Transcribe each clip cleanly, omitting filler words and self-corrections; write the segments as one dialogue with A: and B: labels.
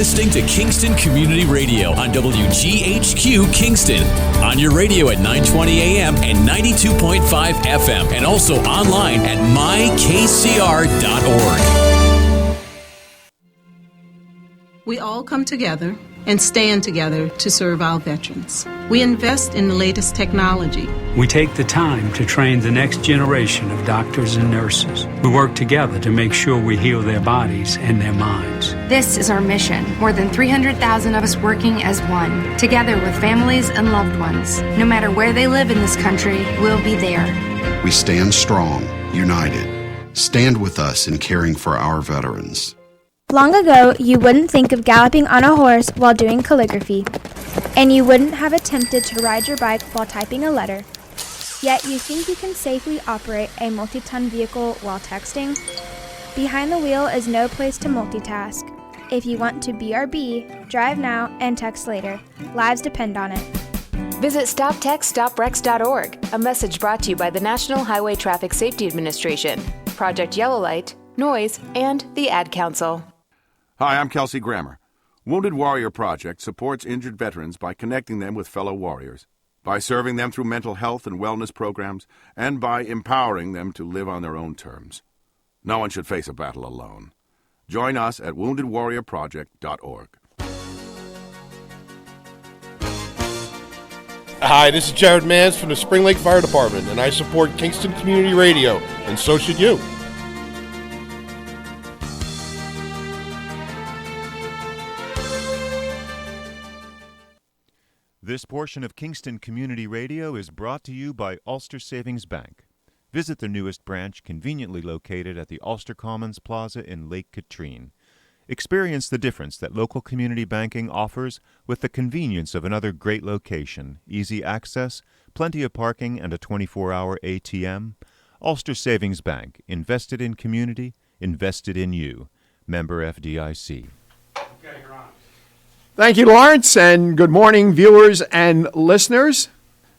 A: listening to Kingston Community Radio on WGHQ Kingston. On your radio at 920 AM and 92.5 FM. And also online at mykcr.org.
B: We all come together and stand together to serve our veterans. We invest in the latest technology.
C: We take the time to train the next generation of doctors and nurses. We work together to make sure we heal their bodies and their minds.
D: This is our mission. More than 300,000 of us working as one, together with families and loved ones. No matter where they live in this country, we'll be there.
E: We stand strong, united. Stand with us in caring for our veterans.
F: Long ago, you wouldn't think of galloping on a horse while doing calligraphy, and you wouldn't have attempted to ride your bike while typing a letter. Yet you think you can safely operate a multi-ton vehicle while texting? Behind the wheel is no place to multitask. If you want to BRB, drive now and text later. Lives depend on it.
G: Visit StopTextStopWrecks.org, a message brought to you by the National Highway Traffic Safety Administration, Project Yellow Light, Noise, and the Ad Council.
H: Hi, I'm Kelsey Grammer. Wounded Warrior Project supports injured veterans by connecting them with fellow warriors, by serving them through mental health and wellness programs, and by empowering them to live on their own terms. No one should face a battle alone. Join us at woundedwarriorproject.org.
I: Hi, this is Jared Mans from the Spring Lake Fire Department, and I support Kingston Community Radio, and so should you.
J: This portion of Kingston Community Radio is brought to you by Ulster Savings Bank. Visit their newest branch, conveniently located at the Ulster Commons Plaza in Lake Katrine. Experience the difference that local community banking offers with the convenience of another great location, easy access, plenty of parking, and a 24-hour ATM. Ulster Savings Bank, invested in community, invested in you. Member FDIC.
K: Thank you, Lawrence, and good morning, viewers and listeners.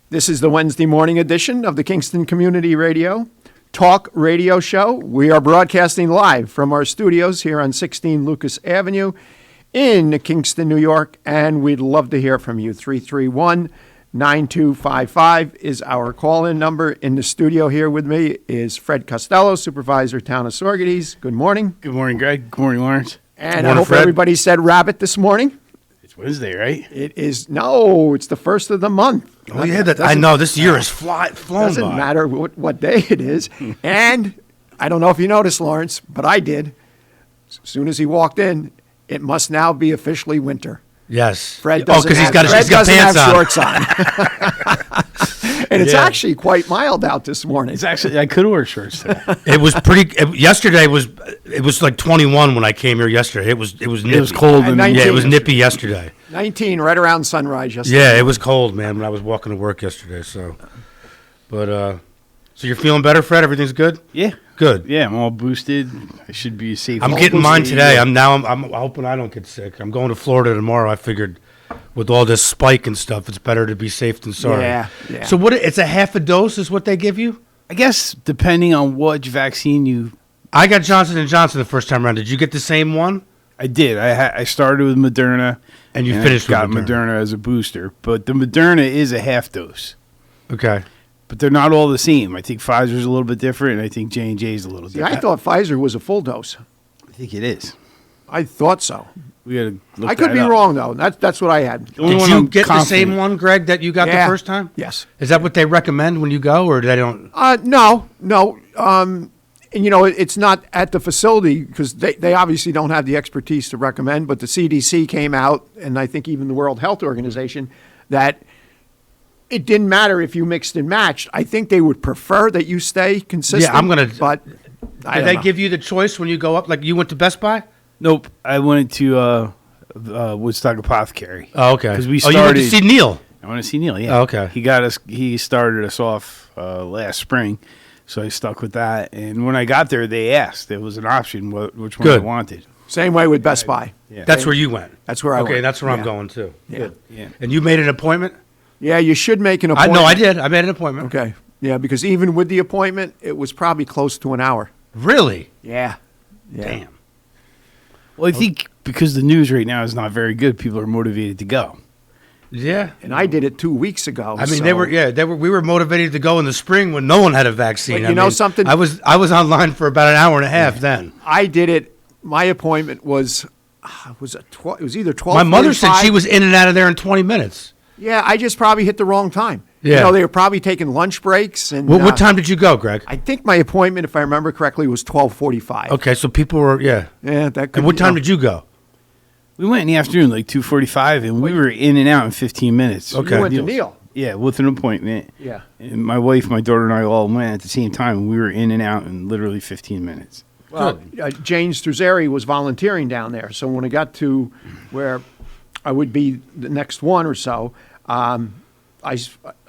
K: This is the Wednesday morning edition of the Kingston Community Radio Talk Radio Show. We are broadcasting live from our studios here on 16 Lucas Avenue in Kingston, New York, and we'd love to hear from you. 331-9255 is our call-in number. In the studio here with me is Fred Costello, Supervisor, Town of Saugerties. Good morning.
L: Good morning, Greg. Good morning, Lawrence.
K: And I hope everybody said rabbit this morning.
L: Wednesday, right?
K: It is. No, it's the first of the month.
L: Oh, yeah, I know. This year is flown by.
K: Doesn't matter what day it is. And I don't know if you noticed, Lawrence, but I did. As soon as he walked in, it must now be officially winter.
L: Yes.
K: Fred doesn't
L: because he's got his
K: have
L: pants on.
K: Shorts on. And it's actually quite mild out this morning.
L: It's actually, I could wear shorts today.
M: It was yesterday was like 21 when I came here yesterday. It was nippy.
L: It was cold.
K: And
M: Yeah, it was nippy yesterday.
K: 19 right around sunrise yesterday.
M: Yeah, it was cold, man, when I was walking to work yesterday. So you're feeling better, Fred? Everything's good?
L: Yeah.
M: Good.
L: Yeah, I'm all boosted. I should be safe.
M: I'm getting mine today. I'm hoping I don't get sick. I'm going to Florida tomorrow. I figured with all this spike and stuff, it's better to be safe than sorry.
K: Yeah.
M: So it's a half a dose is what they give you?
L: I guess depending on which vaccine you...
M: I got Johnson & Johnson the first time around. Did you get the same one?
L: I did. I started with Moderna.
M: And you finished with
L: Moderna as a booster. But the Moderna is a half dose.
M: Okay.
L: But they're not all the same. I think Pfizer's a little bit different, and I think J&J is a little different.
K: I thought Pfizer was a full dose.
L: I think it is.
K: I thought so.
L: We gotta look
K: I could be wrong, though. That's what I had.
M: Did you get the same one, Greg, that you got the first time?
K: Yes.
M: Is that what they recommend when you go, or they don't?
K: No. And, it's not at the facility because they obviously don't have the expertise to recommend, but the CDC came out, and I think even the World Health Organization, that it didn't matter if you mixed and matched. I think they would prefer that you stay consistent.
M: Yeah, I'm going to.
K: But
M: did they give you the choice when you go up? Like you went to Best Buy?
L: Nope. I went to Woodstock Apothecary.
M: Oh, okay.
L: Because we
M: you went to see Neil?
L: I went to see Neil, yeah.
M: Oh, okay.
L: He started us off last spring, so I stuck with that. And when I got there, they asked. There was an option which one I wanted.
K: Same way with Best Buy.
L: Yeah.
M: That's where you went?
K: That's where I went.
M: Okay, that's where I'm going, too.
K: Yeah.
M: Good. Yeah. And you made an appointment?
K: Yeah, you should make an appointment.
M: I did. I made an appointment.
K: Okay. Yeah, because even with the appointment, it was probably close to an hour.
M: Really?
K: Yeah.
M: Damn.
L: Well, I think because the news right now is not very good, people are motivated to go.
M: Yeah.
K: And I did it 2 weeks ago.
M: I mean,
K: so-
M: we were motivated to go in the spring when no one had a vaccine.
K: But you know something?
M: I was online for about an hour and a half then.
K: I did it. My appointment was it was either 12.
M: My mother said she was in and out of there in 20 minutes.
K: Yeah, I just probably hit the wrong time.
M: Yeah.
K: You know, they were probably taking lunch breaks. And
M: What time did you go, Greg?
K: I think my appointment, if I remember correctly, was 12:45.
M: Okay, so people were,
K: Yeah, that could
M: And what
K: be-
M: time did you go?
L: We went in the afternoon, like 2:45, and we were in and out in 15 minutes.
K: Okay. You went to Neil.
L: Yeah, with an appointment.
K: Yeah.
L: And my wife, my daughter, and I all went at the same time, and we were in and out in literally 15 minutes.
K: Well, Jane Struzeri was volunteering down there. So when I got to where I would be the next one or so, I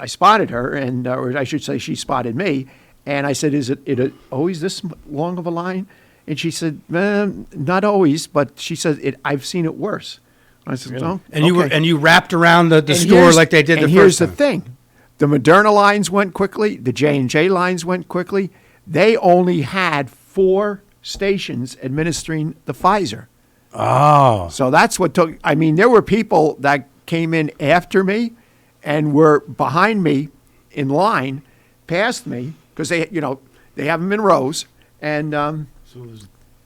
K: spotted her, and or I should say she spotted me. And I said, is it always this long of a line? And she said, not always, but she said, I've seen it worse. I said, oh,
M: And
K: okay.
M: you wrapped around the
K: And
M: store
K: here's-
M: like they did the
K: and
M: first
K: here's
M: time.
K: the thing. The Moderna lines went quickly. The J&J lines went quickly. They only had 4 stations administering the Pfizer.
M: Oh.
K: So that's what took. I mean, there were people that came in after me and were behind me in line, past me, because they have them in rows. And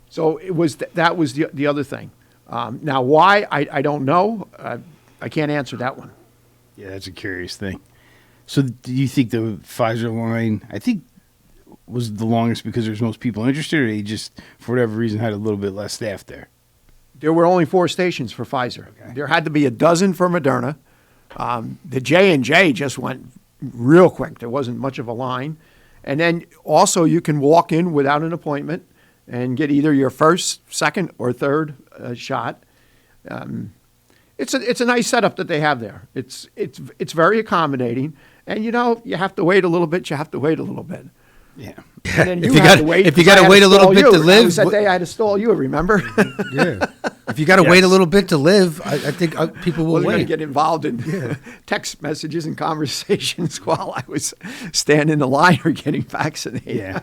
K: so it was that was the other thing. Now, why, I don't know. I can't answer that one.
L: Yeah, that's a curious thing. So do you think the Pfizer line, I think, was the longest because there's most people interested, or they just, for whatever reason, had a little bit less staff there?
K: There were only 4 stations for Pfizer. Okay. There had to be a dozen for Moderna. The J&J just went real quick. There wasn't much of a line. And then also you can walk in without an appointment and get either your first, second, or third shot. It's a nice setup that they have there. It's very accommodating. And, you have to wait a little bit. You have to wait a little bit.
L: Yeah.
K: And then
M: If you got to wait a little bit to live,
K: That was that day I had to stall you, remember?
M: Yeah. If you got to wait a little bit to live, I think people will
K: wasn't going to
M: wait.
K: get involved in text messages and conversations while I was standing in the line or getting vaccinated.
L: Yeah.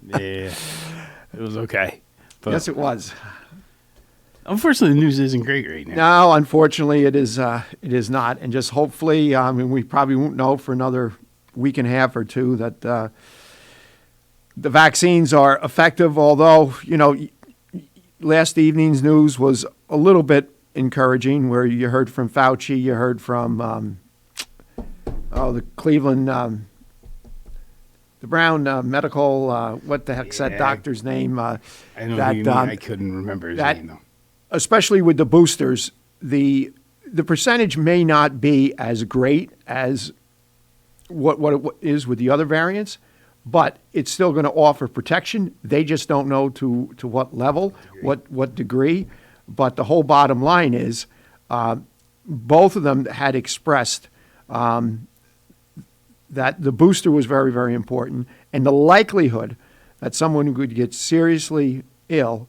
L: Yeah. It was okay. But
K: Yes, it was.
L: unfortunately, the news isn't great right now.
K: No, unfortunately, it is not. And just hopefully, we probably won't know for another week and a half or two that the vaccines are effective, although, last evening's news was a little bit encouraging, where you heard from Fauci, you heard from the Cleveland, the Brown medical, what the heck's that doctor's name?
L: I know who you mean. I couldn't remember his name, though.
K: Especially with the boosters, the percentage may not be as great as what it is with the other variants, but it's still going to offer protection. They just don't know to what level, what degree. But the whole bottom line is both of them had expressed that the booster was very, very important, and the likelihood that someone who could get seriously ill,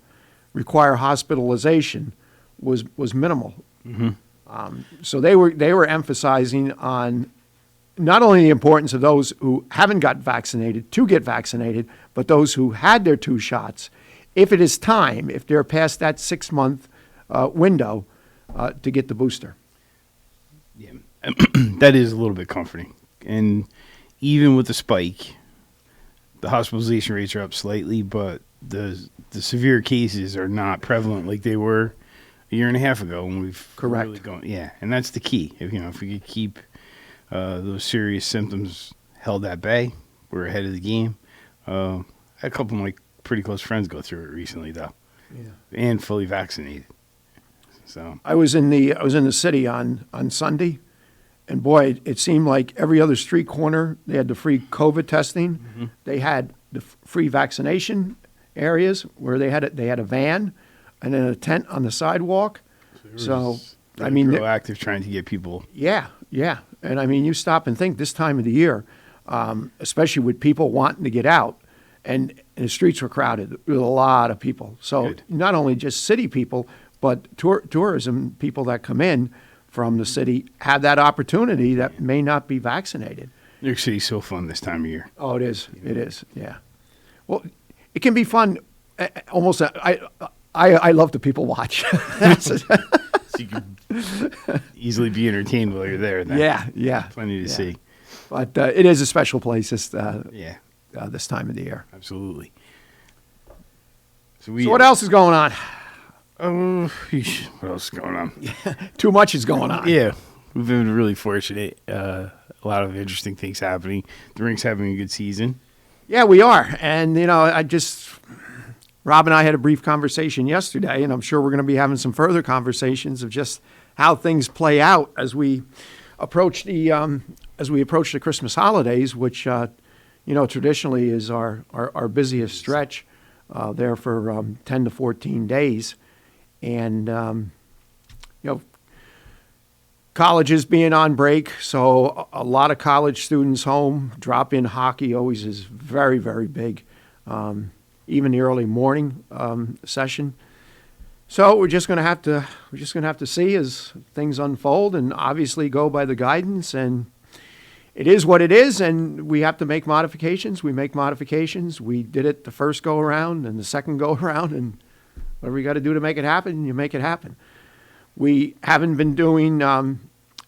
K: require hospitalization, was minimal.
L: Mm-hmm.
K: So they were emphasizing on not only the importance of those who haven't got vaccinated to get vaccinated, but those who had their 2 shots, if it is time, if they're past that 6-month window, to get the booster.
L: Yeah, that is a little bit comforting. And even with the spike, the hospitalization rates are up slightly, but the severe cases are not prevalent like they were a year and a half ago when we've
K: Correct.
L: really gone. Yeah, and that's the key. If we could keep those serious symptoms held at bay, we're ahead of the game. I had a couple of my pretty close friends go through it recently, though, and fully vaccinated. So
K: I was in the city on Sunday, and boy, it seemed like every other street corner they had the free COVID testing.
L: Mm-hmm.
K: They had the free vaccination areas where they had a van and then a tent on the sidewalk. So I mean,
L: proactive trying to get people.
K: Yeah. And I mean, you stop and think this time of the year, especially with people wanting to get out, and the streets were crowded with a lot of people. So
L: Good.
K: not only just city people, but tourism people that come in from the city have that opportunity that may not be vaccinated.
L: New York City's so fun this time of year.
K: Oh, it is. It is. Yeah. Well, it can be fun. Almost. I love to people watch.
L: So you can easily be entertained while you're there. Then.
K: Yeah.
L: Plenty to see.
K: But it is a special place this time of the year.
L: Absolutely.
K: So what else is going on?
L: What else is going on?
K: Too much is going on.
L: Yeah. We've been really fortunate. A lot of interesting things happening. The rink's having a good season.
K: Yeah, we are. And, Rob and I had a brief conversation yesterday, and I'm sure we're going to be having some further conversations of just how things play out as we approach the Christmas holidays, which traditionally is our busiest stretch there for 10 to 14 days, and colleges being on break, so a lot of college students home. Drop-in hockey always is very, very big. Even the early morning session. So we're just going to have to see as things unfold, and obviously go by the guidance. And it is what it is, and we have to make modifications. We make modifications. We did it the first go around and the second go around, and whatever you got to do to make it happen, you make it happen. We haven't been doing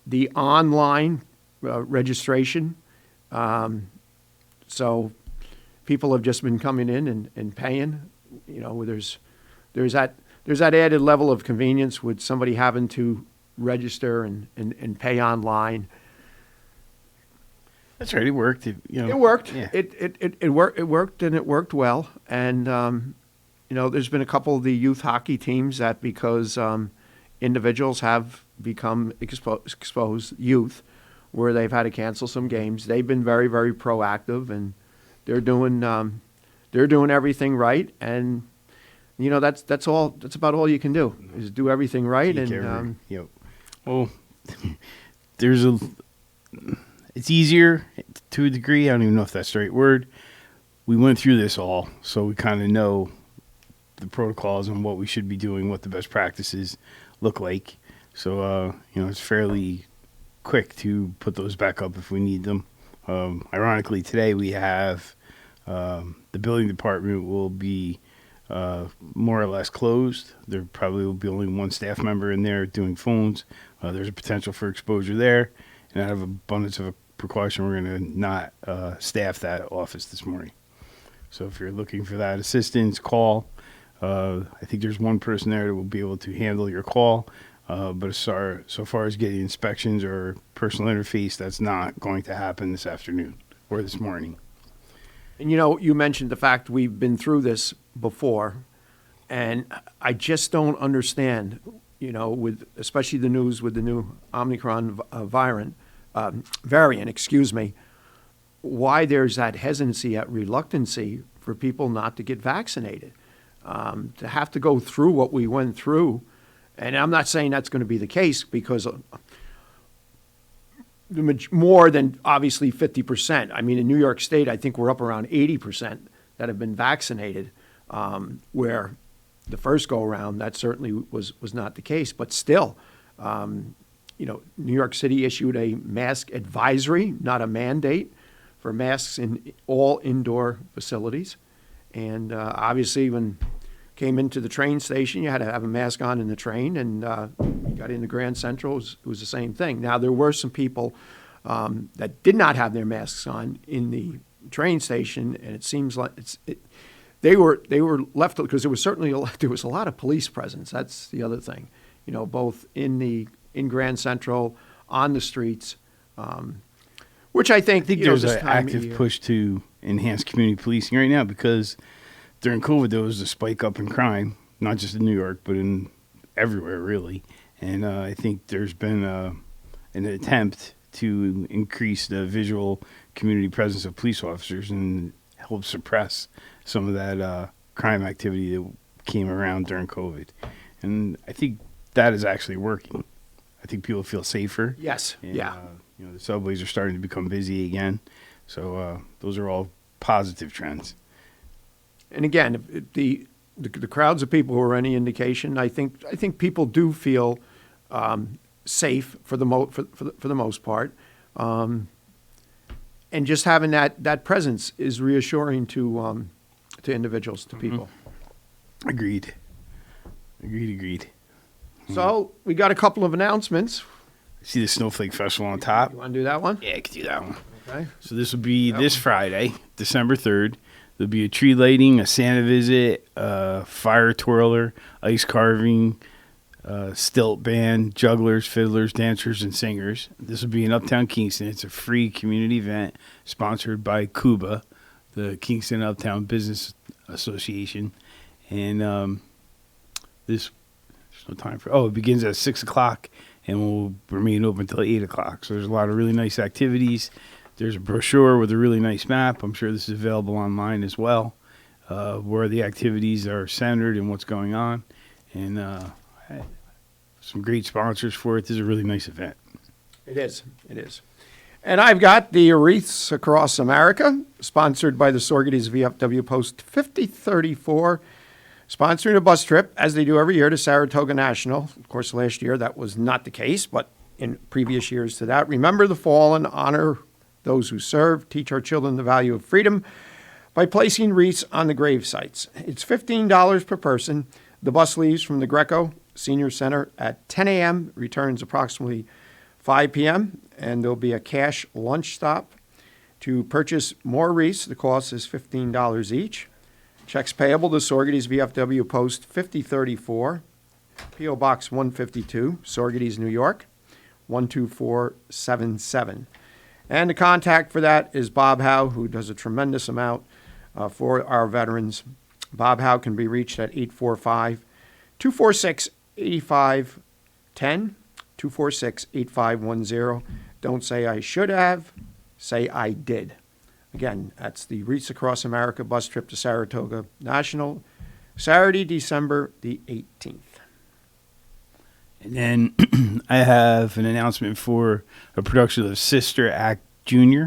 K: the online registration, so. People have just been coming in and paying. There's that added level of convenience with somebody having to register and pay online.
L: That's right. It worked.
K: It worked.
L: Yeah.
K: It worked, and it worked well. And there's been a couple of the youth hockey teams that, because individuals have become exposed youth, where they've had to cancel some games. They've been very, very proactive, and they're doing everything right, and that's about all you can do, is do everything right. And
L: well, it's easier to a degree. I don't even know if that's the right word. We went through this all, so we kind of know the protocols and what we should be doing, what the best practices look like. So it's fairly quick to put those back up if we need them. Ironically, today we have the building department will be more or less closed. There probably will be only one staff member in there doing phones. There's a potential for exposure there. And out of abundance of precaution, we're going to not staff that office this morning. So if you're looking for that assistance, call. I think there's one person there that will be able to handle your call. But so far as getting inspections or personal interface, that's not going to happen this afternoon or this morning.
K: And you mentioned the fact we've been through this before, and I just don't understand, with especially the news with the new Omicron variant, why there's that hesitancy, that reluctancy for people not to get vaccinated, to have to go through what we went through. And I'm not saying that's going to be the case, because more than obviously 50%. I mean, in New York State, I think we're up around 80% that have been vaccinated, where the first go around, that certainly was not the case. But still, New York City issued a mask advisory, not a mandate, for masks in all indoor facilities. And obviously, when came into the train station, you had to have a mask on in the train, and you got into Grand Central, it was the same thing. Now, there were some people that did not have their masks on in the train station, and it seems like they were left, because there was a lot of police presence. That's the other thing, both in Grand Central, on the streets, which I think
L: there's an active push to enhance community policing right now, because during COVID, there was a spike up in crime, not just in New York, but in everywhere, really. And I think there's been an attempt to increase the visual community presence of police officers and help suppress some of that crime activity that came around during COVID. And I think that is actually working. I think people feel safer.
K: Yes,
L: and,
K: yeah.
L: The subways are starting to become busy again. So those are all positive trends.
K: And again, if the crowds of people who are any indication, I think people do feel safe for the most part, and just having that presence is reassuring to individuals, to people.
L: Agreed. Agreed.
K: So we got a couple of announcements.
L: See the Snowflake Festival on top?
K: You want to do that one?
L: Yeah, I could do that one.
K: Okay.
L: So this will be this Friday, December 3rd. There'll be a tree lighting, a Santa visit, a fire twirler, ice carving, stilt band, jugglers, fiddlers, dancers, and singers. This will be in Uptown Kingston. It's a free community event sponsored by CUBA, the Kingston Uptown Business Association. And there's no time for. It begins at 6 o'clock and will remain open until 8 o'clock. So there's a lot of really nice activities. There's a brochure with a really nice map. I'm sure this is available online as well, where the activities are centered and what's going on. And some great sponsors for it. This is a really nice event.
K: It is. And I've got the Wreaths Across America, sponsored by the Saugerties VFW Post 5034, sponsoring a bus trip, as they do every year, to Saratoga National. Of course, last year that was not the case, but in previous years to that. Remember the fallen, honor those who serve, teach our children the value of freedom by placing wreaths on the grave sites. It's $15 per person. The bus leaves from the Greco Senior Center at 10 a.m., returns approximately 5 p.m., and there'll be a cash lunch stop. To purchase more wreaths, the cost is $15 each. Checks payable to Saugerties VFW Post 5034, P.O. Box 152, Saugerties, New York, 12477. And the contact for that is Bob Howe, who does a tremendous amount for our veterans. Bob Howe can be reached at 845-246-8510, 246-8510. Don't say I should have, say I did. Again, that's the Wreaths Across America bus trip to Saratoga National, Saturday, December the 18th.
L: And then I have an announcement for a production of Sister Act Jr.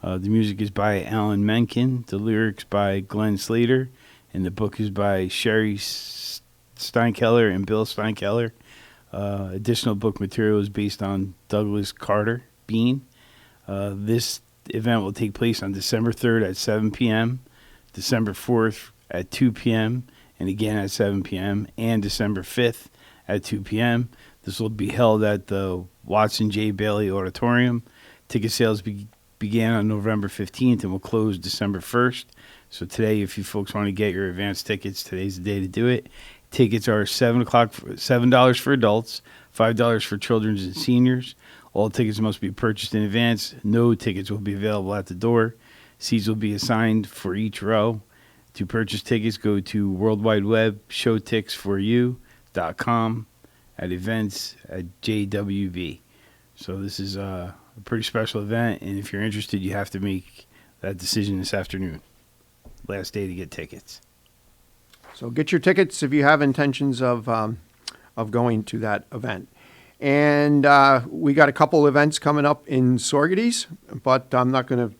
L: The music is by Alan Menken, the lyrics by Glenn Slater, and the book is by Sherry Steinkeller and Bill Steinkeller. Additional book material is based on Douglas Carter Bean. This event will take place on December 3rd at 7 p.m., December 4th at 2 p.m., and again at 7 p.m., and December 5th at 2 p.m. This will be held at the Watson J. Bailey Auditorium. Ticket sales began on November 15th and will close December 1st. So today, if you folks want to get your advance tickets, today's the day to do it. Tickets are $7 for adults, $5 for children and seniors. All tickets must be purchased in advance. No tickets will be available at the door. Seats will be assigned for each row. To purchase tickets, go to World Wide Web showtixforyou.com at events at JWB. So this is a pretty special event, and if you're interested, you have to make that decision this afternoon. Last day to get tickets.
K: So get your tickets if you have intentions of going to that event. And we got a couple events coming up in Saugerties, but I'm not going to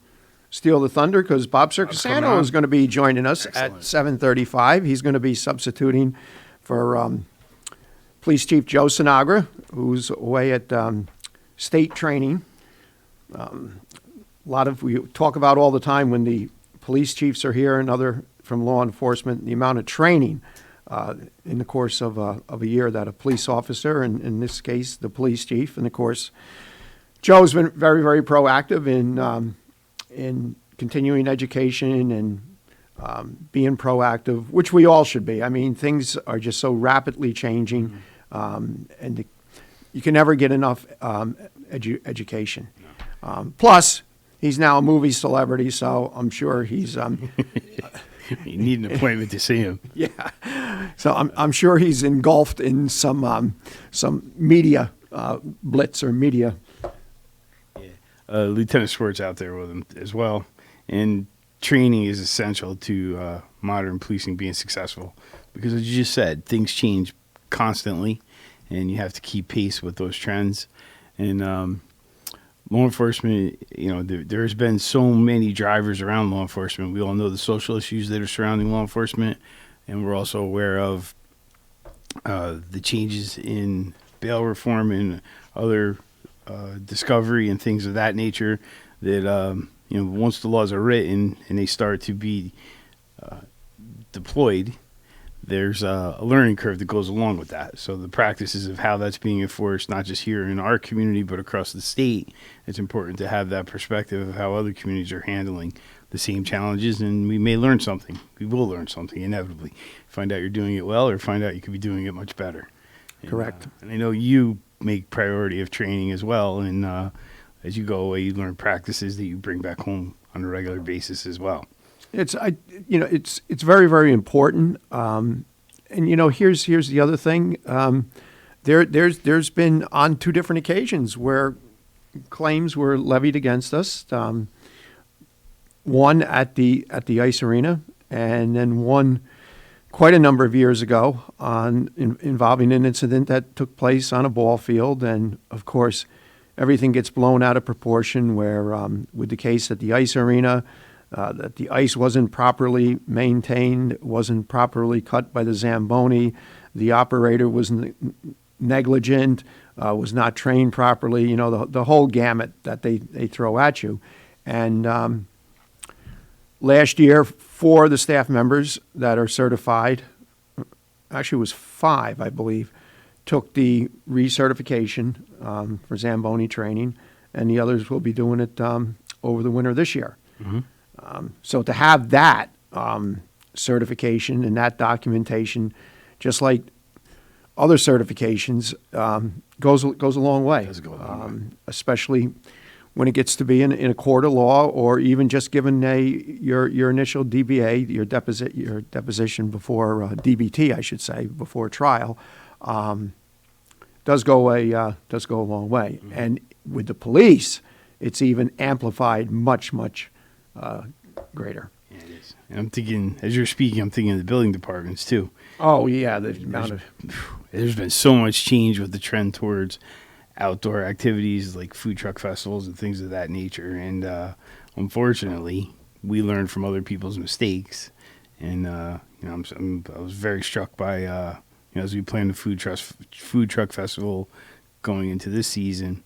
K: steal the thunder because Bob Siracusano is going to be joining us at 7:35. He's going to be substituting for Police Chief Joe Sinagra, who's away at state training. We talk about all the time when the police chiefs are here and other from law enforcement, the amount of training in the course of a year that a police officer, and in this case, the police chief, and of course, Joe's been very, very proactive in continuing education and being proactive, which we all should be. I mean, things are just so rapidly changing, and you can never get enough education. Plus, he's now a movie celebrity, so I'm sure he's...
L: You need an appointment to see him.
K: Yeah. So I'm sure he's engulfed in some media blitz or media.
L: Yeah. Lieutenant Schwartz out there with him as well. And training is essential to modern policing being successful because, as you just said, things change constantly, and you have to keep pace with those trends. And law enforcement, there's been so many drivers around law enforcement. We all know the social issues that are surrounding law enforcement, and we're also aware of the changes in bail reform and other discovery and things of that nature that, once the laws are written and they start to be deployed, there's a learning curve that goes along with that. So the practices of how that's being enforced, not just here in our community, but across the state, it's important to have that perspective of how other communities are handling the same challenges, and we may learn something. We will learn something inevitably. Find out you're doing it well, or find out you could be doing it much better.
K: Correct.
L: And I know you make priority of training as well, and as you go away, you learn practices that you bring back home on a regular basis as well.
K: It's very, very important. And here's the other thing. There's been on 2 different occasions where claims were levied against us. One at the ice arena, and then one quite a number of years ago involving an incident that took place on a ball field. And of course, everything gets blown out of proportion. Where with the case at the ice arena, that the ice wasn't properly maintained, wasn't properly cut by the Zamboni, the operator was negligent, was not trained properly, the whole gamut that they throw at you. And last year, 4 of the staff members that are certified, actually it was 5, I believe, took the recertification for Zamboni training, and the others will be doing it over the winter this year.
L: Mm-hmm.
K: So to have that certification and that documentation, just like other certifications, goes a long way.
L: Does go a long way.
K: Especially when it gets to be in a court of law, or even just given your initial DBA, your deposition before DBT, I should say, before trial, does go a long way.
L: Mm-hmm.
K: And with the police, it's even amplified much greater.
L: Yeah, it is. And I'm thinking, as you're speaking, I'm thinking of the building departments too.
K: Oh yeah, the amount of
L: there's been so much change with the trend towards outdoor activities like food truck festivals and things of that nature. And unfortunately, we learn from other people's mistakes. And I was very struck by as we planned the food truck festival going into this season,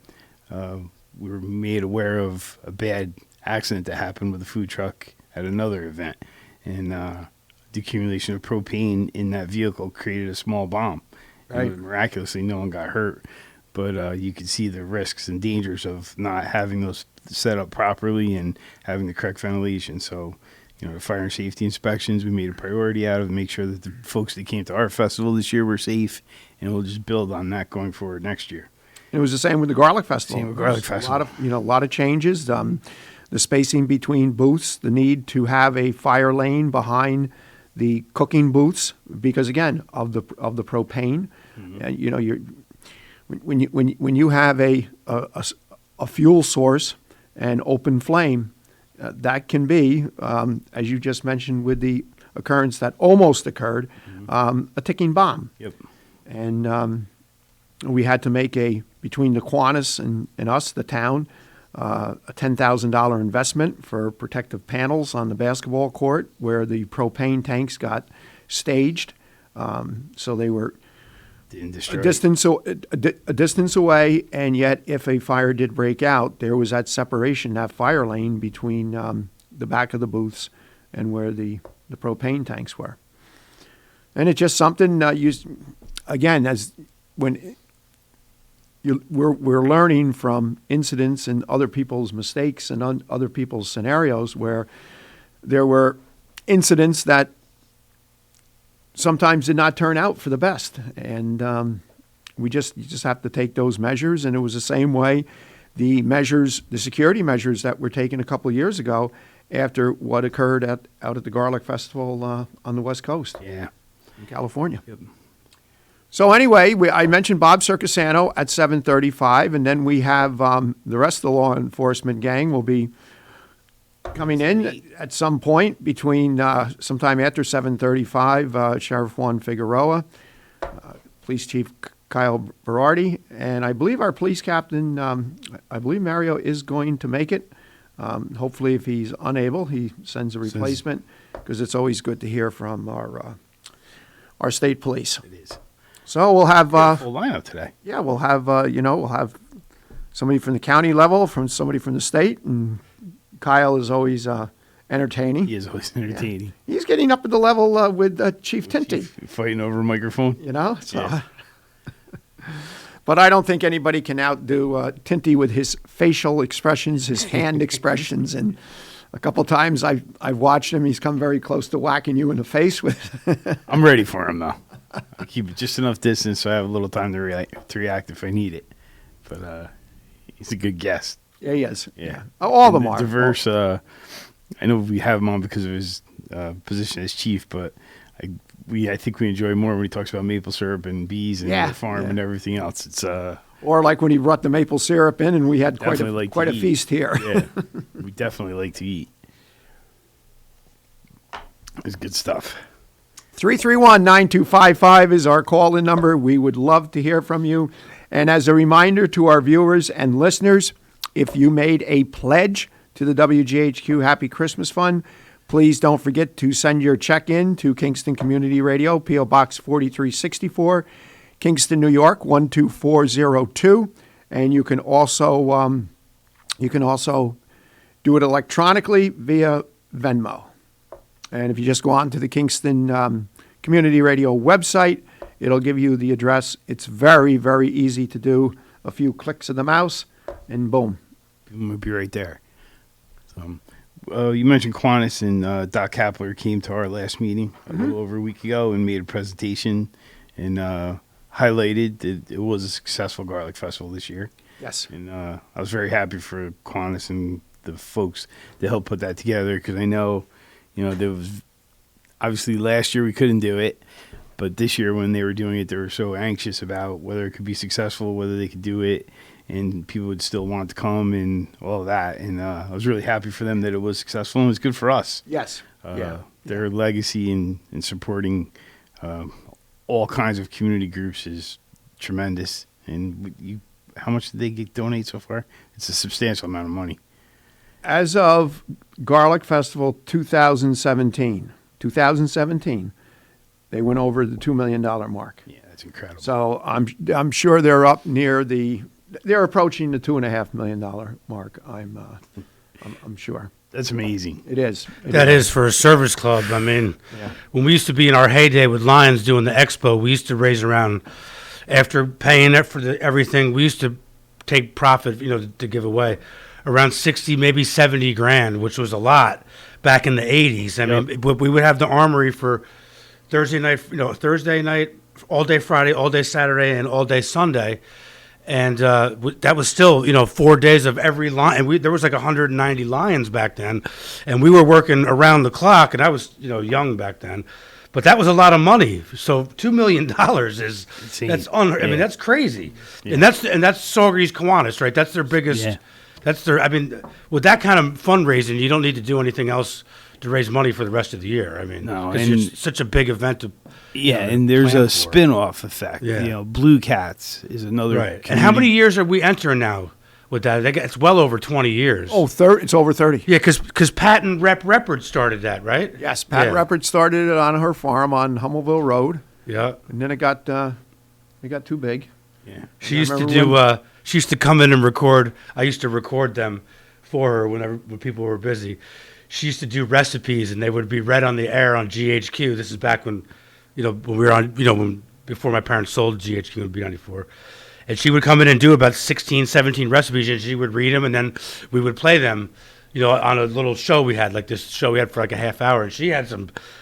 L: we were made aware of a bad accident that happened with a food truck at another event, and the accumulation of propane in that vehicle created a small bomb.
K: Right.
L: And miraculously, no one got hurt, but you could see the risks and dangers of not having those set up properly and having the correct ventilation. So, the fire and safety inspections, we made a priority out of to make sure that the folks that came to our festival this year were safe, and we'll just build on that going forward next year.
K: It was the same with the Garlic Festival.
L: Same with Garlic Festival.
K: A lot of changes. The spacing between booths, the need to have a fire lane behind the cooking booths, because again of the propane.
L: Mm-hmm.
K: When you have a fuel source and open flame, that can be, as you just mentioned with the occurrence that almost occurred, a ticking bomb.
L: Yep.
K: And we had to make between the Kiwanis and us, the town, a $10,000 investment for protective panels on the basketball court where the propane tanks got staged. So they were a distance away, and yet if a fire did break out, there was that separation, that fire lane between the back of the booths and where the propane tanks were. And it's just something we're learning from incidents and other people's mistakes and other people's scenarios where there were incidents that sometimes did not turn out for the best. And you just have to take those measures. And it was the same way the security measures that were taken a couple of years ago after what occurred out at the Garlic Festival on the West Coast.
L: Yeah.
K: In California.
L: Yep.
K: So anyway, I mentioned Bob Siracusano at 7:35, and then we have the rest of the law enforcement gang will be coming in at some point between sometime after 7:35. Sheriff Juan Figueroa, Police Chief Kyle Berardi, and I believe our police captain, I believe Mario is going to make it. Hopefully, if he's unable, he sends a replacement, because it's always good to hear from our state police.
L: It is.
K: So we'll have
L: full lineup today.
K: Yeah, we'll have we'll have somebody from the county level, from somebody from the state, and Kyle is always entertaining.
L: He is always entertaining.
K: Yeah. He's getting up at the level with Chief Tinty.
L: Fighting over a microphone.
K: You know? So, but I don't think anybody can outdo Tinty with his facial expressions, his hand expressions, and a couple times I've watched him. He's come very close to whacking you in the face with.
L: I'm ready for him though. I keep it just enough distance so I have a little time to react if I need it. But he's a good guest.
K: Yeah, he is.
L: Yeah,
K: all of them are
L: diverse. I know we have him on because of his position as chief, but I think we enjoy more when he talks about maple syrup and bees and the farm and everything else. It's
K: or like when he brought the maple syrup in, and we had quite a feast here.
L: Yeah, we definitely like to eat. It's good stuff.
K: 331-9255 is our call-in number. We would love to hear from you. And as a reminder to our viewers and listeners, if you made a pledge to the WGHQ Happy Christmas Fund, please don't forget to send your check in to Kingston Community Radio, P.O. Box 4364, Kingston, New York 12402. And you can also do it electronically via Venmo. And if you just go on to the Kingston Community Radio website, it'll give you the address. It's very, very easy to do. A few clicks of the mouse, and boom.
L: We'll be right there. So, you mentioned Kiwanis, and Doc Kapler came to our last meeting a little over a week ago and made a presentation and highlighted that it was a successful garlic festival this year.
K: Yes.
L: And I was very happy for Kiwanis and the folks that helped put that together, because I know, there was obviously last year we couldn't do it, but this year when they were doing it, they were so anxious about whether it could be successful, whether they could do it, and people would still want to come and all of that. And I was really happy for them that it was successful, and it was good for us.
K: Yes.
L: Their legacy in supporting all kinds of community groups is tremendous. And how much did they donate so far? It's a substantial amount of money.
K: As of Garlic Festival 2017, they went over the $2 million mark.
L: Yeah, that's incredible.
K: So I'm sure they're up near they're approaching the $2.5 million mark. I'm sure.
L: That's amazing.
K: It is.
M: That is for a service club. I mean, when we used to be in our heyday with Lions doing the expo, we used to raise around, after paying it for everything, we used to take profit, to give away around 60, maybe 70 grand, which was a lot back in the 80s. I mean, we would have the armory for Thursday night, all day Friday, all day Saturday, and all day Sunday. And that was still, 4 days of every lion. And there was like 190 lions back then. And we were working around the clock, and I was, young back then. But that was a lot of money. So $2 million is, I mean, that's crazy. Yeah. And that's Saugerties Kiwanis, right? That's their biggest, with that kind of fundraising, you don't need to do anything else to raise money for the rest of the year. I mean, it's such a big event to
L: and there's a spin-off effect. Yeah. Blue Cats is another.
M: Right. And how many years are we entering now with that? It's well over 20 years.
K: Oh, it's over 30.
M: Yeah, because Pat and Rep Reppard started that, right?
K: Yes, Pat Reppard started it on her farm on Hummelville Road.
M: Yeah.
K: And then it got too big.
L: Yeah.
M: She used to do. She used to come in and record. I used to record them for her when people were busy. She used to do recipes, and they would be read on the air on GHQ. This is back when, when we were on, before my parents sold GHQ in B94. And she would come in and do about 16, 17 recipes, and she would read them, and then we would play them, on a little show we had, like this show we had for like a half hour. And she had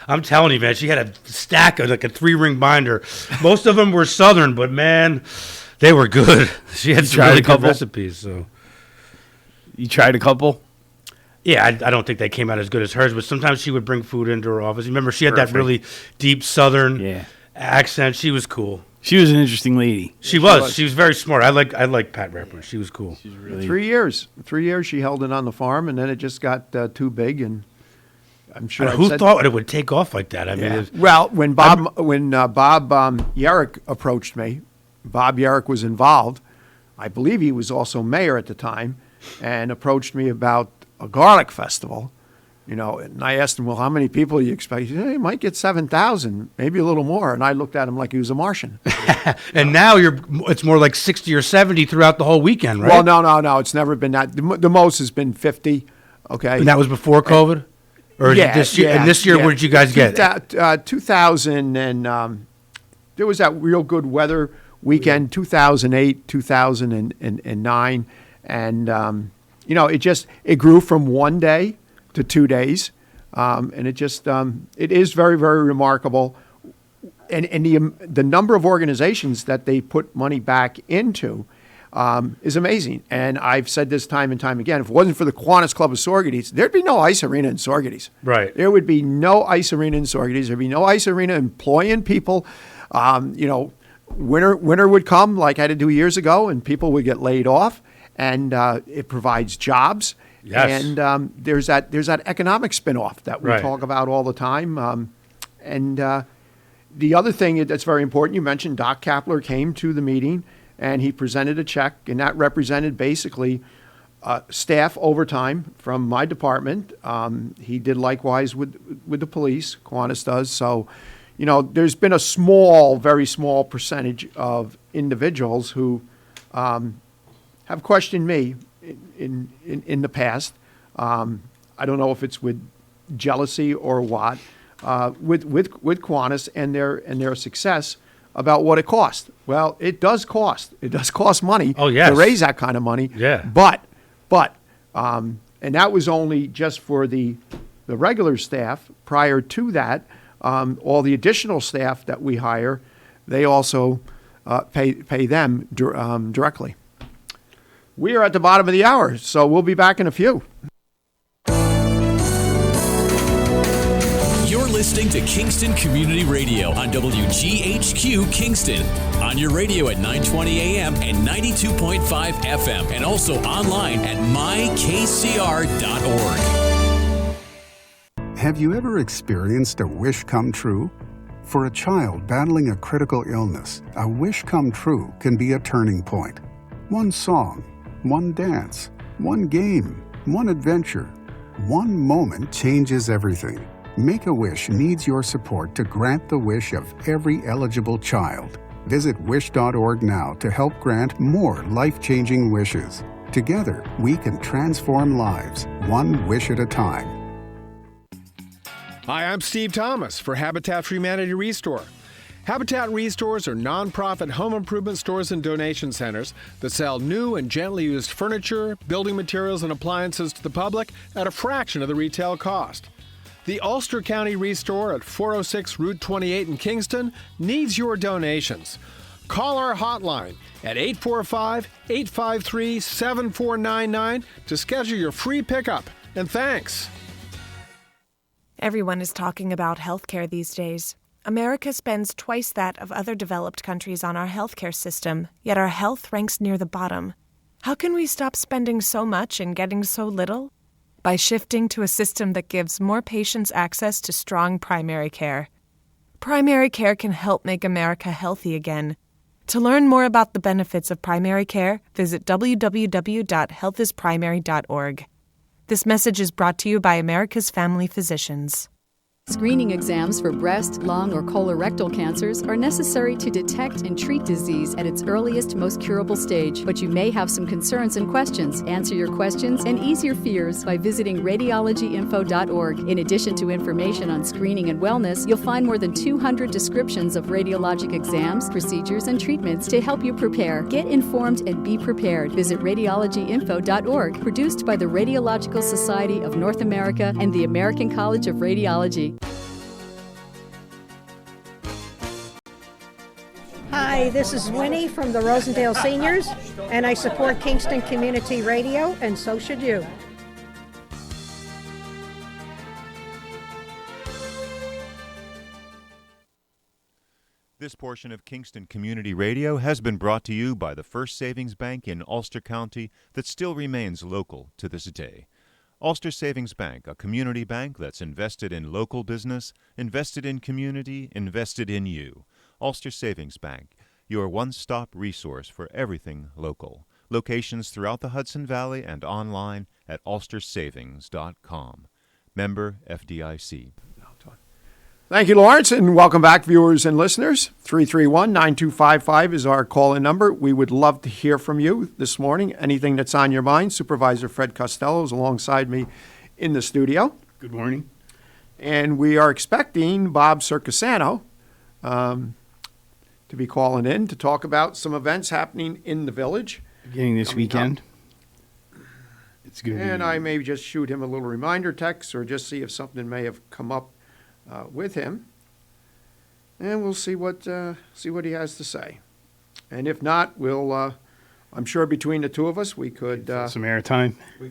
M: I'm telling you, man, she had a stack of like a 3-ring binder. Most of them were Southern, but man, they were good. She had some really good recipes. So,
L: you tried a couple?
M: Yeah, I don't think they came out as good as hers, but sometimes she would bring food into her office. Remember, she had that really deep Southern accent. She was cool.
L: She was an interesting lady.
M: She was. She was very smart. I like Pat Reppard. She was cool.
L: She's really
K: 3 years. 3 years she held it on the farm, and then it just got too big, and I'm sure.
M: Who thought it would take off like that? I mean,
K: well, when Bob Yerrick approached me, Bob Yerrick was involved. I believe he was also mayor at the time, and approached me about a garlic festival, and I asked him, well, how many people do you expect? He said, you might get 7,000, maybe a little more. And I looked at him like he was a Martian.
M: And now it's more like 60 or 70 throughout the whole weekend, right?
K: Well, no. It's never been that. The most has been 50. Okay.
M: And that was before COVID? Or is it this year? And this year, where did you guys get it?
K: 2000, and there was that real good weather weekend, 2008, 2009, and it grew from 1 day to 2 days, and it is very, very remarkable, and the number of organizations that they put money back into is amazing. And I've said this time and time again, if it wasn't for the Kiwanis Club of Saugerties, there'd be no ice arena in Saugerties.
M: Right.
K: There would be no ice arena in Saugerties. There'd be no ice arena employing people. Winter would come like I had to do years ago, and people would get laid off, and it provides jobs.
M: Yes.
K: And there's that economic spinoff that we talk about all the time. The other thing that's very important, you mentioned Doc Kapler came to the meeting, and he presented a check, and that represented basically staff overtime from my department. He did likewise with the police, Kiwanis does. So, there's been a very small percentage of individuals who have questioned me in the past. I don't know if it's with jealousy or what, with Kiwanis and their success about what it costs. Well, it does cost. It does cost money to raise that kind of money.
M: Yeah.
K: But and that was only just for the regular staff. Prior to that, all the additional staff that we hire, they also pay them directly. We are at the bottom of the hour, so we'll be back in a few.
A: You're listening to Kingston Community Radio on WGHQ Kingston. On your radio at 920 AM and 92.5 FM, and also online at mykcr.org.
N: Have you ever experienced a wish come true? For a child battling a critical illness, a wish come true can be a turning point. One song, one dance, one game, one adventure, one moment changes everything. Make-A-Wish needs your support to grant the wish of every eligible child. Visit wish.org now to help grant more life-changing wishes. Together, we can transform lives, one wish at a time.
O: Hi, I'm Steve Thomas for Habitat for Humanity Restore. Habitat Restores are nonprofit home improvement stores and donation centers that sell new and gently used furniture, building materials, and appliances to the public at a fraction of the retail cost. The Ulster County Restore at 406 Route 28 in Kingston needs your donations. Call our hotline at 845-853-7499 to schedule your free pickup. And thanks.
P: Everyone is talking about healthcare these days. America spends twice that of other developed countries on our healthcare system, yet our health ranks near the bottom. How can we stop spending so much and getting so little? By shifting to a system that gives more patients access to strong primary care. Primary care can help make America healthy again. To learn more about the benefits of primary care, visit www.healthisprimary.org. This message is brought to you by America's Family Physicians.
Q: Screening exams for breast, lung, or colorectal cancers are necessary to detect and treat disease at its earliest, most curable stage. But you may have some concerns and questions. Answer your questions and ease your fears by visiting radiologyinfo.org. In addition to information on screening and wellness, you'll find more than 200 descriptions of radiologic exams, procedures, and treatments to help you prepare. Get informed and be prepared. Visit radiologyinfo.org, produced by the Radiological Society of North America and the American College of Radiology.
R: Hi, this is Winnie from the Rosendale Seniors, and I support Kingston Community Radio, and so should you.
J: This portion of Kingston Community Radio has been brought to you by the First Savings Bank in Ulster County that still remains local to this day. Ulster Savings Bank, a community bank that's invested in local business, invested in community, invested in you. Ulster Savings Bank, your one-stop resource for everything local. Locations throughout the Hudson Valley and online at ulstersavings.com. Member FDIC.
K: Thank you, Lawrence, and welcome back, viewers and listeners. 331-9255 is our call-in number. We would love to hear from you this morning. Anything that's on your mind. Supervisor Fred Costello is alongside me in the studio.
L: Good morning.
K: And we are expecting Bob Siracusano to be calling in to talk about some events happening in the village.
L: Beginning this weekend. It's going to be...
K: And I may just shoot him a little reminder text or just see if something may have come up with him. And we'll see what he has to say. And if not, we'll I'm sure between the two of us we could
L: some airtime.
K: We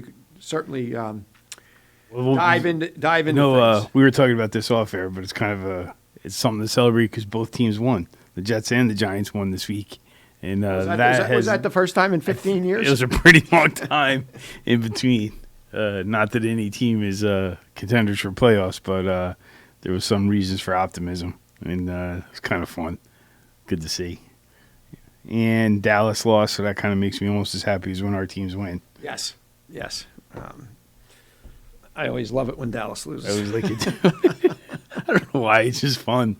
K: could certainly dive into things.
L: We were talking about this off air, but it's kind of it's something to celebrate because both teams won. The Jets and the Giants won this week. And
K: was that the first time in 15 years?
L: It was a pretty long time in between. Not that any team is contenders for playoffs, but there was some reasons for optimism, and it was kind of fun. Good to see. And Dallas lost, so that kind of makes me almost as happy as when our teams win.
K: Yes. I always love it when Dallas loses.
L: I always like it too. I don't know why. It's just fun.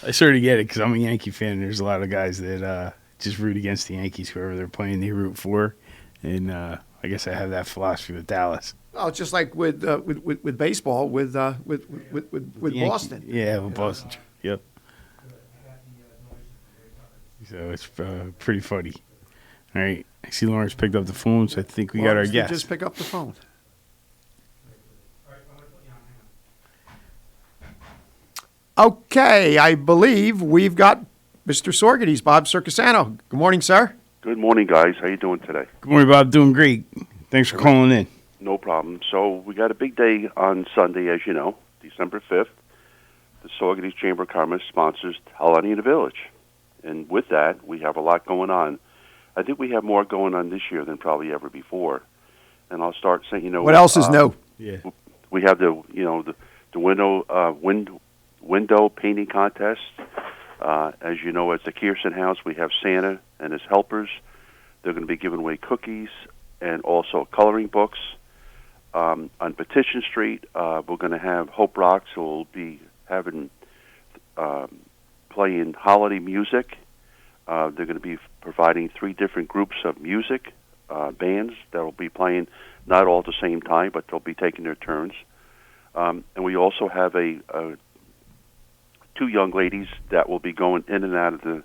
L: I sort of get it because I'm a Yankee fan. And there's a lot of guys that just root against the Yankees, whoever they're playing, they root for. And I guess I have that philosophy with Dallas.
K: Well, it's just like with baseball, with Boston.
L: Yeah, with Boston. Yep. So it's pretty funny. All right. I see Lawrence picked up the phone, so I think we got our guest.
K: Just pick up the phone. Okay, I believe we've got Mr. Saugerties, Bob Siracusano. Good morning, sir.
S: Good morning, guys. How you doing today?
L: Good morning, Bob. Doing great. Thanks for calling in.
S: No problem. So we got a big day on Sunday, as you know, December 5th. The Saugerties Chamber of Commerce sponsors Holiday in the Village. And with that, we have a lot going on. I think we have more going on this year than probably ever before. And I'll start saying,
K: what else is new?
S: Yeah. We have the window painting contest. As you know, at the Kirsten House, we have Santa and his helpers. They're going to be giving away cookies and also coloring books. On Petition Street, we're going to have Hope Rocks, who will be having playing holiday music. They're going to be providing 3 different groups of music, bands that will be playing not all at the same time, but they'll be taking their turns. And we also have 2 young ladies that will be going in and out of the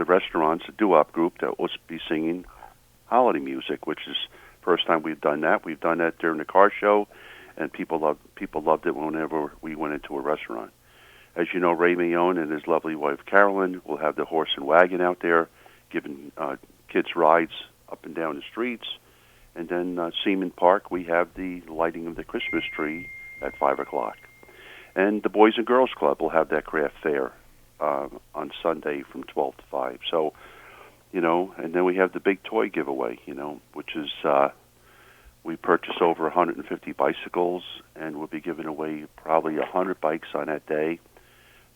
S: restaurants, a doo-wop group that will be singing holiday music, which is first time we've done that. We've done that during the car show, and people loved it whenever we went into a restaurant. As you know, Ray Mayone and his lovely wife Carolyn will have the horse and wagon out there, giving kids rides up and down the streets. And then Seaman Park, we have the lighting of the Christmas tree at 5 o'clock. And the Boys and Girls Club will have that craft fair on Sunday from 12 to 5. So, and then we have the big toy giveaway, which is we purchased over 150 bicycles, and we'll be giving away probably 100 bikes on that day.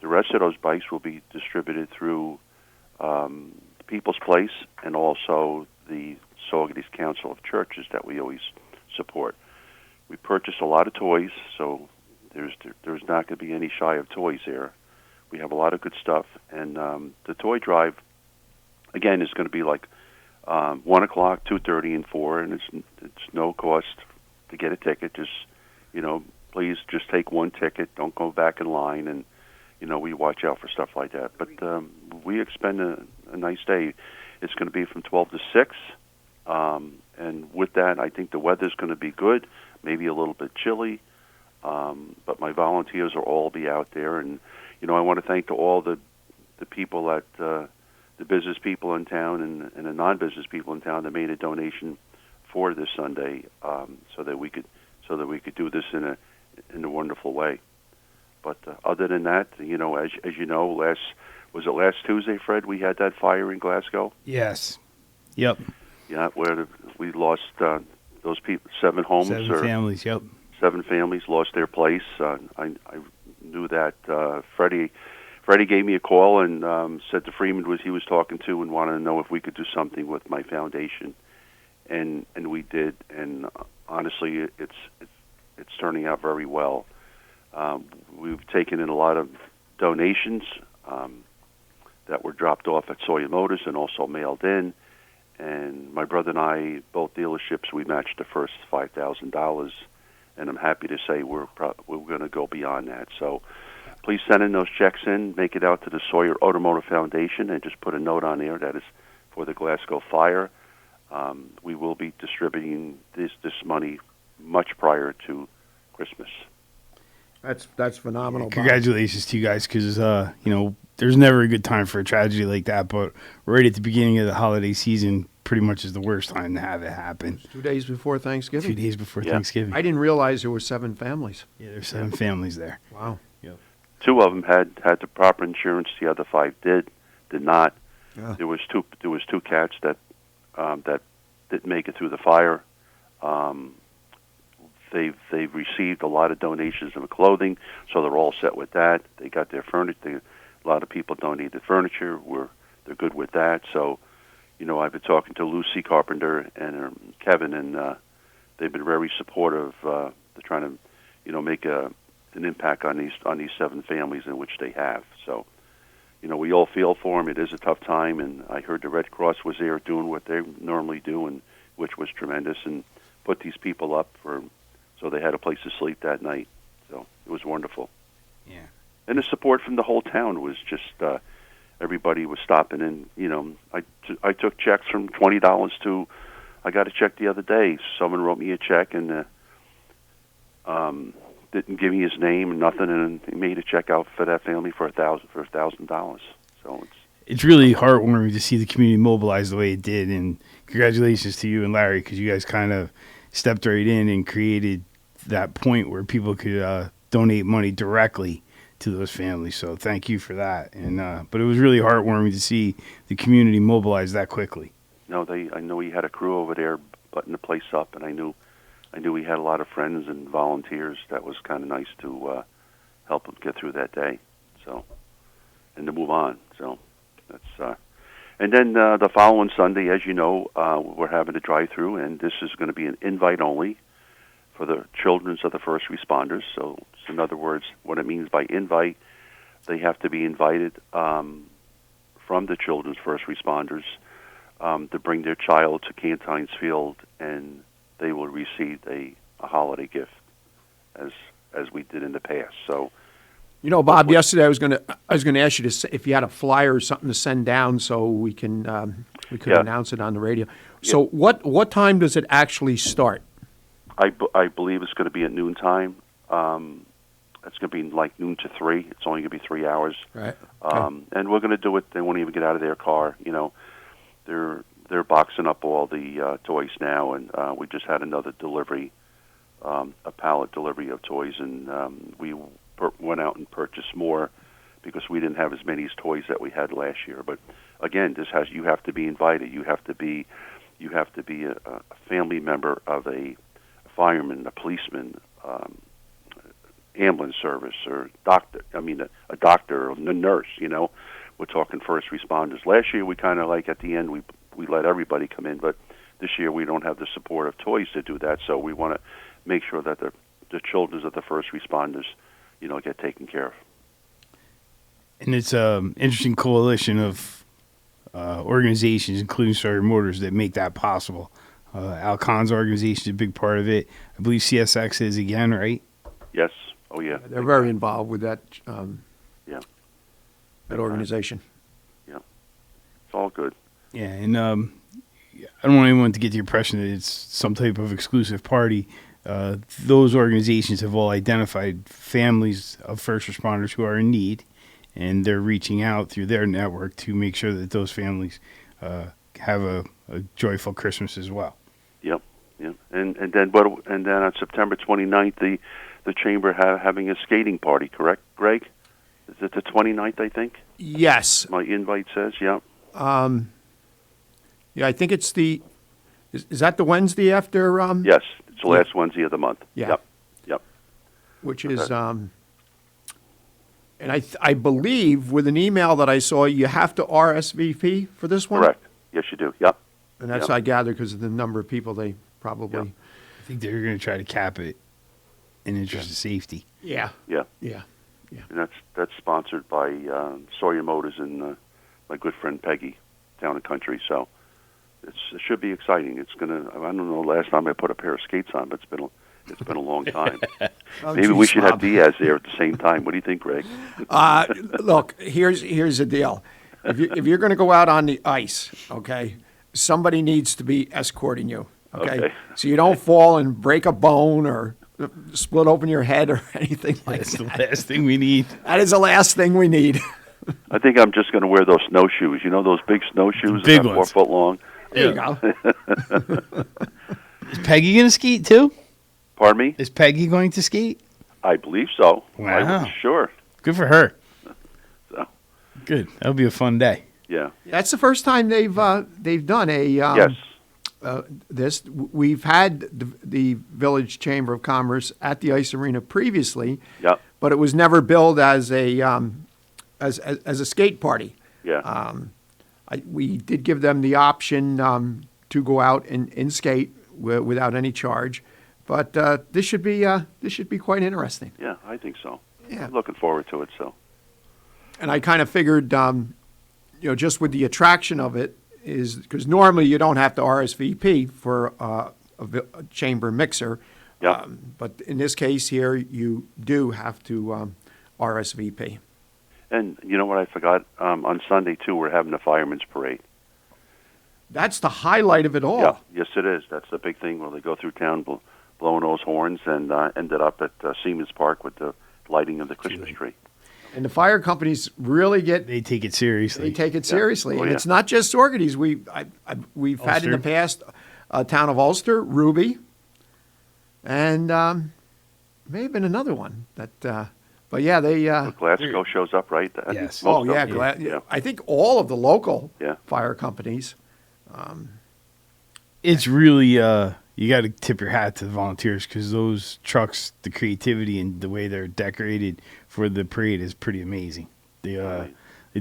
S: The rest of those bikes will be distributed through People's Place and also the Saugerties Council of Churches that we always support. We purchased a lot of toys, so there's not going to be any shy of toys there. We have a lot of good stuff, and the toy drive, again, is going to be like 1 o'clock, 2:30, and 4, and it's no cost to get a ticket. Just please just take one ticket. Don't go back in line, and we watch out for stuff like that. But we expend a nice day. It's going to be from 12 to 6, and with that, I think the weather's going to be good. Maybe a little bit chilly. But my volunteers will all be out there, and I want to thank to all the people at the business people in town and the non-business people in town that made a donation for this Sunday, so that we could do this in a wonderful way. But other than that, as you know, last Tuesday, Fred, we had that fire in Glasgow.
L: Yes. Yep.
S: Yeah, where we lost those people, 7 homes.
L: 7 families. Yep.
S: 7 families lost their place. I knew that Freddie gave me a call and said to Freeman he was talking to and wanted to know if we could do something with my foundation, and we did. And honestly, it's turning out very well. We've taken in a lot of donations that were dropped off at Sawyer Motors and also mailed in. And my brother and I, both dealerships, we matched the first $5,000. and I'm happy to say we're going to go beyond that. So please send in those checks in, make it out to the Sawyer Automotive Foundation, and just put a note on there that is for the Glasgow fire. We will be distributing this money much prior to Christmas.
K: That's phenomenal.
L: Congratulations to you guys, because there's never a good time for a tragedy like that, but right at the beginning of the holiday season pretty much is the worst time to have it happen.
K: 2 days before Thanksgiving.
L: 2 days before Thanksgiving.
K: I didn't realize there were 7 families.
L: Yeah, there's 7 families there.
K: Wow.
L: Yep.
S: 2 of them had the proper insurance. The other 5 did not.
K: Yeah.
S: There was two cats that didn't make it through the fire. They've received a lot of donations of clothing, so they're all set with that. They got their furniture. A lot of people donated furniture. They're good with that. So, I've been talking to Lucy Carpenter and Kevin, and they've been very supportive. They're trying to, make an impact on these 7 families in which they have. So, we all feel for them. It is a tough time, and I heard the Red Cross was there doing what they normally do, and which was tremendous, and put these people up so they had a place to sleep that night. So it was wonderful.
L: Yeah.
S: And the support from the whole town was just everybody was stopping in. I took checks from $20 to I got a check the other day. Someone wrote me a check and didn't give me his name and nothing, and he made a check out for that family for $1,000. So
L: it's really heartwarming to see the community mobilize the way it did, and congratulations to you and Larry, because you guys kind of stepped right in and created that point where people could donate money directly to those families. So thank you for that. And but it was really heartwarming to see the community mobilize that quickly.
S: No, I know he had a crew over there butting the place up, and I knew he had a lot of friends and volunteers. That was kind of nice to help him get through that day. So, and to move on. So that's. And then the following Sunday, as you know, we're having a drive-through, and this is going to be an invite only for the children of the first responders. So, in other words, what it means by invite, they have to be invited from the children's first responders to bring their child to Cantines Field, and they will receive a holiday gift, as we did in the past. So.
K: Bob, yesterday I was going to ask you if you had a flyer or something to send down so we could announce it on the radio. So what time does it actually start?
S: I believe it's going to be at noontime. It's going to be like noon to 3. It's only going to be 3 hours.
K: Right.
S: And we're going to do it. They won't even get out of their car. They're boxing up all the toys now, and we just had another delivery, a pallet delivery of toys, and we went out and purchased more because we didn't have as many toys that we had last year. But again, you have to be invited. You have to be a family member of a fireman, a policeman, ambulance service, or doctor. A doctor or a nurse. We're talking first responders. Last year we kind of at the end we let everybody come in, but this year we don't have the support of toys to do that. So we want to make sure that the children of the first responders get taken care of.
L: And it's an interesting coalition of organizations, including Sawyer Motors, that make that possible. Al Khan's organization is a big part of it. I believe CSX is again, right?
S: Yes. Oh, yeah.
K: They're very involved with that. That organization.
S: Yeah. It's all good.
L: Yeah, and I don't want anyone to get the impression that it's some type of exclusive party. Those organizations have all identified families of first responders who are in need, and they're reaching out through their network to make sure that those families have a joyful Christmas as well.
S: Yep. And then on September 29th, the chamber having a skating party, correct, Greg? Is it the 29th, I think?
K: Yes.
S: My invite says, yeah.
K: Yeah, I think it's the. Is that the Wednesday after?
S: Yes, it's the last Wednesday of the month.
K: Yeah.
S: Yep.
K: Which is, and I believe with an email that I saw, you have to RSVP for this one.
S: Correct. Yes, you do. Yep.
K: And that's I gather because of the number of people they probably.
L: Yep. I think they're going to try to cap it in interest of safety.
K: Yeah.
S: Yeah.
K: Yeah.
S: And that's sponsored by Sawyer Motors and my good friend Peggy, Town and Country. So it should be exciting. It's gonna. I don't know the last time I put a pair of skates on, but It's been a long time.
K: Oh,
S: Maybe we
K: geez,
S: should
K: Bob.
S: have Diaz there at the same time. What do you think, Greg?
K: Look, here's the deal. If you're going to go out on the ice, okay, somebody needs to be escorting you, okay? So you don't fall and break a bone or split open your head or anything like that.
L: That's the last thing we need.
K: That is the last thing we need.
S: I think I'm just going to wear those snowshoes. You know those big snowshoes,
L: Big
S: about
L: ones.
S: 4 foot long?
K: There you go.
L: Is Peggy going to skate too?
S: Pardon me?
L: Is Peggy going to skate?
S: I believe so.
L: Wow.
S: Sure.
L: Good for her.
S: So.
L: Good. That'll be a fun day.
S: Yeah.
K: That's the first time they've done a
S: Yes.
K: This. We've had the Village Chamber of Commerce at the ice arena previously,
S: Yep.
K: but it was never billed as a as a skate party.
S: Yeah.
K: We did give them the option to go out and skate without any charge, but this should be quite interesting.
S: Yeah, I think so.
K: Yeah.
S: I'm looking forward to it. So.
K: And I kind of figured, just with the attraction of it, is because normally you don't have to RSVP for a chamber mixer.
S: Yeah.
K: But in this case here, you do have to RSVP.
S: And you know what I forgot? On Sunday, too, we're having the Fireman's Parade.
K: That's the highlight of it all.
S: Yeah, yes, it is. That's the big thing where they go through town blowing those horns and ended up at Siemens Park with the lighting of the Christmas tree.
K: And the fire companies really
L: They take it seriously.
K: They take it seriously.
S: Oh,
K: And
S: yeah.
K: it's not just Saugerties. We've had in the past town of Ulster, Ruby, and may have been another one. But yeah, they.
S: Glasgow shows up, right?
L: Yes.
K: Oh,
S: Most
K: yeah,
S: of them. Yeah.
K: I think all of the local
S: Yeah.
K: fire companies.
L: It's really you got to tip your hat to the volunteers because those trucks, the creativity and the way they're decorated for the parade is pretty amazing. They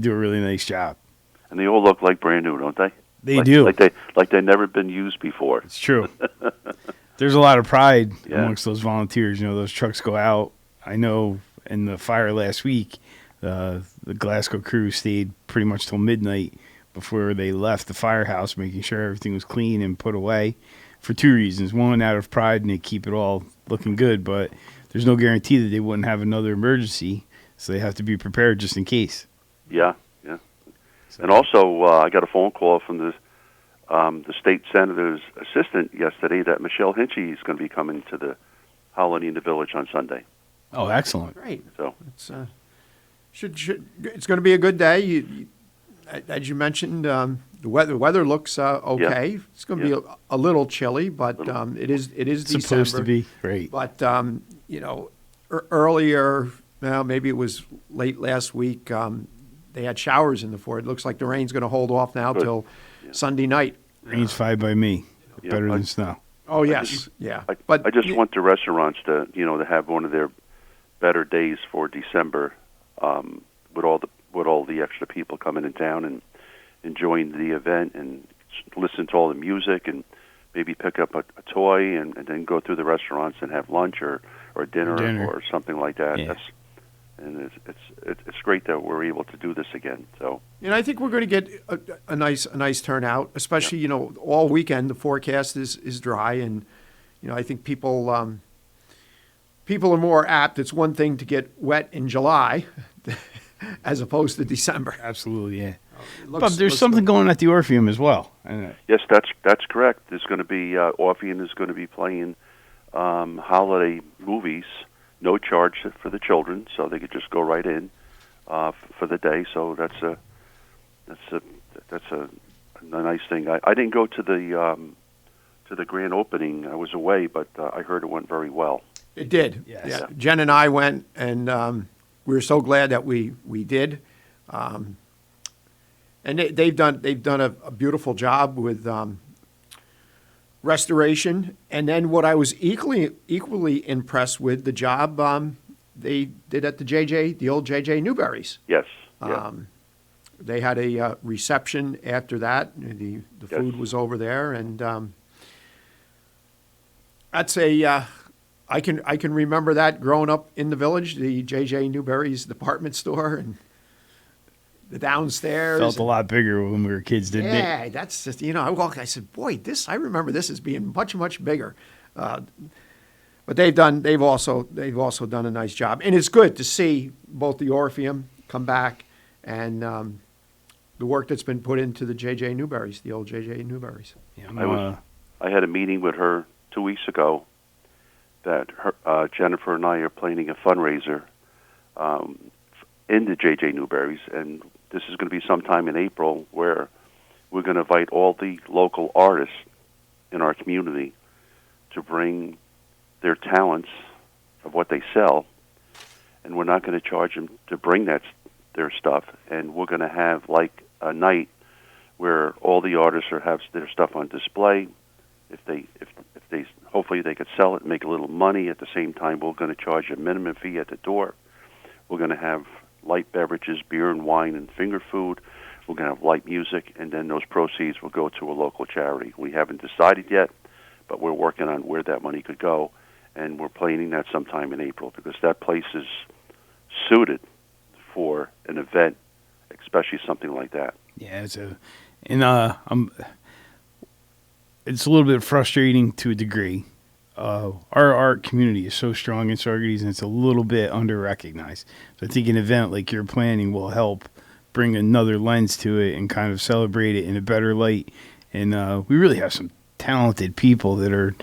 L: do a really nice job.
S: And they all look like brand new, don't they?
L: They do.
S: Like they've never been used before.
L: It's true. There's a lot of pride
S: Yeah.
L: amongst those volunteers. You know, those trucks go out. I know in the fire last week, the Glasgow crew stayed pretty much till midnight before they left the firehouse, making sure everything was clean and put away for 2 reasons. One, out of pride, and they keep it all looking good, but there's no guarantee that they wouldn't have another emergency, so they have to be prepared just in case.
S: Yeah, yeah. And also, I got a phone call from the state senator's assistant yesterday that Michelle Hinchy is going to be coming to the holiday in the village on Sunday.
L: Oh, excellent.
K: Great.
S: So
K: It's it's going to be a good day. As you mentioned, the weather looks okay.
S: Yeah.
K: It's going to be a little chilly, but it is December.
L: Supposed to be great.
K: But earlier, maybe it was late last week. They had showers in the fort. It looks like the rain's going to hold off now
S: Good.
K: till Sunday night.
L: Rain's fine by me.
S: Yeah,
L: Better than snow.
K: Oh yes, yeah.
S: I just want the restaurants to have one of their better days for December, with all the extra people coming in town and enjoying the event and listen to all the music and maybe pick up a toy and then go through the restaurants and have lunch or dinner or something like that.
L: Yeah.
S: It's great that we're able to do this again. So.
K: And I think we're going to get a nice turnout, especially all weekend. The forecast is dry, and I think people are more apt. It's one thing to get wet in July, as opposed to December.
L: Absolutely, yeah. But there's something going at the Orpheum as well.
S: Yes, that's correct. There's going to be Orpheum is going to be playing holiday movies. No charge for the children, so they could just go right in for the day. So that's a nice thing. I didn't go to the grand opening. I was away, but I heard it went very well.
K: It did.
L: Yes.
K: Yeah. Jen and I went, and we were so glad that we did. And they've done a beautiful job with restoration, and then what I was equally impressed with the job they did at the old JJ Newberry's.
S: Yes. Yeah.
K: They had a reception after that. The food was over there, and that's I can remember that growing up in the village, the JJ Newberry's department store and the downstairs.
L: Felt a lot bigger when we were kids, didn't it?
K: Yeah, that's just, I said, boy, I remember this as being much, much bigger. But they've also done a nice job, and it's good to see both the Orpheum come back and the work that's been put into the J.J. Newberries, the old J.J. Newberries.
L: Yeah,
S: I had a meeting with her 2 weeks ago that Jennifer and I are planning a fundraiser in the J.J. Newberries, and this is going to be sometime in April where we're going to invite all the local artists in our community to bring their talents of what they sell, and we're not going to charge them to bring their stuff, and we're going to have like a night where all the artists have their stuff on display. If they hopefully they could sell it and make a little money. At the same time, we're going to charge a minimum fee at the door. We're going to have light beverages, beer and wine and finger food. We're going to have light music, and then those proceeds will go to a local charity. We haven't decided yet, but we're working on where that money could go, and we're planning that sometime in April because that place is suited for an event, especially something like that.
L: Yeah, it's a little bit frustrating to a degree. Our art community is so strong in Saugerties, and it's a little bit under-recognized. So I think an event like you're planning will help bring another lens to it and kind of celebrate it in a better light. And we really have some talented people that are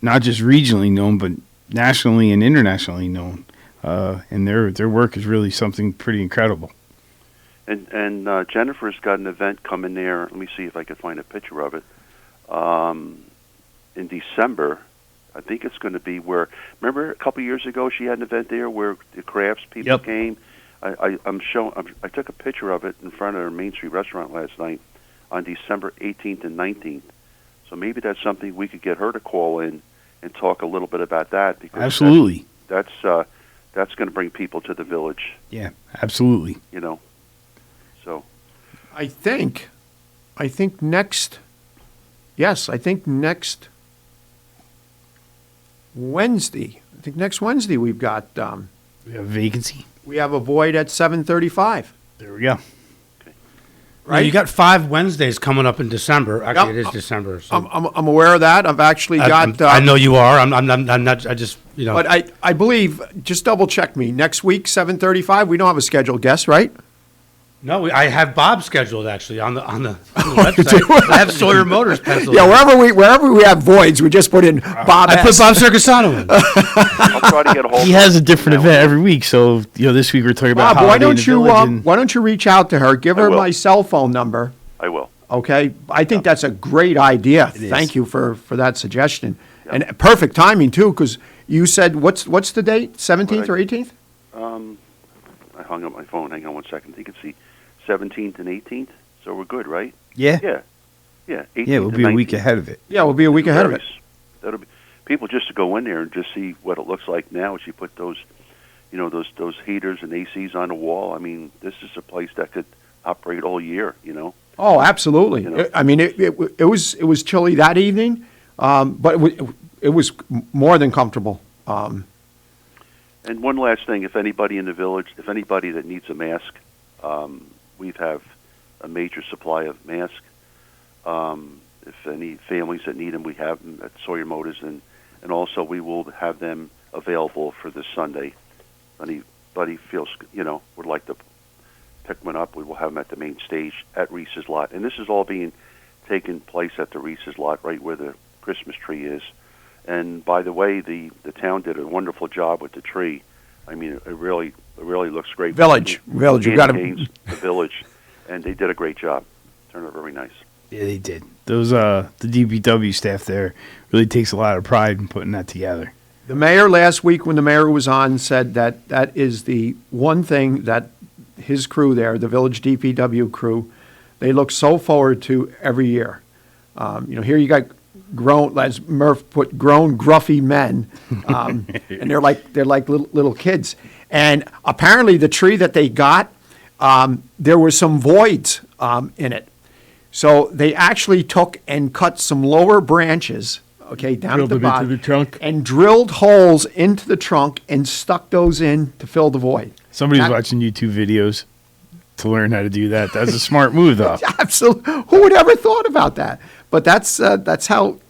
L: not just regionally known, but nationally and internationally known. And their work is really something pretty incredible.
S: And Jennifer's got an event coming there. Let me see if I can find a picture of it. In December, I think it's going to be where. Remember a couple years ago she had an event there where the crafts people came. I took a picture of it in front of her Main Street restaurant last night on December 18th and 19th. So maybe that's something we could get her to call in and talk a little bit about that. Because
L: absolutely,
S: that's going to bring people to the village.
L: Yeah, absolutely.
S: You know, so
K: I think next. Yes, I think next Wednesday. I think next Wednesday we've got.
L: We have a vacancy.
K: We have a void at 7:35.
L: There we go.
M: Right, you got 5 Wednesdays coming up in December. Actually, it is December. So.
K: I'm aware of that. I've actually got.
M: I know you are. I'm not. I just
K: But I believe. Just double check me. Next week, 7:35. We don't have a scheduled guest, right?
M: No, I have Bob scheduled actually on the website. I have Sawyer Motors penciled.
K: Yeah, wherever we have voids, we just put in Bob.
M: I put Bob Siracusano in.
S: I'll try to get a hold.
L: He has a different event every week, so this week we're talking about.
K: Bob, why don't you reach out to her? Give her my cell phone number.
S: I will.
K: Okay, I think that's a great idea. Thank you for that suggestion, and perfect timing too, because you said what's the date? 17th or 18th?
S: I hung up my phone. Hang on one second. You can see 17th and 18th, so we're good, right?
L: Yeah.
S: 18th
L: yeah, we'll be a week ahead of it.
K: Yeah, we'll be a week ahead of it.
S: That'll be people just to go in there and just see what it looks like now. As you put those, those heaters and ACs on the wall. I mean, this is a place that could operate all year.
K: Oh, absolutely. I mean, it was chilly that evening, but it was more than comfortable.
S: And one last thing, if anybody in the village, if anybody that needs a mask, we have a major supply of masks. If any families that need them, we have them at Sawyer Motors, and also we will have them available for this Sunday. If anybody feels, would like to pick one up, we will have them at the main stage at Reese's Lot. And this is all being taken place at the Reese's Lot, right where the Christmas tree is. And by the way, the town did a wonderful job with the tree. I mean, it really looks great.
K: Village, you got
S: the village, and they did a great job. Turned out very nice.
L: Yeah, they did. Those the DPW staff there really takes a lot of pride in putting that together.
K: The mayor last week, when the mayor was on, said that is the one thing that his crew there, the village DPW crew, they look so forward to every year. Here you got grown, as Murph put, grown gruffy men, and they're like little kids. And apparently, the tree that they got, there were some voids in it. So they actually took and cut some lower branches, down at the bottom,
L: into the trunk,
K: and drilled holes into the trunk and stuck those in to fill the void.
L: Somebody's watching YouTube videos to learn how to do that. That's a smart move, though.
K: Absolutely. Who would ever thought about that? But that's how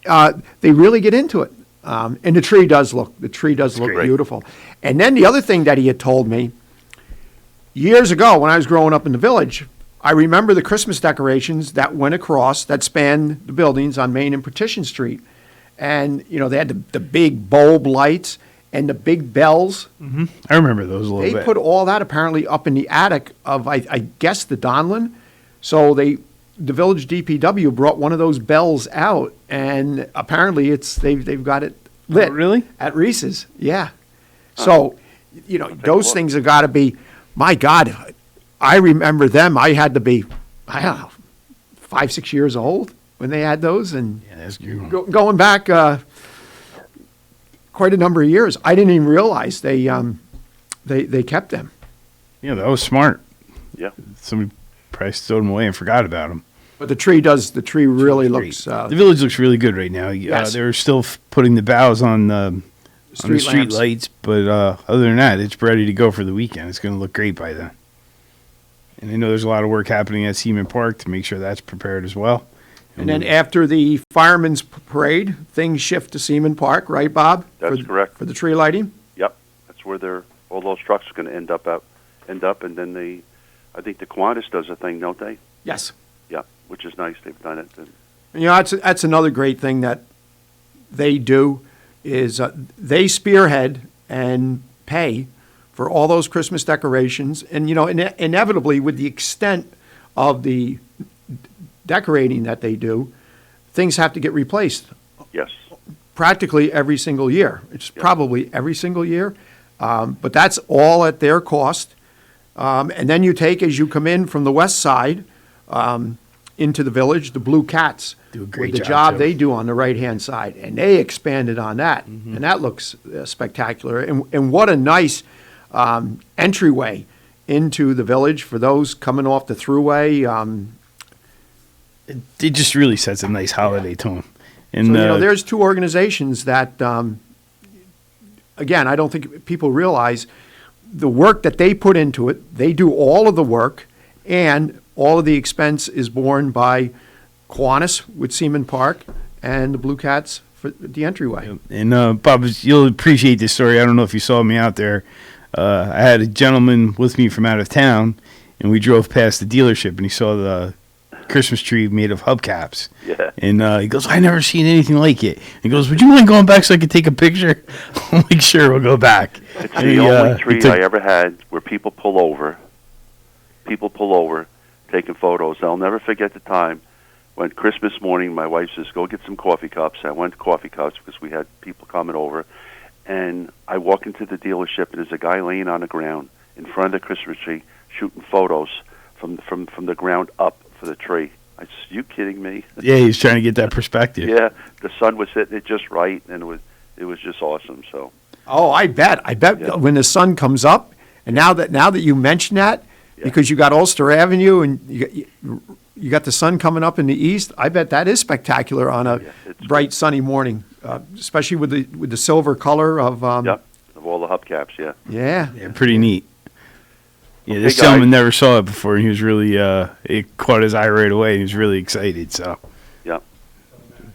K: they really get into it. And the tree does look beautiful. And then the other thing that he had told me, years ago when I was growing up in the village, I remember the Christmas decorations that went across, that spanned the buildings on Main and Petition Street. And, you know, they had the big bulb lights and the big bells.
L: Mm-hmm. I remember those a little bit.
K: They put all that apparently up in the attic of, I guess, the Donlin. So the village DPW brought one of those bells out, and apparently they've got it lit.
L: Oh, really?
K: At Reese's, yeah. So, you know, those things have got to be, my God, I remember them. I had to be, I don't know, 5, 6 years old when they had those, and going back quite a number of years. I didn't even realize they kept them.
L: Yeah, that was smart.
S: Yeah.
L: Somebody probably stowed them away and forgot about them.
K: But the tree really looks.
L: The village looks really good right now.
K: Yes.
L: They're still putting the boughs on the street lights, but other than that, it's ready to go for the weekend. It's going to look great by then. And I know there's a lot of work happening at Seaman Park to make sure that's prepared as well.
K: And then after the firemen's parade, things shift to Seaman Park, right, Bob?
S: That's correct.
K: For the tree lighting?
S: Yep. That's where all those trucks are going to end up, and then I think the Kiwanis does a thing, don't they?
K: Yes.
S: Yeah, which is nice. They've done it.
K: You know, that's another great thing that they do is they spearhead and pay for all those Christmas decorations. And, you know, inevitably, with the extent of the decorating that they do, things have to get replaced.
S: Yes.
K: Practically every single year. It's probably every single year. But that's all at their cost. And then you take, as you come in from the west side into the village, the Blue Cats.
L: Do a great
K: with the
L: job
K: job they do on the right-hand side. And they expanded on that.
L: Mm-hmm.
K: And that looks spectacular. And what a nice entryway into the village for those coming off the thruway.
L: It just really sets a nice holiday tone. And
K: so, you know, there's two organizations that, again, I don't think people realize the work that they put into it. They do all of the work, and all of the expense is borne by Kiwanis with Seaman Park and the Blue Cats for the entryway.
L: And Bob, you'll appreciate this story. I don't know if you saw me out there. I had a gentleman with me from out of town, and we drove past the dealership, and he saw the Christmas tree made of hubcaps.
S: Yeah.
L: And he goes, I never seen anything like it. He goes, would you mind going back so I could take a picture? I'm like, sure, we'll go back.
S: It's the only tree I ever had where people pull over, taking photos. I'll never forget the time when Christmas morning my wife says, go get some coffee cups. I went to coffee cups because we had people coming over. And I walk into the dealership, and there's a guy laying on the ground in front of the Christmas tree shooting photos from the ground up for the tree. I said, you kidding me?
L: Yeah, he's trying to get that perspective.
S: Yeah, the sun was hitting it just right, and it was just awesome. So.
K: Oh, I bet when the sun comes up, and now that you mention that, because you got Ulster Avenue and you got the sun coming up in the east, I bet that is spectacular on a bright sunny morning, especially with the silver color of
S: of all the hubcaps.
K: Yeah,
L: pretty neat. Yeah, this
S: Hey,
L: gentleman
S: guys.
L: never saw it before, and he was really it caught his eye right away, and he was really excited. So.
S: Yeah.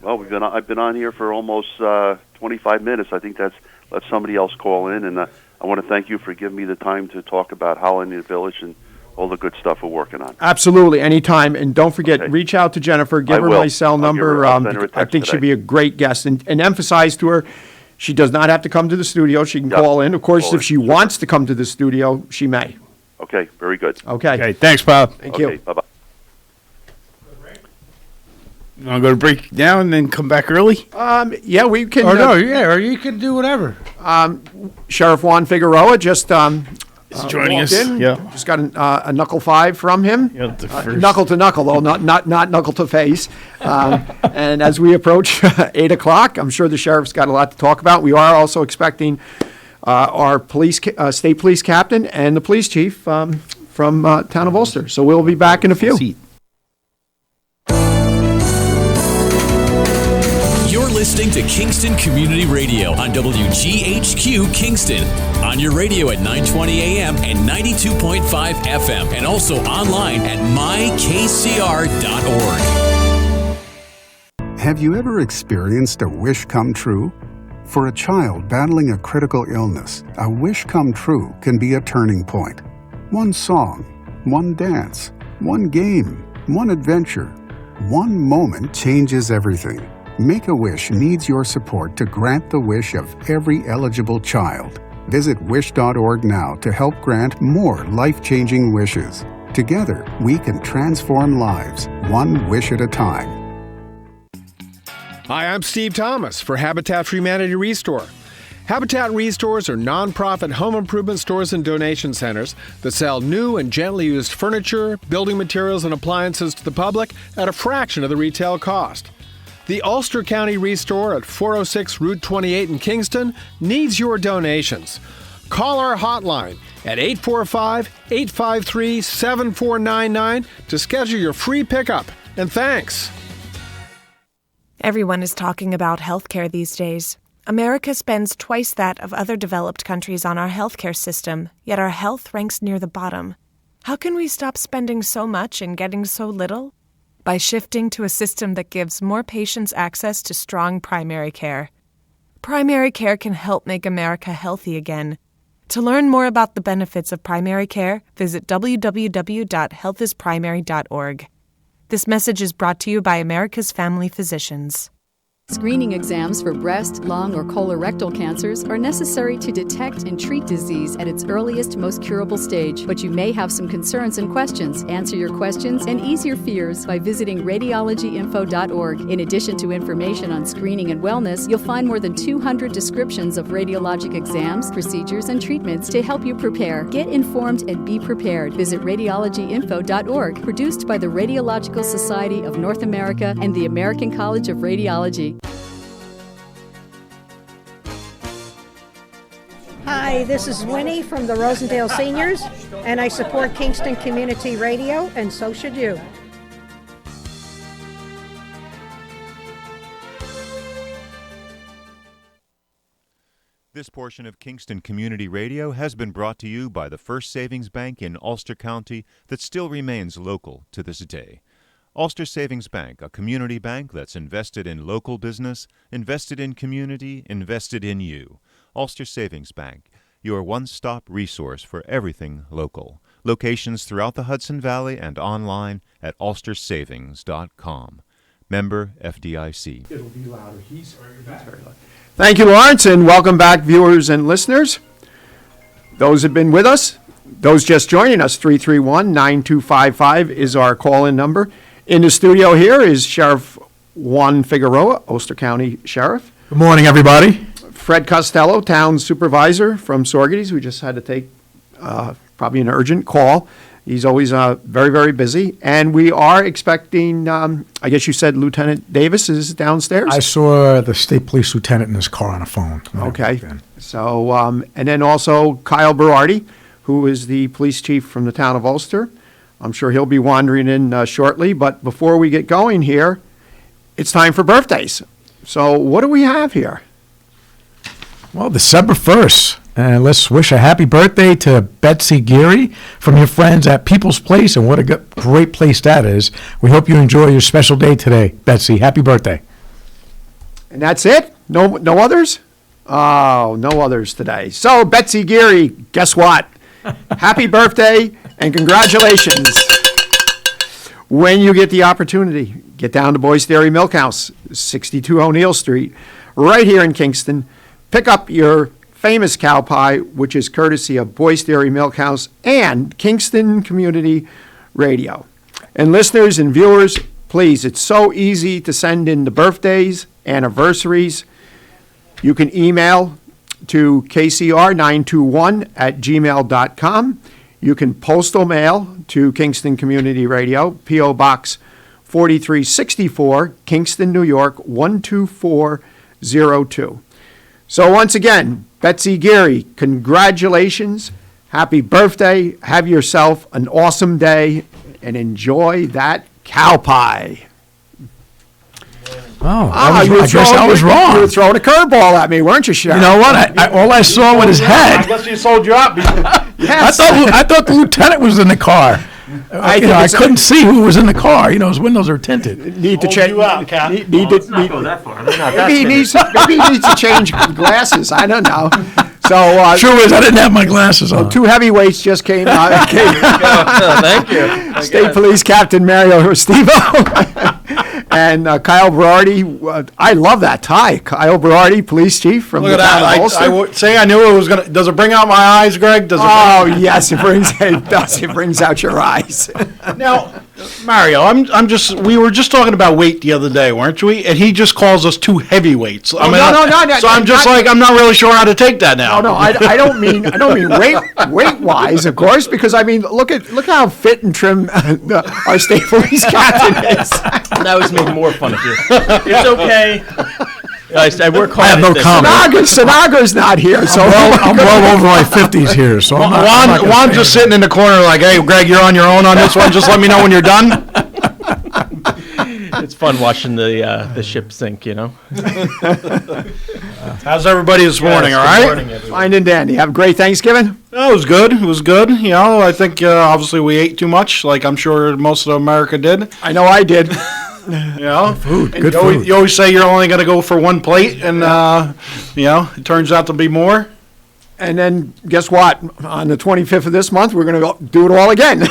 S: Well, I've been on here for almost 25 minutes. I think let somebody else call in, and I want to thank you for giving me the time to talk about Holland and the Village and all the good stuff we're working on.
K: Absolutely, anytime. And don't forget, reach out to Jennifer, give
S: I
K: her
S: will.
K: my cell
S: I'll give
K: number.
S: her- I'll send her a
K: I
S: text
K: think she'd
S: today.
K: be a great guest. And emphasize to her, she does not have to come to the studio. She can call in. Of course,
S: Call
K: if she wants to come to the studio, she may.
S: Okay, very good.
K: Okay.
L: Thanks, Bob.
K: Thank you.
S: Bye-bye.
L: You want to go to break now and then come back early?
K: Yeah, we can.
M: Or you can do whatever.
K: Sheriff Juan Figueroa just
L: joining
K: walked
L: us.
K: in.
L: Yeah.
K: Just got a knuckle 5 from him.
L: Yeah, the first.
K: Knuckle to knuckle, though, not knuckle to face. And as we approach 8 o'clock, I'm sure the sheriff's got a lot to talk about. We are also expecting our state police captain and the police chief from town of Ulster. So we'll be back in a few.
A: You're listening to Kingston Community Radio on WGHQ Kingston. On your radio at 920 AM and 92.5 FM, and also online at mykcr.org.
N: Have you ever experienced a wish come true? For a child battling a critical illness, a wish come true can be a turning point. One song, one dance, one game, one adventure, one moment changes everything. Make-A-Wish needs your support to grant the wish of every eligible child. Visit wish.org now to help grant more life-changing wishes. Together, we can transform lives, one wish at a time.
O: Hi, I'm Steve Thomas for Habitat for Humanity Restore. Habitat Restores are nonprofit home improvement stores and donation centers that sell new and gently used furniture, building materials, and appliances to the public at a fraction of the retail cost. The Ulster County Restore at 406 Route 28 in Kingston needs your donations. Call our hotline at 845-853-7499 to schedule your free pickup. And thanks.
P: Everyone is talking about healthcare these days. America spends twice that of other developed countries on our healthcare system, yet our health ranks near the bottom. How can we stop spending so much and getting so little? By shifting to a system that gives more patients access to strong primary care. Primary care can help make America healthy again. To learn more about the benefits of primary care, visit www.healthisprimary.org. This message is brought to you by America's Family Physicians.
Q: Screening exams for breast, lung, or colorectal cancers are necessary to detect and treat disease at its earliest, most curable stage. But you may have some concerns and questions. Answer your questions and ease your fears by visiting radiologyinfo.org. In addition to information on screening and wellness, you'll find more than 200 descriptions of radiologic exams, procedures, and treatments to help you prepare. Get informed and be prepared. Visit radiologyinfo.org. Produced by the Radiological Society of North America and the American College of Radiology.
R: Hi, this is Winnie from the Rosendale Seniors, and I support Kingston Community Radio, and so should you.
J: This portion of Kingston Community Radio has been brought to you by the First Savings Bank in Ulster County that still remains local to this day. Ulster Savings Bank, a community bank that's invested in local business, invested in community, invested in you. Ulster Savings Bank, your one-stop resource for everything local. Locations throughout the Hudson Valley and online at ulstersavings.com. Member FDIC.
K: It'll be louder. He's very loud. Thank you, Lawrence, and welcome back, viewers and listeners. Those have been with us. Those just joining us, 331-9255 is our call-in number. In the studio here is Sheriff Juan Figueroa, Ulster County Sheriff.
T: Good morning, everybody.
K: Fred Costello, Town Supervisor from Saugerties, who just had to take probably an urgent call. He's always very, very busy. And we are expecting, I guess you said Lieutenant Davis is downstairs?
T: I saw the state police lieutenant in his car on a phone.
K: Okay. So, and then also Kyle Berardi, who is the police chief from the town of Ulster. I'm sure he'll be wandering in shortly. But before we get going here, it's time for birthdays. So what do we have here?
T: Well, December 1st. And let's wish a happy birthday to Betsy Geary from your friends at People's Place. And what a great place that is. We hope you enjoy your special day today. Betsy, happy birthday.
K: And that's it? No others? Oh, no others today. So, Betsy Geary, guess what? Happy birthday and congratulations. When you get the opportunity, get down to Boyce Dairy Milk House, 62 O'Neill Street, right here in Kingston. Pick up your famous cow pie, which is courtesy of Boyce Dairy Milk House and Kingston Community Radio. And listeners and viewers, please, it's so easy to send in the birthdays, anniversaries. You can email to kcr921@gmail.com. You can postal mail to Kingston Community Radio, P.O. Box 4364, Kingston, New York, 12402. So once again, Betsy Geary, congratulations, happy birthday, have yourself an awesome day, and enjoy that cow pie.
T: I guess I was wrong.
K: You were throwing a curveball at me, weren't you, Sheriff?
T: You know what? All I saw was his head.
I: I guess you sold you out.
T: Yes. I thought the lieutenant was in the car. I couldn't see who was in the car. His windows are tinted.
K: Need to change. Maybe he needs to change glasses. I don't know. So
T: sure is. I didn't have my glasses on.
K: 2 heavyweights just came out.
B: Thank you.
K: State Police Captain Mario Restivo and Kyle Berardi. I love that tie. Kyle Berardi, Police Chief from
B: Look at that.
K: Ulster.
B: I would say I knew it was going to. Does it bring out my eyes, Greg? Does it
K: yes, it brings out your eyes.
B: Now, Mario, we were just talking about weight the other day, weren't we? And he just calls us 2 heavyweights.
K: No.
B: So I'm just I'm not really sure how to take that now.
K: No, I don't mean weight wise, of course, because look how fit and trim our state police captain is.
U: That was making more fun of you. It's okay. I work hard.
T: I have no comment.
K: Sinaga's not here, so
T: I'm well over my 50s here. So
B: Juan's just sitting in the corner like, hey, Greg, you're on your own on this one. Just let me know when you're done.
U: It's fun watching the ship sink,
B: How's everybody this morning? All right.
U: Morning,
K: fine and dandy. Have a great Thanksgiving.
B: Oh, it was good. It was good. I think obviously we ate too much, like I'm sure most of America did.
K: I know I did.
T: Food.
B: Good food. You always say you're only going to go for 1 plate, and it turns out to be more.
K: And then guess what? On the 25th of this month, we're going to do it all again.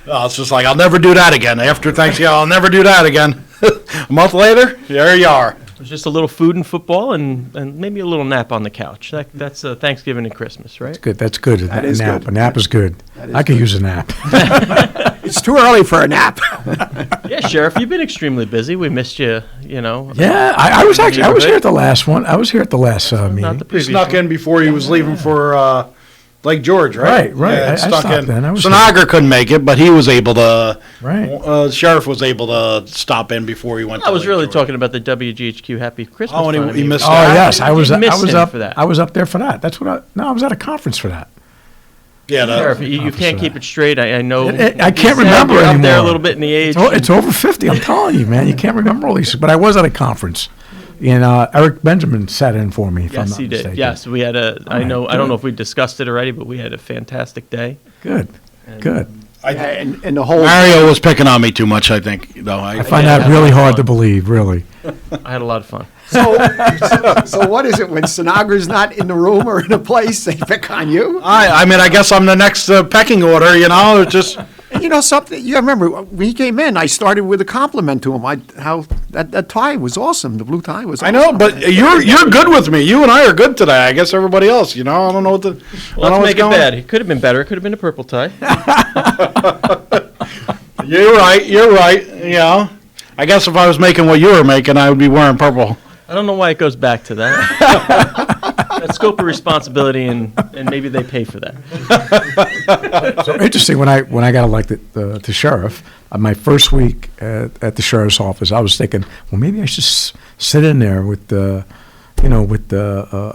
B: It's just like I'll never do that again. After Thanksgiving, I'll never do that again. A month later, there you are.
U: It was just a little food and football, and maybe a little nap on the couch. That's Thanksgiving and Christmas, right?
T: That's good.
K: That is
T: nap.
K: good.
T: A nap is good. I could use a nap.
K: It's too early for a nap.
U: Yeah, Sheriff, you've been extremely busy. We missed you.
T: Yeah, I was here at the last one. I was here at the last meeting.
B: He snuck in before he was leaving for Lake George, right?
T: Right.
B: Yeah,
T: I
B: stuck
T: stopped
B: in.
T: then.
B: Sinagra couldn't make it, but he was able to.
T: Right.
B: Sheriff was able to stop in before he went.
U: I was
B: Lake
U: really
B: George.
U: talking about the WGHQ Happy Christmas.
B: Oh, and he missed.
T: Oh yes, I was up
U: for that.
T: I was up there for that. That's what I was at a conference for that.
B: Yeah,
U: Sheriff, you can't keep it straight. I know.
T: I can't remember
U: you're
T: anymore.
U: Up there a little bit in the age.
T: It's over 50. I'm telling you, man. You can't remember all these. But I was at a conference, and Eric Benjamin sat in for me. If I'm
U: Yes,
T: not
U: he did.
T: mistaken.
U: Yes, we had a. I know. I don't know if we discussed it already, but we had a fantastic day.
T: Good. Good.
K: And the whole
B: Mario was picking on me too much, I think. Though
T: I find that really hard to believe. Really.
U: I had a lot of fun.
K: So what is it when Sinagra's not in the room or in a place, they pick on you?
B: I guess I'm the next pecking order. It's just.
K: Something. You remember when he came in, I started with a compliment to him. How that tie was awesome. The blue tie was awesome.
B: I know, but you're good with me. You and I are good today. I guess everybody else, I don't know what the.
U: Let's make it bad. It could have been better. It could have been a purple tie.
B: You're right. Yeah. I guess if I was making what you were making, I would be wearing purple.
U: I don't know why it goes back to that. That scope of responsibility, and maybe they pay for that.
T: So interesting. When I got elected to sheriff, my first week at the sheriff's office, I was thinking, well, maybe I should sit in there with a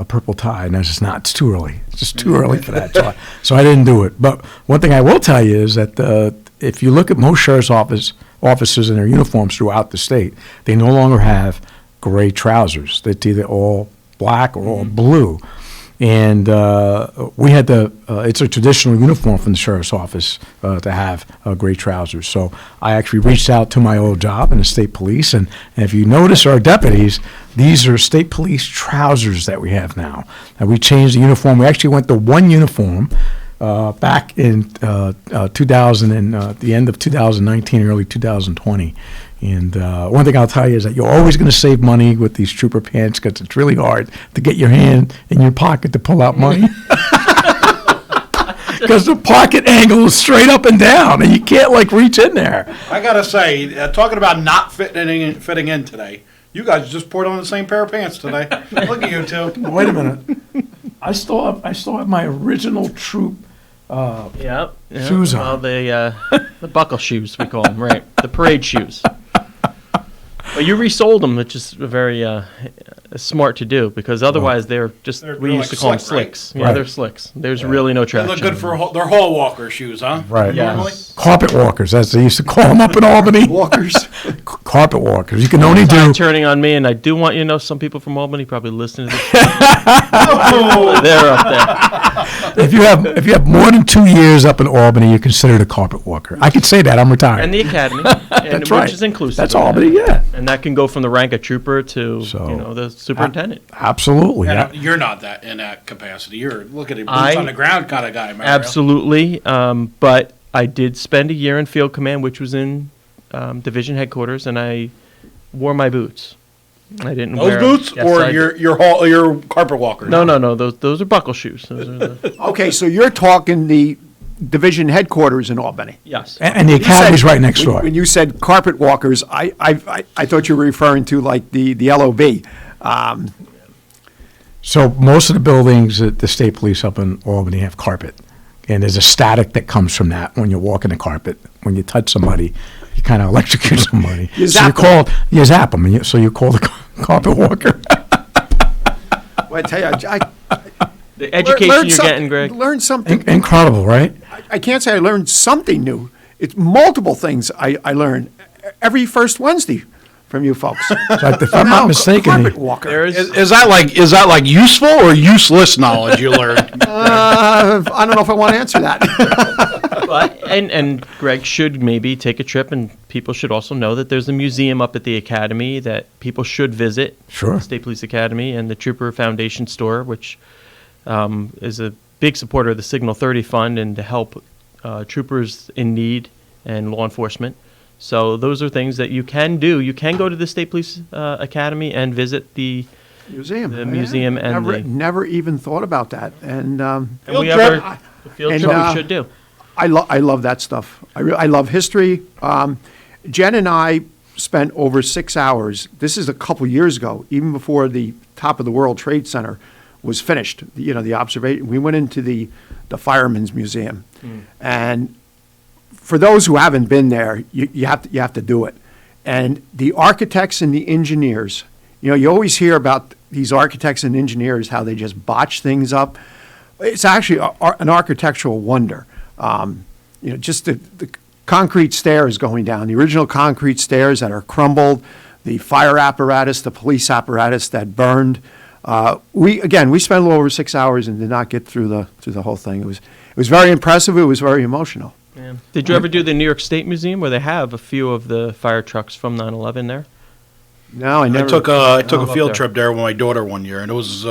T: purple tie, and I was just not. It's too early. It's just too early for that. So I didn't do it. But one thing I will tell you is that if you look at most sheriff's officers in their uniforms throughout the state, they no longer have gray trousers. It's either all black or all blue. And we had it's a traditional uniform from the sheriff's office to have gray trousers. So I actually reached out to my old job in the state police. And if you notice our deputies, these are state police trousers that we have now. And we changed the uniform. We actually went to one uniform back in 2000 and the end of 2019, early 2020. And one thing I'll tell you is that you're always going to save money with these trooper pants because it's really hard to get your hand in your pocket to pull out money. Because the pocket angle is straight up and down, and you can't reach in there.
B: I gotta say, talking about not fitting in today, you guys just poured on the same pair of pants today. Look at you two.
T: Wait a minute, I still have my original troop. Shoes on.
U: Well, the buckle shoes we call them, right? The parade shoes. Well, you resold them, which is very smart to do, because otherwise they're just, we used to call them slicks. Yeah, they're slicks. There's really no
C: They
U: traction.
C: look good for they're hall walker shoes, huh?
T: Right.
C: Normally?
T: Carpet walkers, as they used to call them up in Albany.
K: Walkers.
T: Carpet walkers. You can only do.
U: Time turning on me, and I do want you to know some people from Albany probably listening to this. They're up there.
T: If you have more than 2 years up in Albany, you're considered a carpet walker. I could say that. I'm retired.
U: And the academy, and
T: right.
U: which is inclusive.
T: That's
U: of that.
T: Albany, yeah.
U: And that can go from the rank of trooper to the superintendent.
T: Absolutely.
C: And you're not that in that capacity. You're look at it, boots
U: I-
C: on the ground kind of guy, Mario.
U: Absolutely, but I did spend a year in field command, which was in division headquarters, and I wore my boots. I didn't
C: Those
U: wear
C: boots
U: Yes,
C: or
U: I did.
C: your carpet walker?
U: No. Those are buckle shoes. Those are the,
K: Okay, so you're talking the division headquarters in Albany.
U: Yes.
T: And the
K: You
T: academy's
K: said-
T: right next
K: when-
T: door.
K: When you said carpet walkers, I thought you were referring to like the LOB.
T: So most of the buildings at the state police up in Albany have carpet. And there's a static that comes from that when you're walking the carpet. When you touch somebody, you kind of electrocute somebody.
K: You
T: so
K: zap
T: you zap them. So you call the carpet walker.
K: Well, I tell you,
U: the education
K: learned
U: you're
K: something-
U: getting, Greg.
K: Learned something.
T: Incredible, right?
K: I can't say I learned something new. It's multiple things I learn every first Wednesday from you folks.
T: If I'm not mistaken,
K: carpet walker.
C: Is that like useful or useless knowledge you learned?
K: I don't know if I want to answer that.
U: But and Greg should maybe take a trip, and people should also know that there's a museum up at the academy that people should visit.
T: Sure.
U: The State Police Academy and the Trooper Foundation store, which is a big supporter of the Signal 30 Fund and to help troopers in need and law enforcement. So those are things that you can do. You can go to the State Police Academy and visit the
K: museum.
U: The museum and
K: never even thought about that. And
U: we have a field trip we should do.
K: I love that stuff. I love history. Jen and I spent over 6 hours. This is a couple years ago, even before the top of the World Trade Center was finished. The observation. We went into the Firemen's Museum, and for those who haven't been there, you have to do it. And the architects and the engineers, you always hear about these architects and engineers, how they just botch things up. It's actually an architectural wonder. Just the concrete stairs going down, the original concrete stairs that are crumbled, the fire apparatus, the police apparatus that burned. We spent a little over 6 hours and did not get through the whole thing. It was very impressive. It was very emotional.
U: Yeah. Did you ever do the New York State Museum where they have a few of the fire trucks from 9/11 there?
K: No, I never.
C: I took a field trip there with my daughter one year, and it was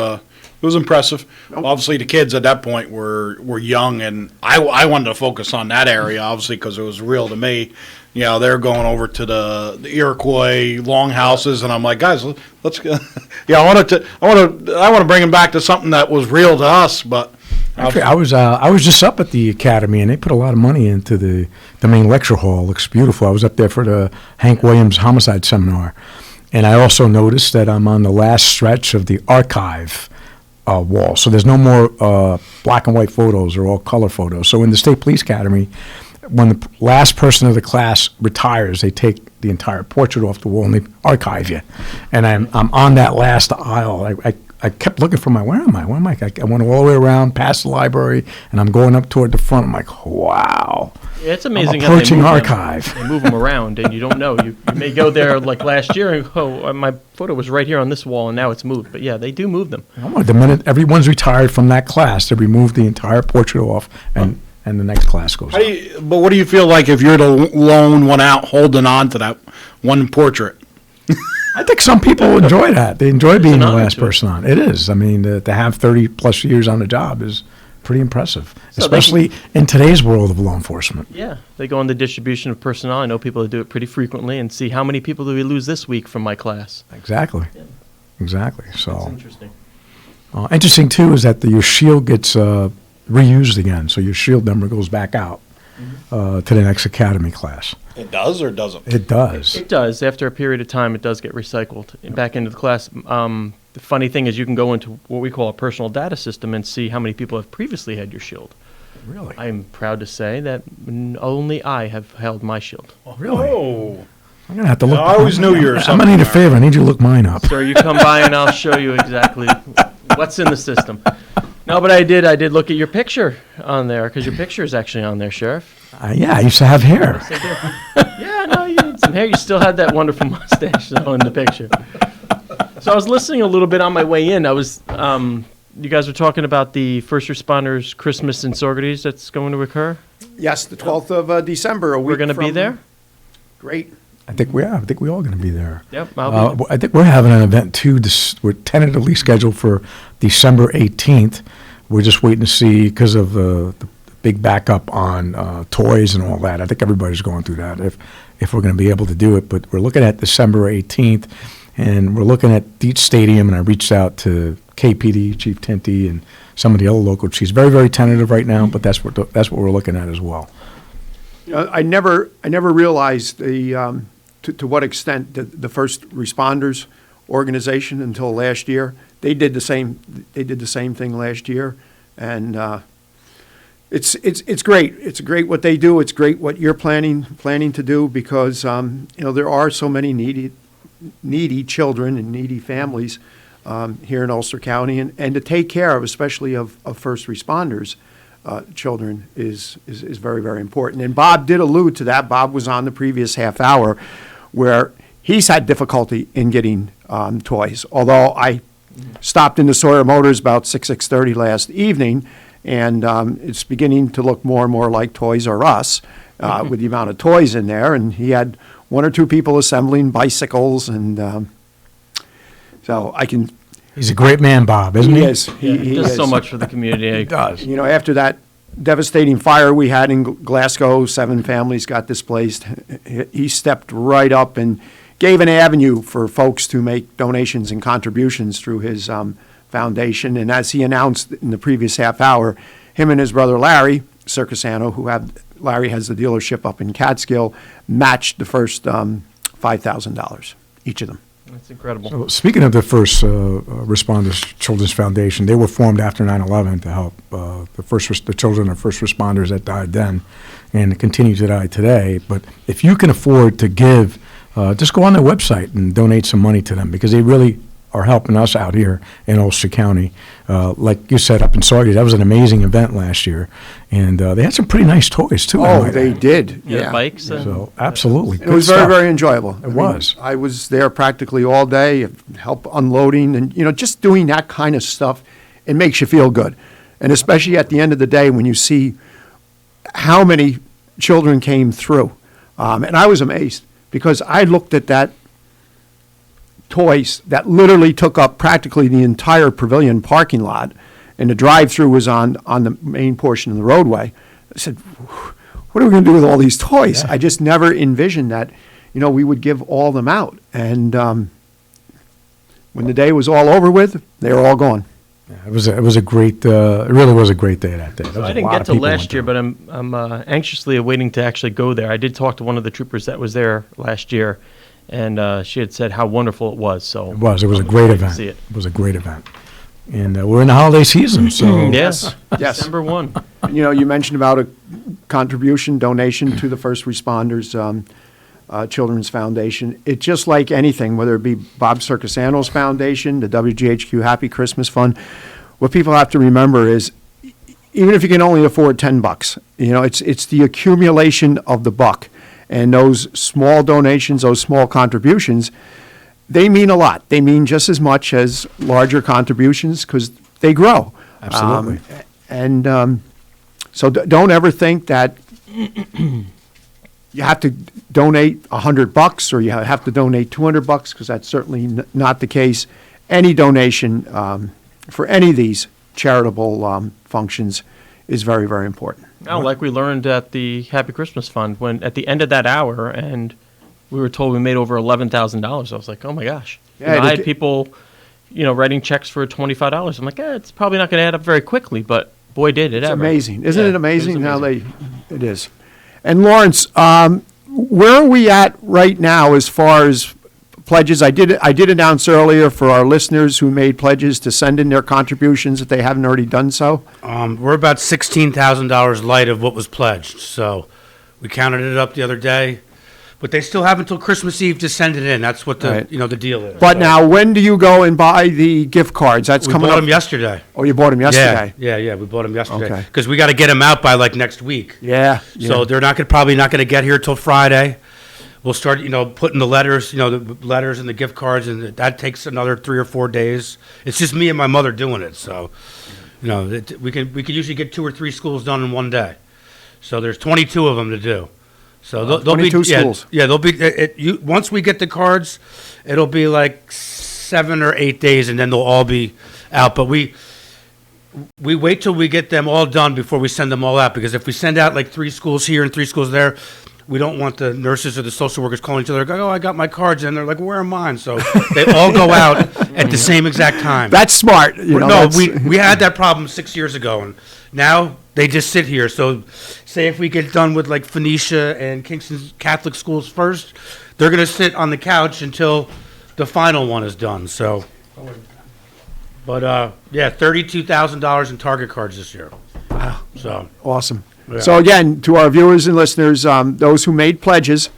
C: impressive. Obviously, the kids at that point were young, and I wanted to focus on that area, obviously, because it was real to me. They're going over to the Iroquois longhouses, and I'm like, guys, let's go. I want to bring them back to something that was real to us, but.
T: Actually, I was just up at the academy, and they put a lot of money into the main lecture hall. It looks beautiful. I was up there for the Hank Williams homicide seminar, and I also noticed that I'm on the last stretch of the archive wall. So there's no more black and white photos; they're all color photos. So in the State Police Academy, when the last person of the class retires, they take the entire portrait off the wall and they archive you. And I'm on that last aisle. I kept looking for where am I? I went all the way around past the library, and I'm going up toward the front. I'm like, wow.
U: Yeah, it's amazing.
T: I'm approaching
U: how
T: archive.
U: They move them around, and you don't know. You may go there like last year, and my photo was right here on this wall, and now it's moved. But yeah, they do move them.
T: The minute everyone's retired from that class, they remove the entire portrait off, and the next class goes on.
C: But what do you feel like if you're the lone one out holding on to that one portrait?
T: I think some people enjoy that. They enjoy being the last person on. It is. I mean, to have 30-plus years on the job is pretty impressive,
U: So
T: especially in today's world of law enforcement.
U: Yeah, they go on the distribution of personnel. I know people that do it pretty frequently and see how many people do we lose this week from my class.
T: Exactly.
U: Yeah.
T: Exactly. So
U: That's interesting.
T: Interesting, too, is that your shield gets reused again. So your shield number goes back out to the next academy class.
C: It does or doesn't?
T: It does.
U: It does. After a period of time, it does get recycled back into the class. The funny thing is you can go into what we call a personal data system and see how many people have previously had your shield.
T: Really?
U: I'm proud to say that only I have held my shield.
T: Really?
C: Oh.
T: I'm going to have to look.
C: I always knew you were
T: I'm
C: something.
T: going to need a favor. I need you to look mine up.
U: Sir, you come by and I'll show you exactly what's in the system. No, but I did look at your picture on there, because your picture is actually on there, Sheriff.
T: Yeah, I used to have hair.
U: Yes, I did. Yeah, no, you had some hair. You still had that wonderful mustache though in the picture. So I was listening a little bit on my way in. You guys were talking about the first responders Christmas in Saugerties that's going to occur.
K: Yes, the 12th of December.
U: We're going to be there.
K: Great.
T: I think we are. I think we're all going to be there.
U: Yep, I'll be there.
T: I think we're having an event too. We're tentatively scheduled for December 18th. We're just waiting to see, because of the big backup on toys and all that. I think everybody's going through that, if we're going to be able to do it. But we're looking at December 18th, and we're looking at Deet Stadium, and I reached out to KPD, Chief Tinty, and some of the other local chiefs. Very, very tentative right now, but that's what we're looking at as well.
K: I never realized to what extent the first responders organization until last year. They did the same thing last year, and it's great. It's great what they do. It's great what you're planning to do, because there are so many needy children and needy families here in Ulster County, and to take care of, especially of first responders. Children is very, very important. And Bob did allude to that. Bob was on the previous half hour where he's had difficulty in getting toys. Although I stopped into Sawyer Motors about 6:30 last evening, and it's beginning to look more and more like Toys R Us with the amount of toys in there. And he had one or two people assembling bicycles, and so I can...
T: He's a great man, Bob, isn't he?
K: He is.
U: He does so much for the community.
T: He does.
K: After that devastating fire we had in Glasgow, 7 families got displaced. He stepped right up and gave an avenue for folks to make donations and contributions through his foundation. And as he announced in the previous half hour, him and his brother Larry Siracusano, Larry has the dealership up in Catskill, matched the first $5,000, each of them.
U: That's incredible.
T: So speaking of the first responders Children's Foundation, they were formed after 9/11 to help the children of first responders that died then and continue to die today. But if you can afford to give, just go on their website and donate some money to them, because they really are helping us out here in Ulster County. Like you said, up in Saugerties, that was an amazing event last year, and they had some pretty nice toys too.
K: Oh, they did.
U: Yeah, bikes.
T: So absolutely,
K: it was very, very enjoyable.
T: It was.
K: I was there practically all day, help unloading, and just doing that kind of stuff. It makes you feel good, and especially at the end of the day when you see how many children came through, and I was amazed, because I looked at that toys that literally took up practically the entire pavilion parking lot, and the drive-through was on the main portion of the roadway. I said, what are we going to do with all these toys? Yeah. I just never envisioned that, we would give all them out. And when the day was all over with, they were all gone.
T: Yeah, it was a great, it really was a great day that day.
U: I didn't get to last year, but I'm anxiously awaiting to actually go there. I did talk to one of the troopers that was there last year, and she had said how wonderful it was. So
T: it was a great event.
U: See it.
T: It was a great event, and we're in the holiday season, so
U: yes. December 1.
K: You mentioned about a donation to the first responders Children's Foundation. It's just like anything, whether it be Bob Siracusano's foundation, the WGHQ Happy Christmas Fund. What people have to remember is, even if you can only afford $10, it's the accumulation of the buck. And those small donations, those small contributions, they mean a lot. They mean just as much as larger contributions, because they grow.
T: Absolutely.
K: So don't ever think that you have to donate $100 or you have to donate $200, because that's certainly not the case. Any donation for any of these charitable functions is very, very important.
U: Like we learned at the Happy Christmas Fund, when at the end of that hour, and we were told we made over $11,000. I was like, oh my gosh.
K: Yeah,
U: I had people, writing checks for $25. I'm like, it's probably not going to add up very quickly, but boy, did it ever.
K: It's amazing. Isn't it amazing how it is. And Lawrence, where are we at right now as far as pledges? I did announce earlier for our listeners who made pledges to send in their contributions if they haven't already done so.
M: We're about $16,000 light of what was pledged. So we counted it up the other day. But they still have until Christmas Eve to send it in. That's what the
K: Right.
M: the deal is.
K: But now, when do you go and buy the gift cards? That's
M: We
K: coming
M: bought
K: up.
M: them yesterday.
K: Oh, you bought them yesterday.
M: Yeah. We bought them yesterday
K: Okay.
M: because we got to get them out by like next week.
K: Yeah.
M: So they're probably not going to get here till Friday. We'll start, putting the letters, the letters and the gift cards, and that takes another 3 or 4 days. It's just me and my mother doing it, so we can usually get 2 or 3 schools done in one day. So there's 22 of them to do. So they'll be
K: 22 schools.
M: Yeah, they'll be. Once we get the cards, it'll be like 7 or 8 days, and then they'll all be out. But we wait till we get them all done before we send them all out, because if we send out like 3 schools here and 3 schools there, we don't want the nurses or the social workers calling each other, go, oh, I got my cards, and they're like, where are mine? So they all go out at the same exact time.
K: That's smart.
M: We had that problem 6 years ago, and now they just sit here. So say if we get done with like Phoenicia and Kingston's Catholic schools first, they're going to sit on the couch until the final one is done. So, but $32,000 in Target cards this year.
K: Wow.
M: So
K: awesome.
M: Yeah.
K: So again, to our viewers and listeners, those who made pledges,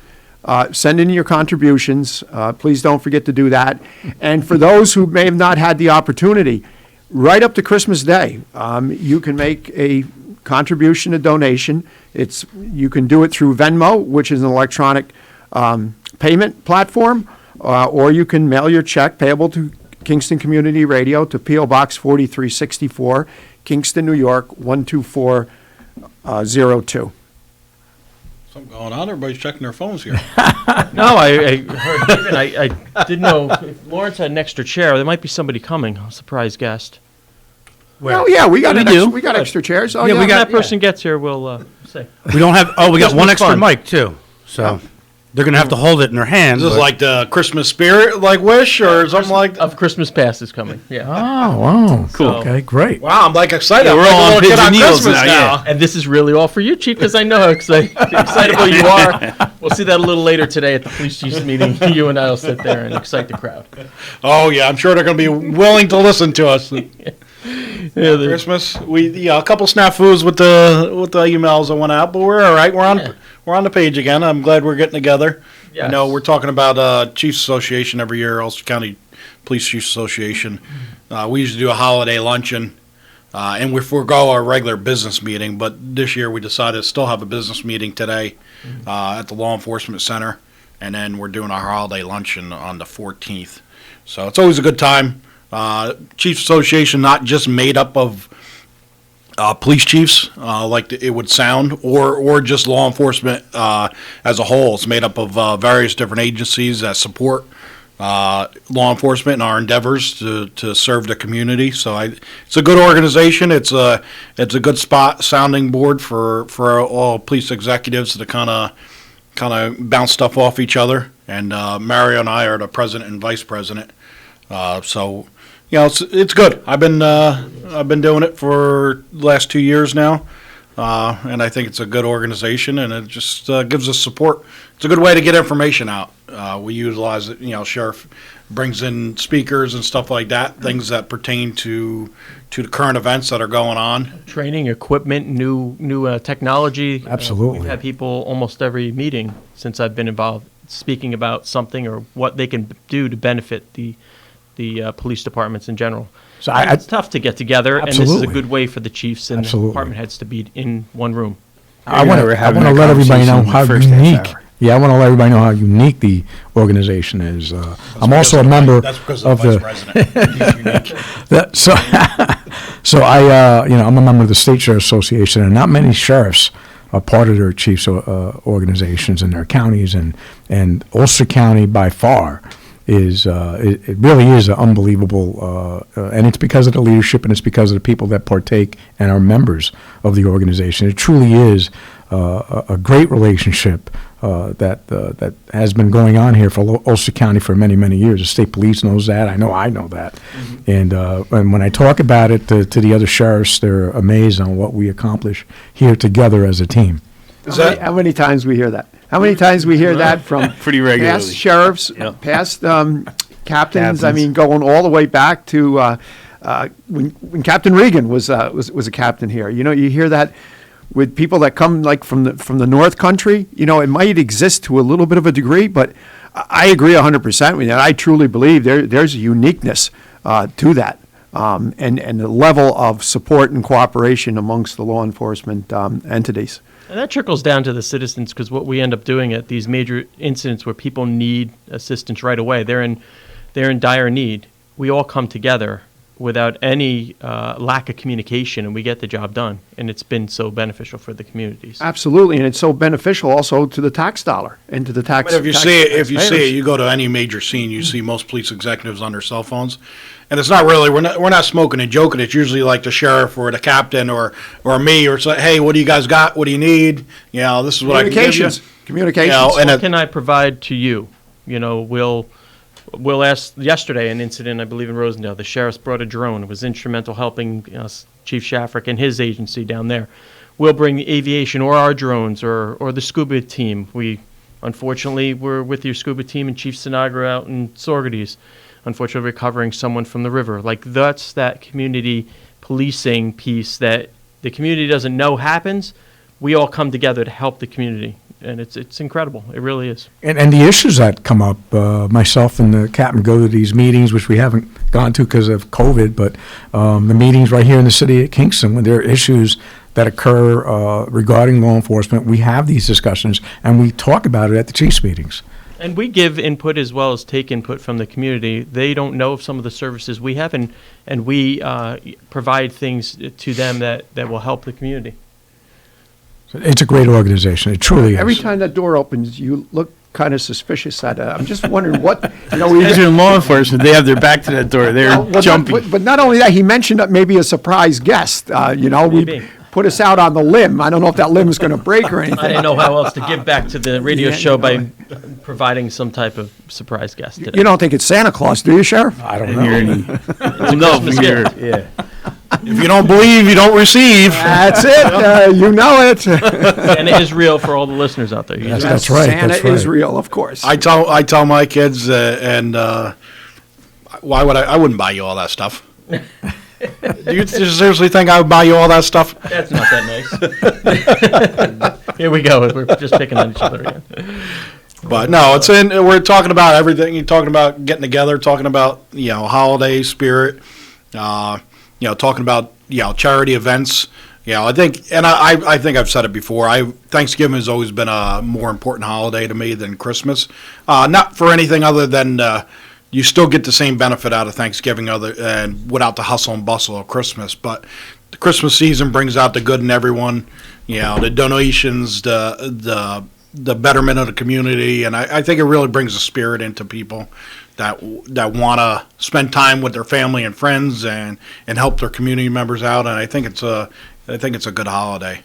K: send in your contributions. Please don't forget to do that. And for those who may have not had the opportunity, right up to Christmas Day, you can make a contribution, a donation. You can do it through Venmo, which is an electronic payment platform, or you can mail your check payable to Kingston Community Radio to P.O. Box 4364, Kingston, New York 12402.
C: Something going on. Everybody's checking their phones here.
U: No, I heard David. I didn't know if Lawrence had an extra chair. There might be somebody coming, a surprise guest.
K: Oh, yeah, we got extra chairs. Oh,
U: yeah, when that person gets here, we'll say.
M: We don't have. Oh, we got one extra
U: fun.
M: mic too. So they're gonna have to hold it in their hands.
C: This is like the Christmas spirit, like wish or something like that.
U: Of Christmas past is coming. Yeah.
T: Oh, wow.
U: Cool.
T: Okay, great.
C: Wow, I'm like excited.
U: Yeah,
C: I'm
U: we're
C: like
U: all
C: a
U: on
C: little kid
U: pins
C: on
U: and needles
C: Christmas
U: now.
C: now.
U: Yeah. And this is really all for you, Chief, because I know how excitable you are. We'll see that a little later today at the police chief's meeting. You and I will sit there and excite the crowd.
C: Oh yeah, I'm sure they're going to be willing to listen to us. Christmas, a couple snafus with the emails that went out, but we're all right. We're on the page again. I'm glad we're getting together.
U: Yes.
C: We're talking about Chiefs Association every year, Ulster County Police Chiefs Association. We usually do a holiday luncheon, and we forego our regular business meeting. But this year we decided to still have a business meeting today at the Law Enforcement Center, and then we're doing our holiday luncheon on the 14th. So it's always a good time. Chiefs Association not just made up of police chiefs, like it would sound, or just law enforcement as a whole. It's made up of various different agencies that support law enforcement in our endeavors to serve the community. So it's a good organization. It's a good sounding board for all police executives to kind of bounce stuff off each other. And Mario and I are the president and vice president. So. It's good. I've been doing it for the last 2 years now, and I think it's a good organization, and it just gives us support. It's a good way to get information out. We utilize it. Sheriff brings in speakers and stuff like that, things that pertain to the current events that are going on.
U: Training, equipment, new technology.
T: Absolutely.
U: We've had people almost every meeting since I've been involved speaking about something or what they can do to benefit the police departments in general. So it's tough to get together, and this is a good way for the chiefs and the department heads to be in one room.
T: I want to let everybody know how unique. Yeah, I want to let everybody know how unique the organization is. I'm also a member of the. I'm a member of the State Sheriff Association, and not many sheriffs are part of their chiefs organizations in their counties, and Ulster County by far is it really is an unbelievable, and it's because of the leadership and it's because of the people that partake and are members of the organization. It truly is a great relationship that has been going on here for Ulster County for many, many years. The state police knows that. I know that. Mm-hmm. And when I talk about it to the other sheriffs, they're amazed on what we accomplish here together as a team.
K: How many times we hear that? How many times we hear that from
L: pretty regularly.
K: Past sheriffs, past captains? I mean, going all the way back to when Captain Regan was a captain here. You hear that with people that come like from the North Country. You know, it might exist to a little bit of a degree, but I agree 100% with you. I truly believe there's a uniqueness to that. And the level of support and cooperation amongst the law enforcement entities.
U: And that trickles down to the citizens, because what we end up doing at these major incidents where people need assistance right away, they're in dire need. We all come together without any lack of communication, and we get the job done. And it's been so beneficial for the communities.
K: Absolutely, and it's so beneficial also to the tax dollar and to the tax.
C: But if you see it, you go to any major scene, you see most police executives on their cell phones, and it's not really we're not smoking and joking. It's usually like the sheriff or the captain or me or say, hey, what do you guys got? What do you need? You know, this is what I can give you.
K: Communications.
C: You know,
U: and what can I provide to you? You know, we'll ask. Yesterday, an incident, I believe in Rosendale, the sheriff's brought a drone. It was instrumental helping Chief Shafrick and his agency down there. We'll bring the aviation or our drones or the scuba team. We, unfortunately, were with your scuba team and Chief Sinagra out in Saugerties, unfortunately recovering someone from the river. Like, that's that community policing piece that the community doesn't know happens. We all come together to help the community. And it's incredible. It really is.
T: And the issues that come up, myself and the captain go to these meetings, which we haven't gone to because of COVID, but the meetings right here in the city of Kingston, when there are issues that occur regarding law enforcement, we have these discussions and we talk about it at the chiefs meetings.
U: And we give input as well as take input from the community. They don't know of some of the services we have, and we provide things to them that will help the community.
T: It's a great organization. It truly is.
K: Every time that door opens, you look kind of suspicious at it. I'm just wondering what,
L: These are in law enforcement. They have their back to that door. They're jumping.
K: But not only that, he mentioned that maybe a surprise guest. We put us out on the limb. I don't know if that limb is going to break or anything.
U: I didn't know how else to give back to the radio show by providing some type of surprise guest today.
K: You don't think it's Santa Claus, do you, Sheriff?
T: I don't know.
L: Yeah.
C: If you don't believe, you don't receive.
K: That's it. You know it.
U: And it is real for all the listeners out there.
T: That's right.
K: Santa is real, of course.
C: I tell my kids, why would I wouldn't buy you all that stuff. Do you seriously think I would buy you all that stuff?
U: That's not that nice. Here we go. We're just picking on each other again.
C: But no, we're talking about everything. You're talking about getting together, talking about holiday spirit, talking about charity events. I think, and I think I've said it before. Thanksgiving has always been a more important holiday to me than Christmas. Not for anything other than you still get the same benefit out of Thanksgiving and without the hustle and bustle of Christmas. But the Christmas season brings out the good in everyone. The donations, the betterment of the community, and I think it really brings a spirit into people that want to spend time with their family and friends and help their community members out. And I think it's a good holiday.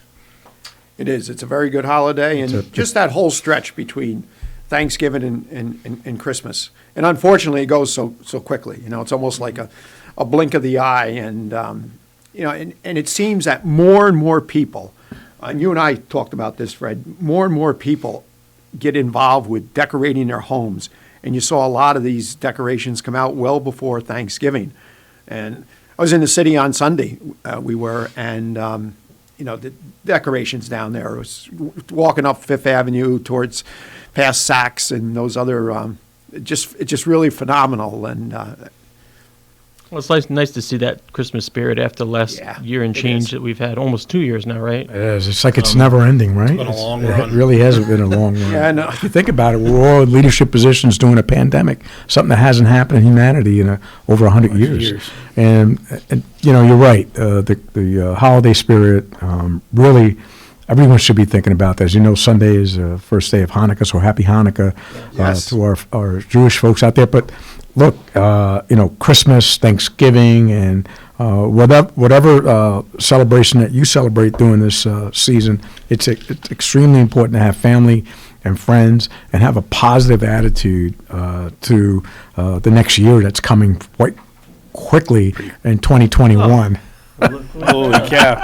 K: It is. It's a very good holiday, and just that whole stretch between Thanksgiving and Christmas. And unfortunately, it goes so quickly. It's almost like a blink of the eye, and and it seems that more and more people, and you and I talked about this, Fred, more and more people get involved with decorating their homes. And you saw a lot of these decorations come out well before Thanksgiving. And I was in the city on Sunday, and the decorations down there. I was walking up Fifth Avenue towards past Saks and those other, it's just really phenomenal. And
U: well, it's nice to see that Christmas spirit after the last year and change that we've had, almost 2 years now, right?
T: It is. It's like it's never ending, right?
C: It's been a long run.
T: It really has been a long run.
K: Yeah, I know.
T: If you think about it, we're all in leadership positions during a pandemic, something that hasn't happened in humanity in over 100 years. And you're right. The holiday spirit, really, everyone should be thinking about that. As you know, Sunday is the first day of Hanukkah, so happy Hanukkah to our Jewish folks out there. But look, Christmas, Thanksgiving, and whatever celebration that you celebrate during this season, it's extremely important to have family and friends and have a positive attitude to the next year that's coming quite quickly in 2021.
L: Holy cow.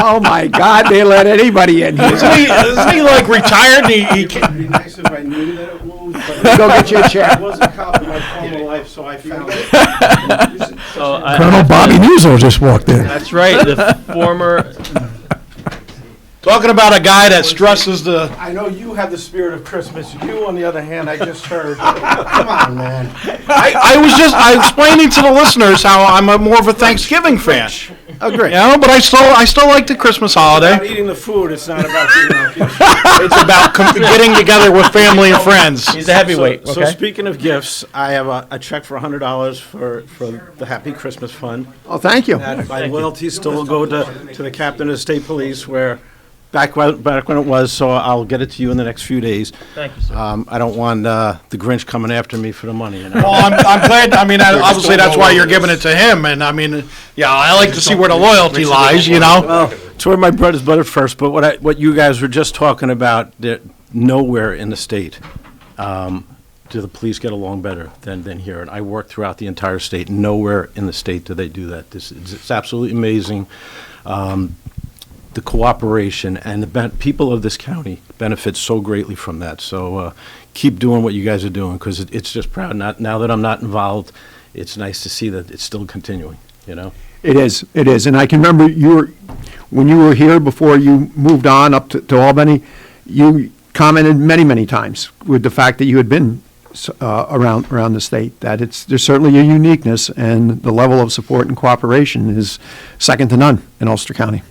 K: Oh my God! They let anybody in here.
C: Isn't he like retired?
D: It would be nice if I knew that it was.
K: Go get your chair.
D: It wasn't a cop in my former life, so I found it.
T: Colonel Bobby Nuzzo just walked in.
U: That's right. The former
C: Talking about a guy that stresses the...
D: I know you have the spirit of Christmas. You, on the other hand, I just heard. Come on, man.
C: I was explaining to the listeners how I'm more of a Thanksgiving fan.
D: Agree.
C: You know, but I still like the Christmas holiday.
D: It's about eating the food. It's not about gifts.
C: It's about getting together with family and friends.
U: He's a heavyweight.
D: So speaking of gifts, I have a check for $100 for the Happy Christmas Fund.
K: Oh, thank you.
D: My loyalties still will go to the captain of the state police, where back when it was. So I'll get it to you in the next few days.
U: Thank you, sir.
D: I don't want the Grinch coming after me for the money. You know?
C: Well, I'm glad. I mean, obviously that's why you're giving it to him. And I mean, yeah, I like to see where the loyalty lies. You know.
D: Well, it's where my bread is buttered first. But what you guys were just talking about, nowhere in the state do the police get along better than here. And I work throughout the entire state. Nowhere in the state do they do that. It's absolutely amazing. The cooperation and the people of this county benefit so greatly from that. So keep doing what you guys are doing, because it's just proud. Now that I'm not involved, it's nice to see that it's still continuing, you know?
K: It is. And I can remember when you were here before you moved on up to Albany, you commented many, many times with the fact that you had been around the state, that there's certainly a uniqueness, and the level of support and cooperation is second to none in Ulster County.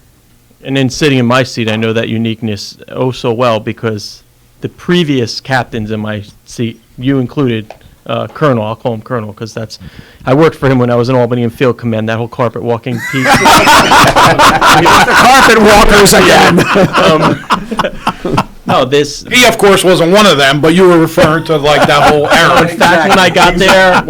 U: And then sitting in my seat, I know that uniqueness so well, because the previous captains in my seat, you included, Colonel, I'll call him Colonel, because I worked for him when I was in Albany and Field Command, that whole carpet walking piece.
K: The carpet walkers again.
C: He, of course, wasn't one of them, but you were referring to like that whole era.
U: In fact, when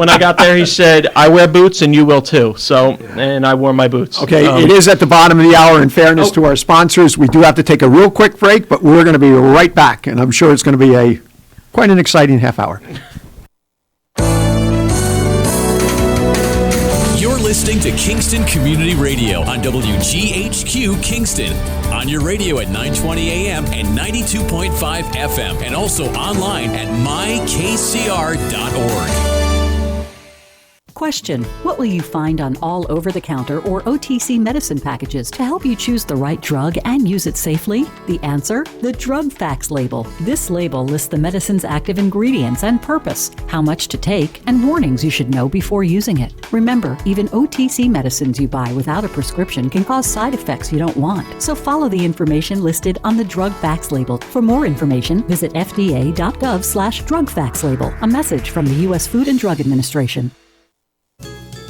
U: I got there, he said, "I wear boots and you will too." So, and I wore my boots.
K: Okay, it is at the bottom of the hour. In fairness to our sponsors, we do have to take a real quick break, but we're going to be right back, and I'm sure it's going to be quite an exciting half hour.
A: You're listening to Kingston Community Radio on WGHQ Kingston. On your radio at 920 AM and 92.5 FM, and also online at mykcr.org.
E: Question: what will you find on all over-the-counter or OTC medicine packages to help you choose the right drug and use it safely? The answer: the drug facts label. This label lists the medicine's active ingredients and purpose, how much to take, and warnings you should know before using it. Remember, even OTC medicines you buy without a prescription can cause side effects you don't want. So follow the information listed on the drug facts label. For more information, visit fda.gov/drug facts label. A message from the U.S. Food and Drug Administration.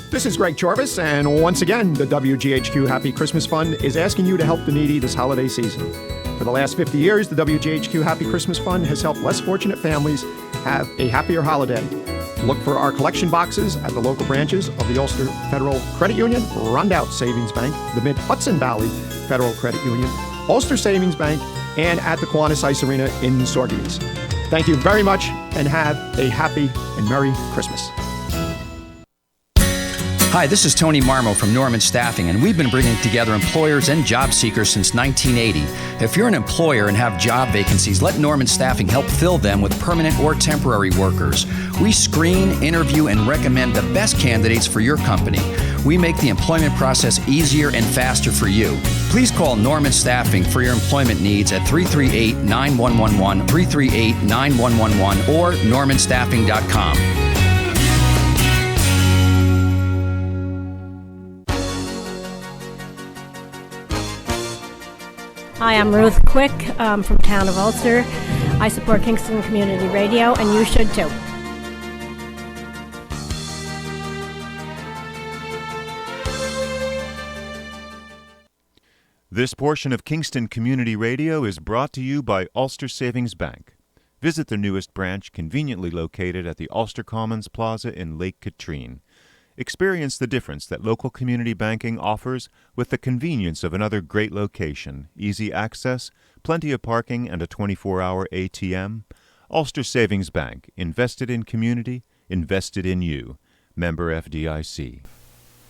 K: This is Greg Chorvas, and once again, the WGHQ Happy Christmas Fund is asking you to help the needy this holiday season. For the last 50 years, the WGHQ Happy Christmas Fund has helped less fortunate families have a happier holiday. Look for our collection boxes at the local branches of the Ulster Federal Credit Union, Rondout Savings Bank, the Mid-Hudson Valley Federal Credit Union, Ulster Savings Bank, and at the Kiwanis Ice Arena in Saugerties. Thank you very much, and have a happy and Merry Christmas.
V: Hi, this is Tony Marmo from Norman Staffing, and we've been bringing together employers and job seekers since 1980. If you're an employer and have job vacancies, let Norman Staffing help fill them with permanent or temporary workers. We screen, interview, and recommend the best candidates for your company. We make the employment process easier and faster for you. Please call Norman Staffing for your employment needs at 338-9111, 338-9111, or normanstaffing.com.
W: Hi, I'm Ruth Quick from Town of Ulster. I support Kingston Community Radio, and you should too.
J: This portion of Kingston Community Radio is brought to you by Ulster Savings Bank. Visit their newest branch, conveniently located at the Ulster Commons Plaza in Lake Katrine. Experience the difference that local community banking offers with the convenience of another great location, easy access, plenty of parking, and a 24-hour ATM. Ulster Savings Bank, invested in community, invested in you. Member FDIC.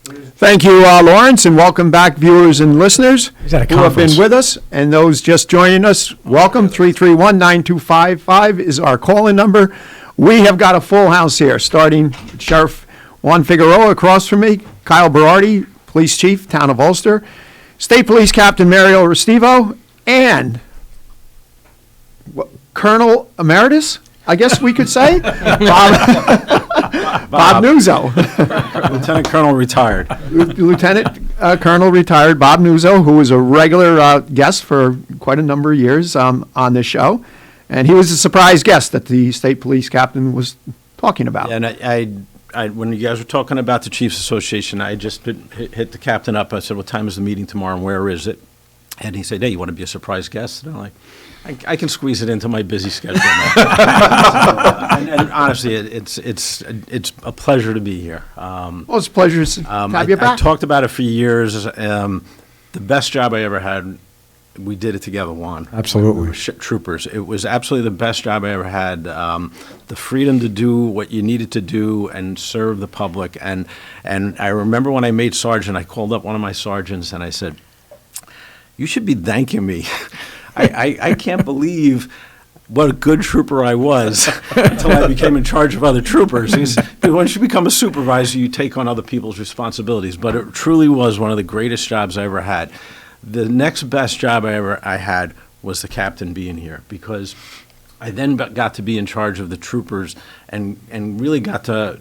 K: Thank you, Lawrence, and welcome back, viewers and listeners
T: He's at a
K: who have been with us, and those just joining us. Welcome. 331-9255 is our call-in number. We have got a full house here, starting with Sheriff Juan Figueroa across from me, Kyle Berardi, Police Chief, Town of Ulster, State Police Captain Mario Restivo, and Colonel Emeritus, I guess we could say, Bob Nuzzo.
D: Lieutenant Colonel retired.
K: Lieutenant Colonel retired Bob Nuzzo, who was a regular guest for quite a number of years on this show. And he was a surprise guest that the state police captain was talking about.
D: And I when you guys were talking about the Chiefs Association, I just hit the captain up. I said, what time is the meeting tomorrow and where is it? And he said, hey, you want to be a surprise guest? And I'm like, I can squeeze it into my busy schedule. and honestly, it's a pleasure to be here.
K: Well, it's a pleasure to have you back.
D: I talked about it for years. The best job I ever had, we did it together, Juan.
T: Absolutely.
D: We were troopers. It was absolutely the best job I ever had. The freedom to do what you needed to do and serve the public. And I remember when I made sergeant, I called up one of my sergeants and I said, you should be thanking me. I can't believe what a good trooper I was until I became in charge of other troopers. He said, once you become a supervisor, you take on other people's responsibilities. But it truly was one of the greatest jobs I ever had. The next best job I had was the captain being here, because I then got to be in charge of the troopers and really got to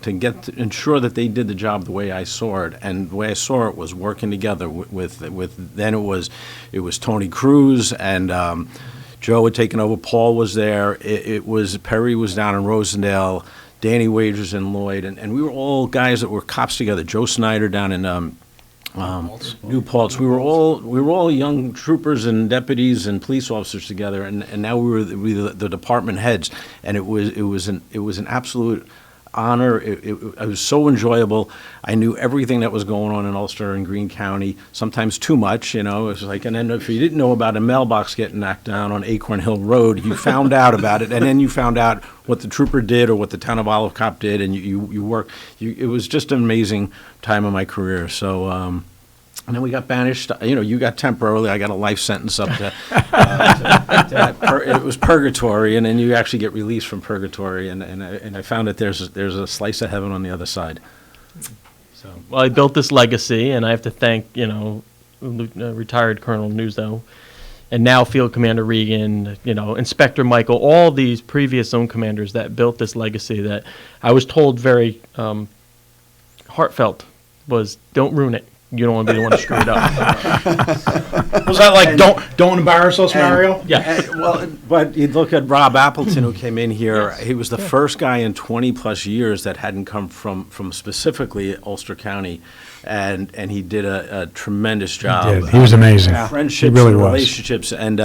D: ensure that they did the job the way I saw it. And the way I saw it was working together with then it was Tony Cruz and Joe had taken over. Paul was there. It was Perry was down in Rosendale, Danny Wagers and Lloyd, and we were all guys that were cops together. Joe Snyder down in New Paltz. We were all young troopers and deputies and police officers together, and now we were the department heads, and it was an absolute honor. It was so enjoyable. I knew everything that was going on in Ulster and Greene County, sometimes too much, It was like, and then if you didn't know about a mailbox getting knocked down on Acorn Hill Road, you found out about it, and then you found out what the trooper did or what the town of Olive Cop did, and you worked. It was just an amazing time of my career. So, and then we got banished. You got temporarily. I got a life sentence up to. It was purgatory, and then you actually get released from purgatory. And I found that there's a slice of heaven on the other side.
U: So, well, I built this legacy, and I have to thank retired Colonel Nuzzo, and now Field Commander Regan, Inspector Michael, all these previous zone commanders that built this legacy that I was told very heartfelt was, don't ruin it. You don't want to be the one to screw it up.
C: Was that like, don't embarrass us, Mario?
D: Yeah. But you look at Rob Appleton, who came in here. Yes. He was the first guy in 20-plus years that hadn't come from specifically Ulster County, and he did a tremendous job.
T: He did. He was amazing.
D: Friendships,
T: he really
D: and
T: was.
D: relationships, and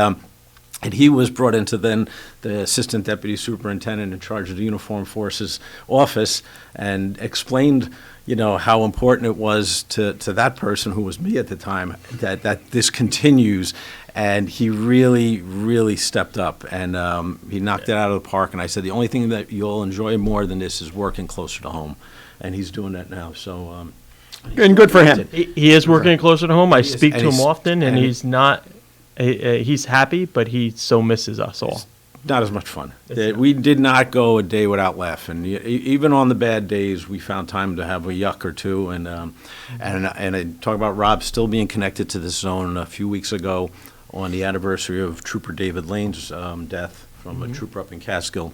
D: he was brought into then the assistant deputy superintendent in charge of the Uniformed Forces office, and explained how important it was to that person, who was me at the time, that this continues. And he really, really stepped up, and he knocked it out of the park. And I said, the only thing that you'll enjoy more than this is working closer to home. And he's doing that now. So,
K: and good for him.
U: He is working closer to home. I speak to him often, and he's not. He's happy, but he so misses us all.
D: Not as much fun. We did not go a day without laughing. Even on the bad days, we found time to have a yuck or two. And I talk about Rob still being connected to this zone. A few weeks ago, on the anniversary of Trooper David Lane's death from a trooper up in Catskill,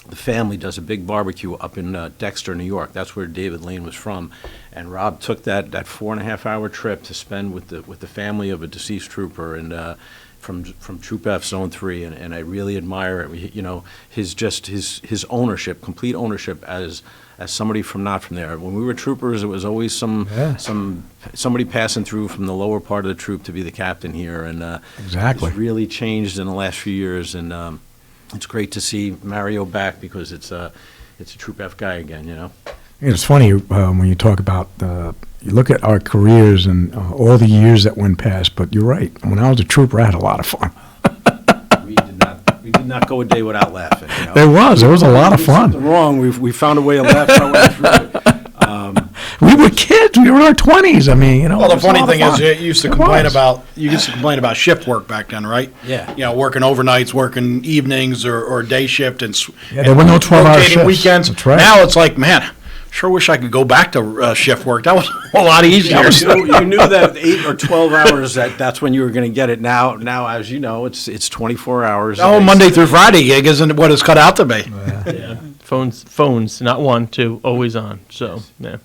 D: the family does a big barbecue up in Dexter, New York. That's where David Lane was from. And Rob took that 4.5-hour trip to spend with the family of a deceased trooper, and from Troop F Zone 3, and I really admire it. His ownership, complete ownership as somebody not from there. When we were troopers, it was always somebody passing through from the lower part of the troop to be the captain here, and
T: exactly.
D: It's really changed in the last few years, and it's great to see Mario back, because it's a Troop F guy again.
T: It's funny when you talk about, you look at our careers and all the years that went past, but you're right. When I was a trooper, I had a lot of fun.
D: We did not go a day without laughing.
T: There was a lot of fun.
D: Something wrong. We found a way to laugh our way through it.
T: We were kids. We were in our 20s. I mean,
C: Well, the funny thing is, you used to complain about shift work back then, right?
D: Yeah.
C: Working overnights, working evenings or day shift, and
T: there were no 12-hour shifts.
C: Weekends.
T: That's right.
C: Now it's like, man, sure wish I could go back to shift work. That was a lot easier.
D: You knew that 8 or 12 hours, that's when you were going to get it. Now, as you know, it's 24 hours.
C: Oh, Monday through Friday gig isn't what it's cut out to be.
U: Yeah. Phones, not 1, 2, always on. So, yeah.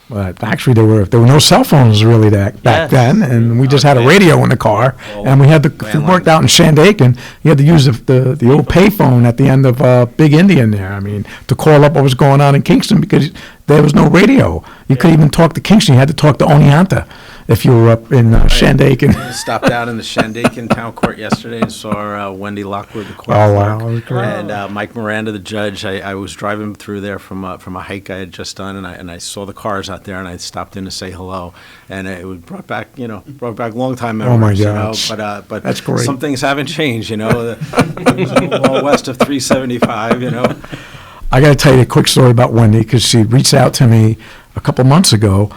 T: But actually, there were no cell phones really back then, and we just had a radio in the car, and we had if we worked out in Shandaken, you had to use the old payphone at the end of Big Indian there. I mean, to call up what was going on in Kingston because there was no radio. You couldn't even talk to Kingston. You had to talk to Oneonta if you were up in Shandaken.
D: I stopped down in the Shandaken Town Court yesterday and saw Wendy Lockwood, the court
T: Oh, wow,
D: clerk,
T: that was great.
D: and Mike Miranda, the judge. I was driving through there from a hike I had just done, and I saw the cars out there, and I stopped in to say hello, and it brought back long time memories.
T: Oh, my
D: you know,
T: God.
D: but
T: That's great.
D: some things haven't changed, you know. It was well west of 375, you know.
T: I got to tell you a quick story about Wendy because she reached out to me a couple months ago.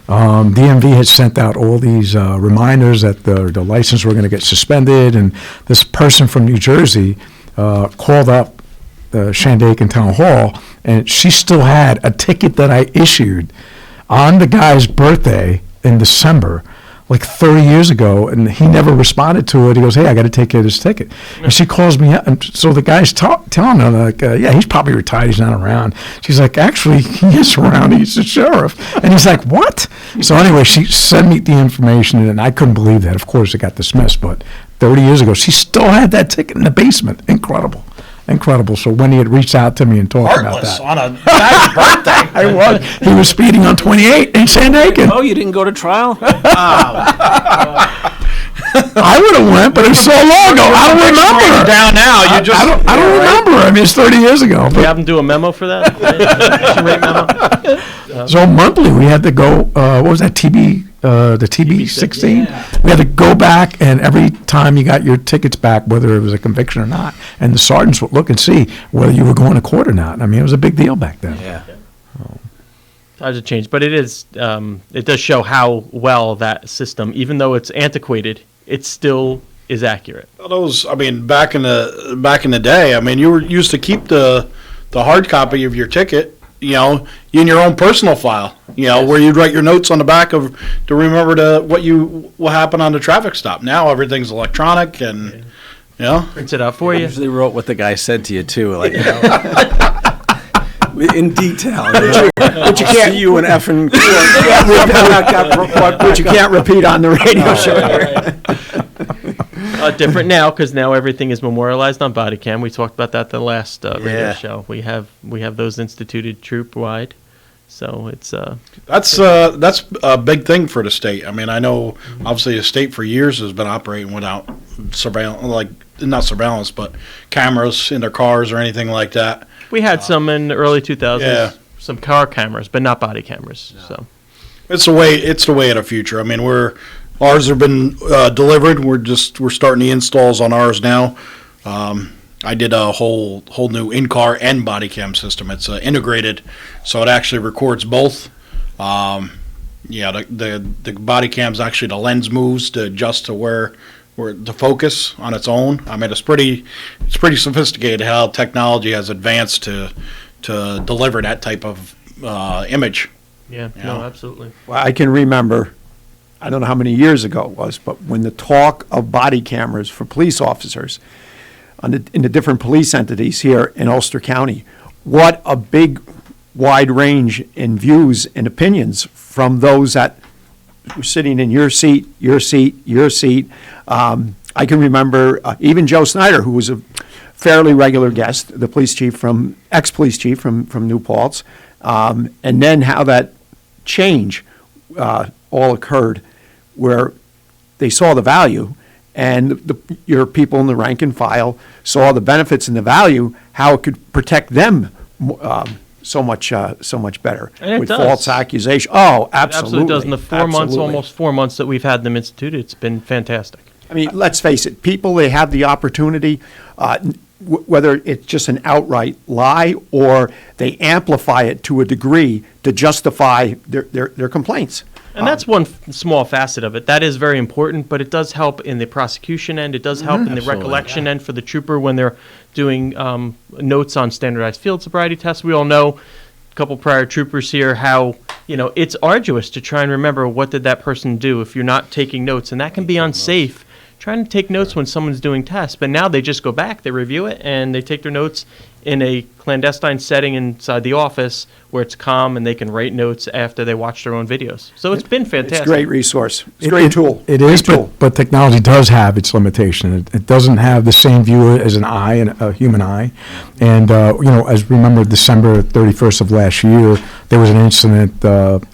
T: DMV had sent out all these reminders that the license were going to get suspended, and this person from New Jersey called up the Shandaken Town Hall, and she still had a ticket that I issued on the guy's birthday in December, like 30 years ago, and he never responded to it. He goes, "Hey, I got to take care of this ticket." And she calls me up, and so the guy's telling her, like, yeah, he's probably retired, he's not around. She's like, actually, he is around, he's the sheriff. And he's like, what? So anyway, she sent me the information, and I couldn't believe that. Of course, it got dismissed, but 30 years ago, she still had that ticket in the basement. Incredible. So Wendy had reached out to me and talked about that.
C: On a guy's birthday.
T: I was. He was speeding on 28 in Shandaken.
D: Oh, you didn't go to trial?
T: I would have went, but it was so long ago. I don't remember.
C: Down now,
T: I don't remember. I mean, it's 30 years ago.
U: We have them do a memo for that? Action rate memo?
T: So monthly, we had to go, what was that, the TB16? Yeah. We had to go back, and every time you got your tickets back, whether it was a conviction or not, and the sergeants would look and see whether you were going to court or not. I mean, it was a big deal back then.
U: Yeah. Times have changed, but it is. It does show how well that system, even though it's antiquated, it still is accurate.
C: Well, those, I mean, back in the day, I mean, you were used to keep the hard copy of your ticket, you know, in your own personal file, you know, where you'd write your notes on the back to remember what happened on the traffic stop. Now everything's electronic and, you know,
U: prints it out for you.
D: Usually wrote what the guy said to you too, like, you know, in detail.
K: But you can't.
D: See you in effing
K: But you can't repeat on the radio show.
U: Different now because now everything is memorialized on body cam. We talked about that the last radio show. We have those instituted troop wide, so it's
C: that's a big thing for the state. I mean, I know obviously the state for years has been operating without surveillance, like not surveillance, but cameras in their cars or anything like that.
U: We had some in the early 2000s.
C: Yeah.
U: Some car cameras, but not body cameras. No. So
C: it's the way of the future. I mean, ours have been delivered. We're starting the installs on ours now. I did a whole new in-car and body cam system. It's integrated, so it actually records both. The body cam's actually the lens moves to adjust to where the focus on its own. I mean, it's pretty sophisticated how technology has advanced to deliver that type of image.
U: Yeah, no, absolutely.
K: Well, I can remember, I don't know how many years ago it was, but when the talk of body cameras for police officers in the different police entities here in Ulster County, what a big, wide range in views and opinions from those that were sitting in your seat. I can remember even Joe Snyder, who was a fairly regular guest, the ex-police chief from New Paltz, and then how that change all occurred, where they saw the value, and your people in the rank and file saw the benefits and the value, how it could protect them so much better
U: and
K: with
U: does.
K: false accusation. Oh, absolutely.
U: It absolutely does. In the almost 4 months that we've had them instituted, it's been fantastic.
K: I mean, let's face it, people, they have the opportunity, whether it's just an outright lie or they amplify it to a degree to justify their complaints.
U: And that's one small facet of it. That is very important, but it does help in the prosecution end. It does help in the recollection end for the trooper when they're doing notes on standardized field sobriety tests. We all know couple prior troopers here, how, it's arduous to try and remember what did that person do if you're not taking notes, and that can be unsafe. Trying to take notes when someone's doing tests, but now they just go back, they review it, and they take their notes in a clandestine setting inside the office where it's calm and they can write notes after they watch their own videos. So it's been fantastic.
K: It's a great resource. It's a great tool.
T: It is, but technology does have its limitation. It doesn't have the same view as an eye, a human eye. And, as remember December 31st of last year, there was an incident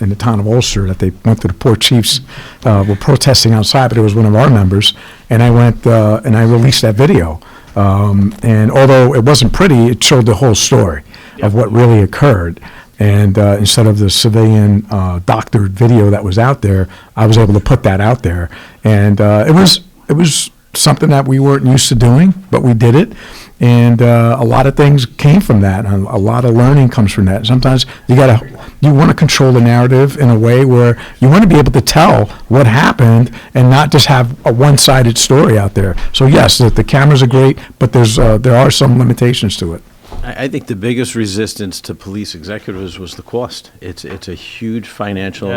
T: in the town of Ulster that they went to the poor chiefs, were protesting outside, but it was one of our members. And I went and I released that video. And although it wasn't pretty, it showed the whole story of what really occurred. And instead of the civilian doctored video that was out there, I was able to put that out there. And it was something that we weren't used to doing, but we did it. And a lot of things came from that. And a lot of learning comes from that. Sometimes you want to control the narrative in a way where you want to be able to tell what happened and not just have a one-sided story out there. So yes, the cameras are great, but there are some limitations to it.
D: I think the biggest resistance to police executives was the cost. It's a huge financial,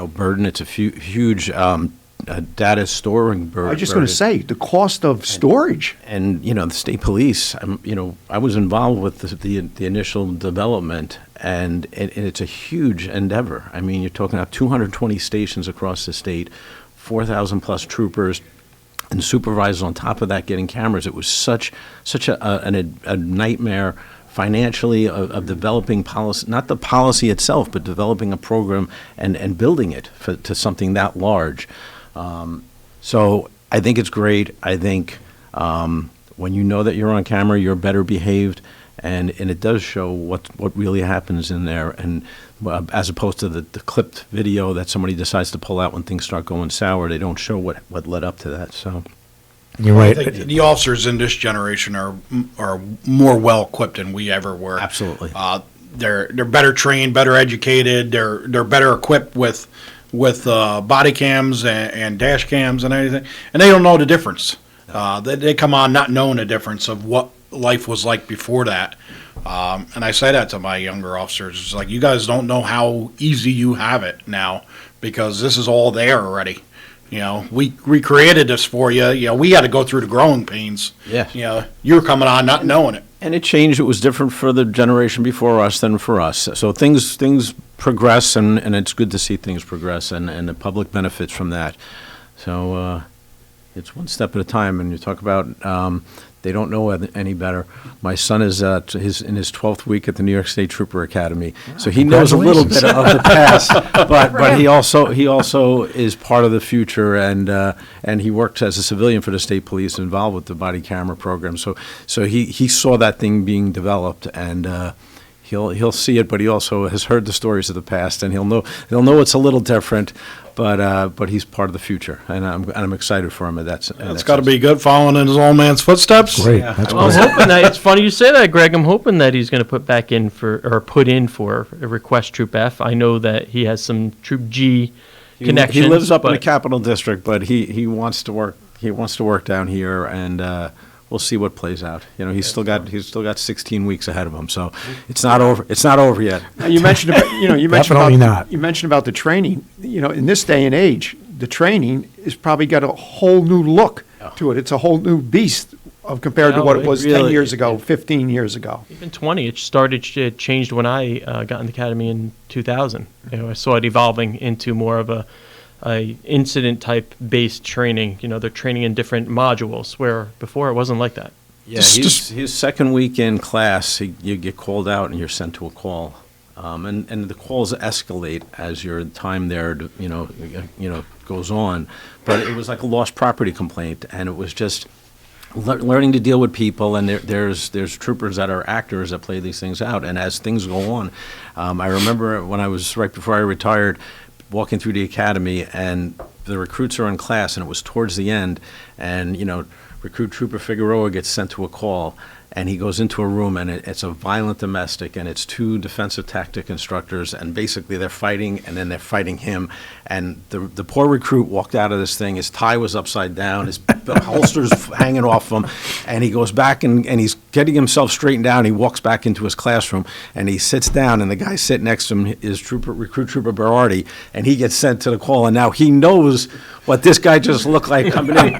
D: burden. It's a huge data storing burden.
K: I was just going to say the cost of storage.
D: And the state police. I was involved with the initial development, and it's a huge endeavor. I mean, you're talking about 220 stations across the state, 4,000 plus troopers, and supervisors on top of that getting cameras. It was such a nightmare financially of developing policy, not the policy itself, but developing a program and building it to something that large. So I think it's great. I think when you know that you're on camera, you're better behaved, and it does show what really happens in there, and as opposed to the clipped video that somebody decides to pull out when things start going sour. They don't show what led up to that. So
T: you're right.
C: I think the officers in this generation are more well equipped than we ever were.
D: Absolutely.
C: They're better trained, better educated. They're better equipped with body cams and dash cams and everything, and they don't know the difference. They come on not knowing the difference of what life was like before that. And I say that to my younger officers. It's like, you guys don't know how easy you have it now because this is all there already. We created this for you. We had to go through the growing pains.
D: Yeah.
C: You're coming on not knowing it.
D: And it changed. It was different for the generation before us than for us. So things progress, and it's good to see things progress, and the public benefits from that. So it's one step at a time. And you talk about they don't know any better. My son is in his 12th week at the New York State Trooper Academy, so he knows a little bit of the past, but he also is part of the future, and he worked as a civilian for the state police, involved with the body camera program. So he saw that thing being developed, and he'll see it, but he also has heard the stories of the past, and he'll know it's a little different. But he's part of the future, and I'm excited for him. It's
C: got to be good, following in his old man's footsteps.
T: Great.
U: Yeah. I'm hoping that it's funny you say that, Greg. I'm hoping that he's going to put in for a request Troop F. I know that he has some Troop G connections.
D: He lives up in the Capital District, but he wants to work. He wants to work down here, and we'll see what plays out. He's still got 16 weeks ahead of him, so it's not over. It's not over yet.
K: You mentioned about
T: Definitely not.
K: You mentioned about the training. In this day and age, the training is probably got a whole new look to it. It's a whole new beast compared to what it was 10 years ago, 15 years ago.
U: Even 20. It changed when I got in the academy in 2000. I saw it evolving into more of a incident type based training. They're training in different modules, where before it wasn't like that.
D: Yeah, his second week in class, you get called out and you're sent to a call, and the calls escalate as your time there, goes on. But it was like a lost property complaint, and it was just learning to deal with people. And there's troopers that are actors that play these things out. And as things go on, I remember when I was right before I retired, walking through the academy, and the recruits are in class, and it was towards the end, and recruit Trooper Figueroa gets sent to a call, and he goes into a room, and it's a violent domestic, and it's two defensive tactic instructors, and basically they're fighting, and then they're fighting him, and the poor recruit walked out of this thing, his tie was upside down, his holster's hanging off him, and he goes back and he getting himself straightened out. He walks back into his classroom, and he sits down, and the guy sitting next to him is recruit trooper Berardi, and he gets sent to the call, and now he knows what this guy just looked like coming in.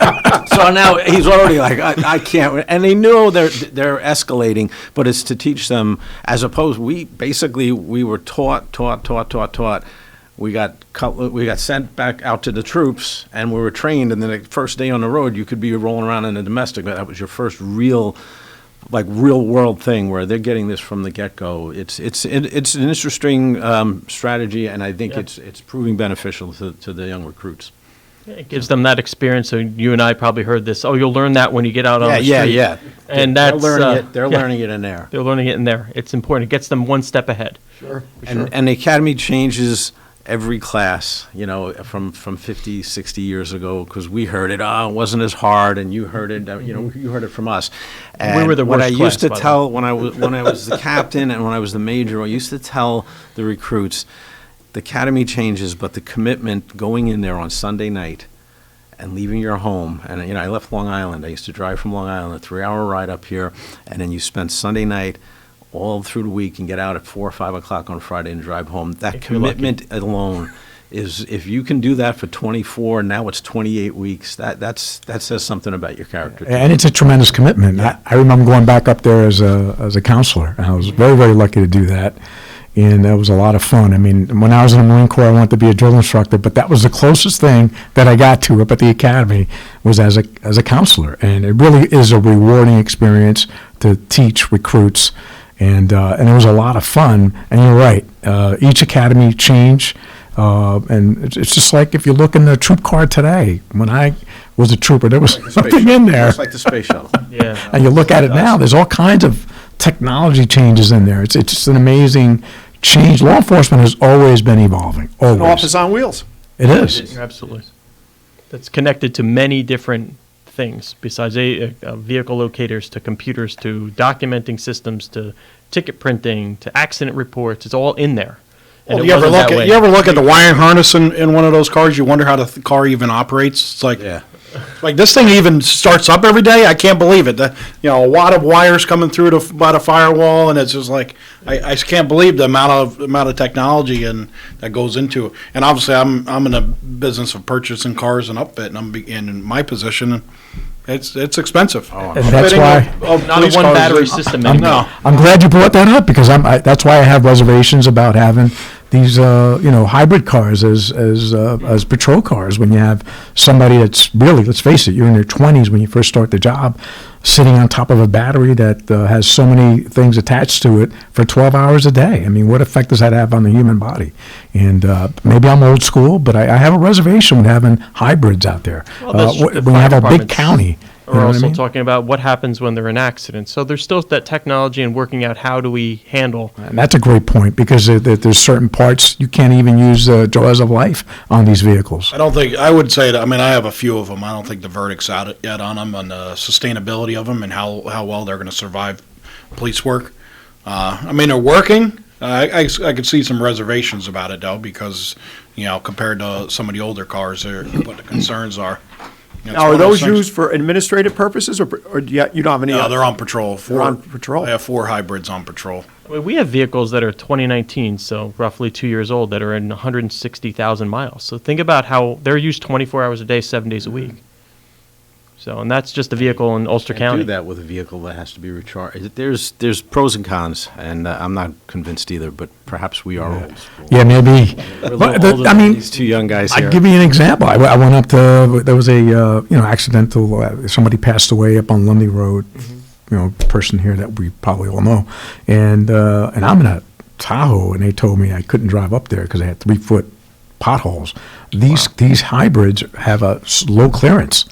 D: So now he's already like, I can't. And they knew they're escalating, but it's to teach them, as opposed, we were taught. We got sent back out to the troops, and we were trained. And then the first day on the road, you could be rolling around in a domestic. That was your first real world thing where they're getting this from the get-go. It's an interesting strategy, and I think it's proving beneficial to the young recruits.
U: It gives them that experience. So you and I probably heard this. Oh, you'll learn that when you get out on the street.
D: Yeah.
U: And
D: they're
U: that's
D: learning it. They're learning it in there.
U: They're learning it in there. It's important. It gets them one step ahead.
D: Sure. And the academy changes every class, from 50, 60 years ago, because we heard it, it wasn't as hard, and you heard it, you heard it from us. And
U: we were the worst
D: what I used to
U: class,
D: tell when I was the captain and when I was the major, I used to tell the recruits, the academy changes, but the commitment going in there on Sunday night and leaving your home, and I left Long Island. I used to drive from Long Island, a 3-hour ride up here, and then you spend Sunday night all through the week and get out at 4 or 5 o'clock on Friday and drive home. That commitment alone is, if you can do that for 24, now it's 28 weeks, that says something about your character.
T: And it's a tremendous commitment.
D: Yeah.
T: I remember going back up there as a counselor, and I was very, very lucky to do that. And it was a lot of fun. I mean, when I was in the Marine Corps, I wanted to be a drill instructor, but that was the closest thing that I got to up at the academy was as a counselor. And it really is a rewarding experience to teach recruits. And it was a lot of fun. And you're right, each academy changed. And it's just like if you look in the troop card today, when I was a trooper, there was nothing in there.
D: It's like the space shuttle.
U: Yeah.
T: And you look at it now, there's all kinds of technology changes in there. It's just an amazing change. Law enforcement has always been evolving, always.
K: An office on wheels.
T: It is.
U: Absolutely. That's connected to many different things besides vehicle locators to computers to documenting systems to ticket printing to accident reports. It's all in there.
C: Well, you ever look at the wiring harness in one of those cars? You wonder how the car even operates. It's like, like this thing even starts up every day. I can't believe it. A lot of wires coming through by the firewall, and it's just like I just can't believe the amount of technology and that goes into it. And obviously, I'm in the business of purchasing cars and upfit, and I'm in my position. And it's expensive.
T: And that's why
U: not a one battery system anymore.
C: No.
T: I'm glad you brought that up because that's why I have reservations about having these hybrid cars as patrol cars. When you have somebody that's really, let's face it, you're in your 20s when you first start the job, sitting on top of a battery that has so many things attached to it for 12 hours a day. I mean, what effect does that have on the human body? And maybe I'm old school, but I have a reservation with having hybrids out there.
U: Well,
T: when you have a big county.
U: We're also talking about what happens when they're in accidents. So there's still that technology and working out how do we handle.
T: And that's a great point because there's certain parts you can't even use jaws of life on these vehicles.
C: I would say that, I have a few of them. I don't think the verdict's out yet on them, on the sustainability of them and how well they're going to survive police work. They're working. I could see some reservations about it, though, because, compared to some of the older cars, what the concerns are.
K: Now, are those used for administrative purposes, or you don't have any?
C: No, they're on patrol.
K: They're on patrol.
C: I have 4 hybrids on patrol.
U: We have vehicles that are 2019, so roughly 2 years old, that are in 160,000 miles. So think about how they're used 24 hours a day, 7 days a week. So, and that's just a vehicle in Ulster County.
D: Do that with a vehicle that has to be recharged. There's pros and cons, and I'm not convinced either. But perhaps we are old school.
T: Yeah, maybe.
D: These two young guys here.
T: I'll give you an example. I went up to there was a accidental. Somebody passed away up on Lundy Road. Person here that we probably all know, and I'm in a Tahoe, and they told me I couldn't drive up there because they had 3-foot potholes. These hybrids have a low clearance.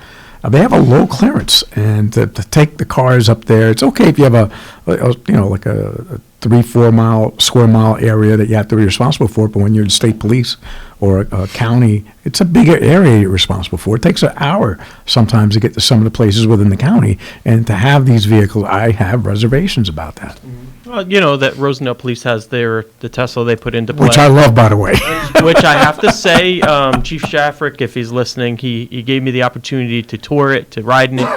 T: They have a low clearance, and to take the cars up there, it's okay if you have a 3-4 square mile area that you have to be responsible for. But when you're the state police or a county, it's a bigger area you're responsible for. It takes an hour sometimes to get to some of the places within the county, and to have these vehicles, I have reservations about that.
U: Well, that Rosendale Police has the Tesla they put into play.
T: Which I love, by the way.
U: Which I have to say, Chief Shaffrick, if he's listening, he gave me the opportunity to tour it, to ride in it.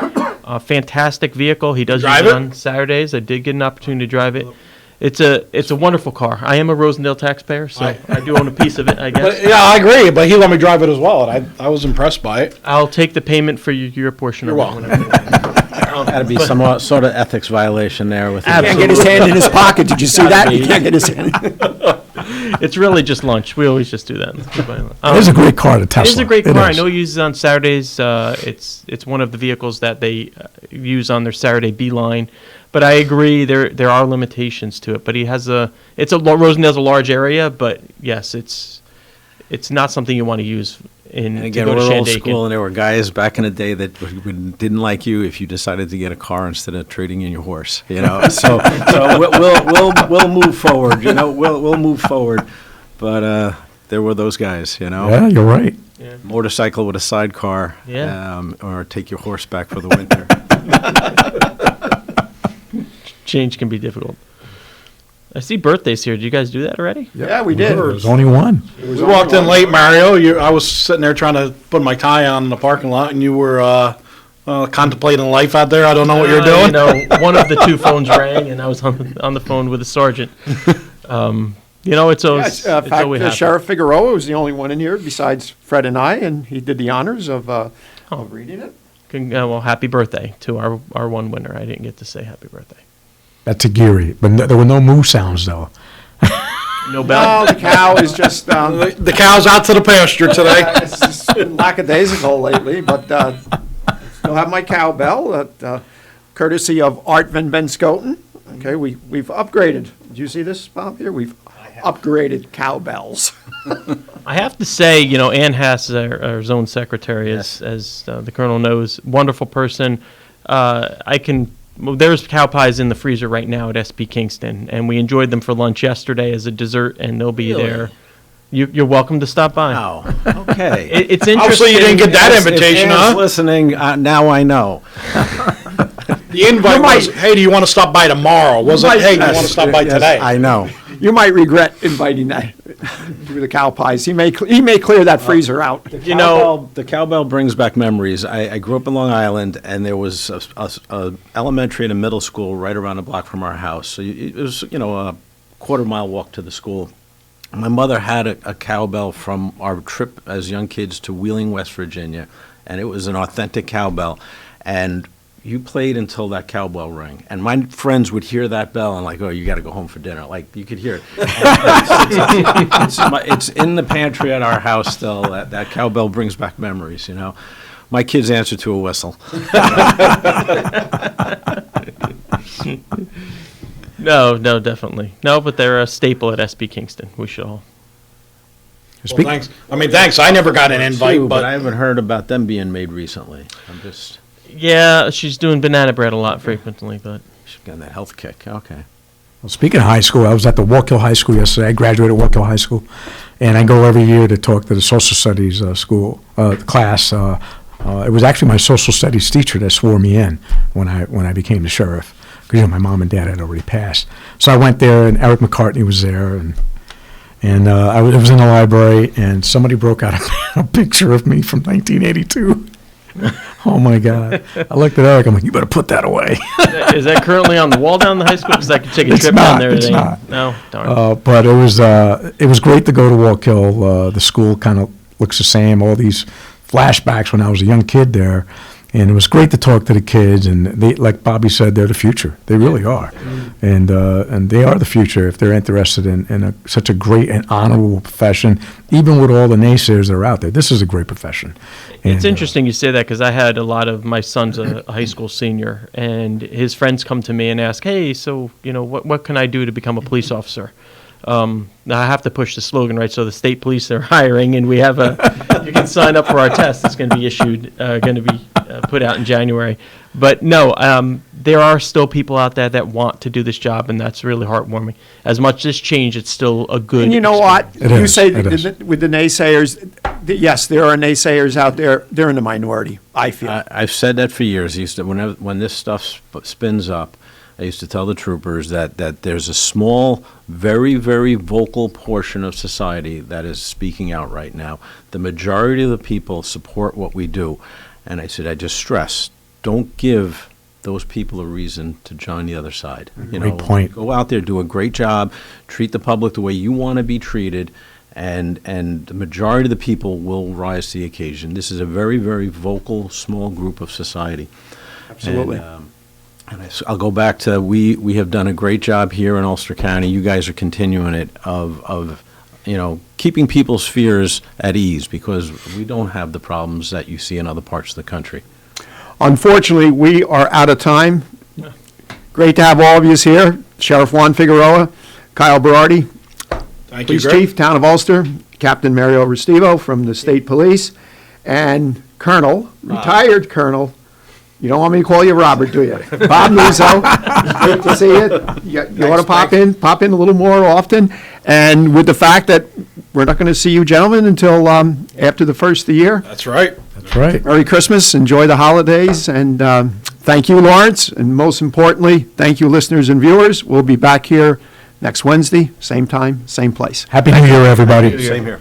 U: A fantastic vehicle. He does
C: Drive
U: use
C: it?
U: on Saturdays. I did get an opportunity to drive it. It's a wonderful car. I am a Rosendale taxpayer, so I do own a piece of it, I guess.
C: But, yeah, I agree, but he let me drive it as well, and I was impressed by it.
U: I'll take the payment for your portion
C: You're
U: of it.
C: welcome.
D: Got to be some sort of ethics violation there with.
K: He can't get his hand in his pocket. Did you see that? He can't get his hand.
U: It's really just lunch. We always just do that.
T: It is a great car, the Tesla.
U: It is a great
T: It
U: car. I
T: is.
U: know he uses it on Saturdays. It's one of the vehicles that they use on their Saturday beeline. But I agree, there are limitations to it. But he has Rosendale's a large area, but yes, it's not something you want to use
D: And
U: to
D: again,
U: go to
D: we're old
U: Shandaken.
D: school, and there were guys back in the day that didn't like you if you decided to get a car instead of trading in your horse. You know, so we'll move forward. You know, we'll move forward. But there were those guys. You know.
T: Yeah, you're right.
U: Yeah.
D: Motorcycle with a sidecar.
U: Yeah.
D: Or take your horse back for the winter.
U: Change can be difficult. I see birthdays here. Did you guys do that already?
K: Yeah, we did.
T: There was only one.
C: We walked in late, Mario. I was sitting there trying to put my tie on in the parking lot, and you were contemplating life out there. I don't know what you're doing.
U: You know, one of the two phones rang, and I was on the phone with the sergeant. You know, it's always
K: Yes, in
U: it's
K: fact,
U: always happened.
K: Sheriff Figueroa was the only one in here besides Fred and I, and he did the honors of reading it.
U: Well, happy birthday to our one winner. I didn't get to say happy birthday.
T: That's a Geary, but there were no moo sounds though.
U: No bell.
K: No, the cow is just
C: the cow's out to the pasture today.
K: It's just been lackadaisical lately, but still have my cowbell, courtesy of Art Van Benscoten. Okay, we've upgraded. Did you see this, Bob? Here we've upgraded cowbells.
U: I have to say, you know, Ann Hass, our zone secretary, as the colonel knows, wonderful person. There's cow pies in the freezer right now at SB Kingston, and we enjoyed them for lunch yesterday as a dessert, and they'll be
D: Really?
U: there. You're welcome to stop by.
D: Oh, okay.
U: It's interesting.
C: Obviously, you didn't get that
D: If
C: invitation,
D: Ann's
C: huh?
D: listening, now I know.
C: The invite was, hey, do you want to stop by tomorrow? Wasn't, hey, do you want to stop by
D: Yes,
C: today?
D: I know.
K: You might regret inviting that to the cow pies. He may clear that freezer out.
D: You know, the cowbell brings back memories. I grew up in Long Island, and there was a elementary and a middle school right around the block from our house. So it was, a quarter-mile walk to the school. My mother had a cowbell from our trip as young kids to Wheeling, West Virginia, and it was an authentic cowbell. And you played until that cowbell rang, and my friends would hear that bell and like, oh, you got to go home for dinner. Like you could hear it. It's in the pantry at our house still. That cowbell brings back memories. My kids answer to a whistle.
U: No, definitely. No, but they're a staple at SB Kingston. We should all.
C: Well, thanks. Thanks. I never got an invite,
D: but
C: but
D: I haven't heard about them being made recently.
U: Yeah, she's doing banana bread a lot frequently, but
D: she's getting that health kick. Okay.
T: Well, speaking of high school, I was at the Walkill High School yesterday. I graduated Walkill High School, and I go every year to talk to the social studies school class. It was actually my social studies teacher that swore me in when I became the sheriff, because my mom and dad had already passed. So I went there, and Eric McCartney was there, and I was in the library, and somebody broke out a picture of me from 1982. Oh my God! I looked at Eric. I'm like, you better put that away.
U: Is that currently on the wall down the high school? Because I could take a trip down there today. No, darn.
T: But it was great to go to Walkill. The school kind of looks the same. All these flashbacks when I was a young kid there, and it was great to talk to the kids. And they, like Bobby said, they're the future. They really are, and they are the future if they're interested in such a great and honorable profession. Even with all the naysayers that are out there, this is a great profession.
U: It's interesting you say that, because I had a lot of my son's a high school senior, and his friends come to me and ask, hey, so, what can I do to become a police officer? Now I have to push the slogan, right? So the state police are hiring, and we have you can sign up for our test. It's going to be issued, put out in January. But no, there are still people out there that want to do this job, and that's really heartwarming. As much as change, it's still a good.
K: And you know what?
T: It
K: You
T: is,
K: say
T: it is.
K: with the naysayers, yes, there are naysayers out there. They're in the minority, I feel.
D: I've said that for years. When this stuff spins up, I used to tell the troopers that there's a small, very, very vocal portion of society that is speaking out right now. The majority of the people support what we do. And I said, I just stress, don't give those people a reason to join the other side.
T: Great point.
D: Go out there, do a great job, treat the public the way you want to be treated, and the majority of the people will rise to the occasion. This is a very, very vocal, small group of society.
K: Absolutely.
D: I'll go back to, we have done a great job here in Ulster County. You guys are continuing it of keeping people's fears at ease, because we don't have the problems that you see in other parts of the country.
K: Unfortunately, we are out of time. Great to have all of you here. Sheriff Juan Figueroa, Kyle Berardi,
C: Thank
K: Police
C: you, Greg.
K: Chief, Town of Ulster, Captain Mario Restivo from the State Police, and Colonel, retired Colonel. You don't want me to call you Robert, do you? Bob Nuzzo. Great to see you. You want to pop in a little more often. And with the fact that we're not going to see you gentlemen until after the first of the year.
C: That's right.
T: That's right.
K: Merry Christmas. Enjoy the holidays. And thank you, Lawrence. And most importantly, thank you, listeners and viewers. We'll be back here next Wednesday, same time, same place.
T: Happy New Year, everybody.
D: Same here.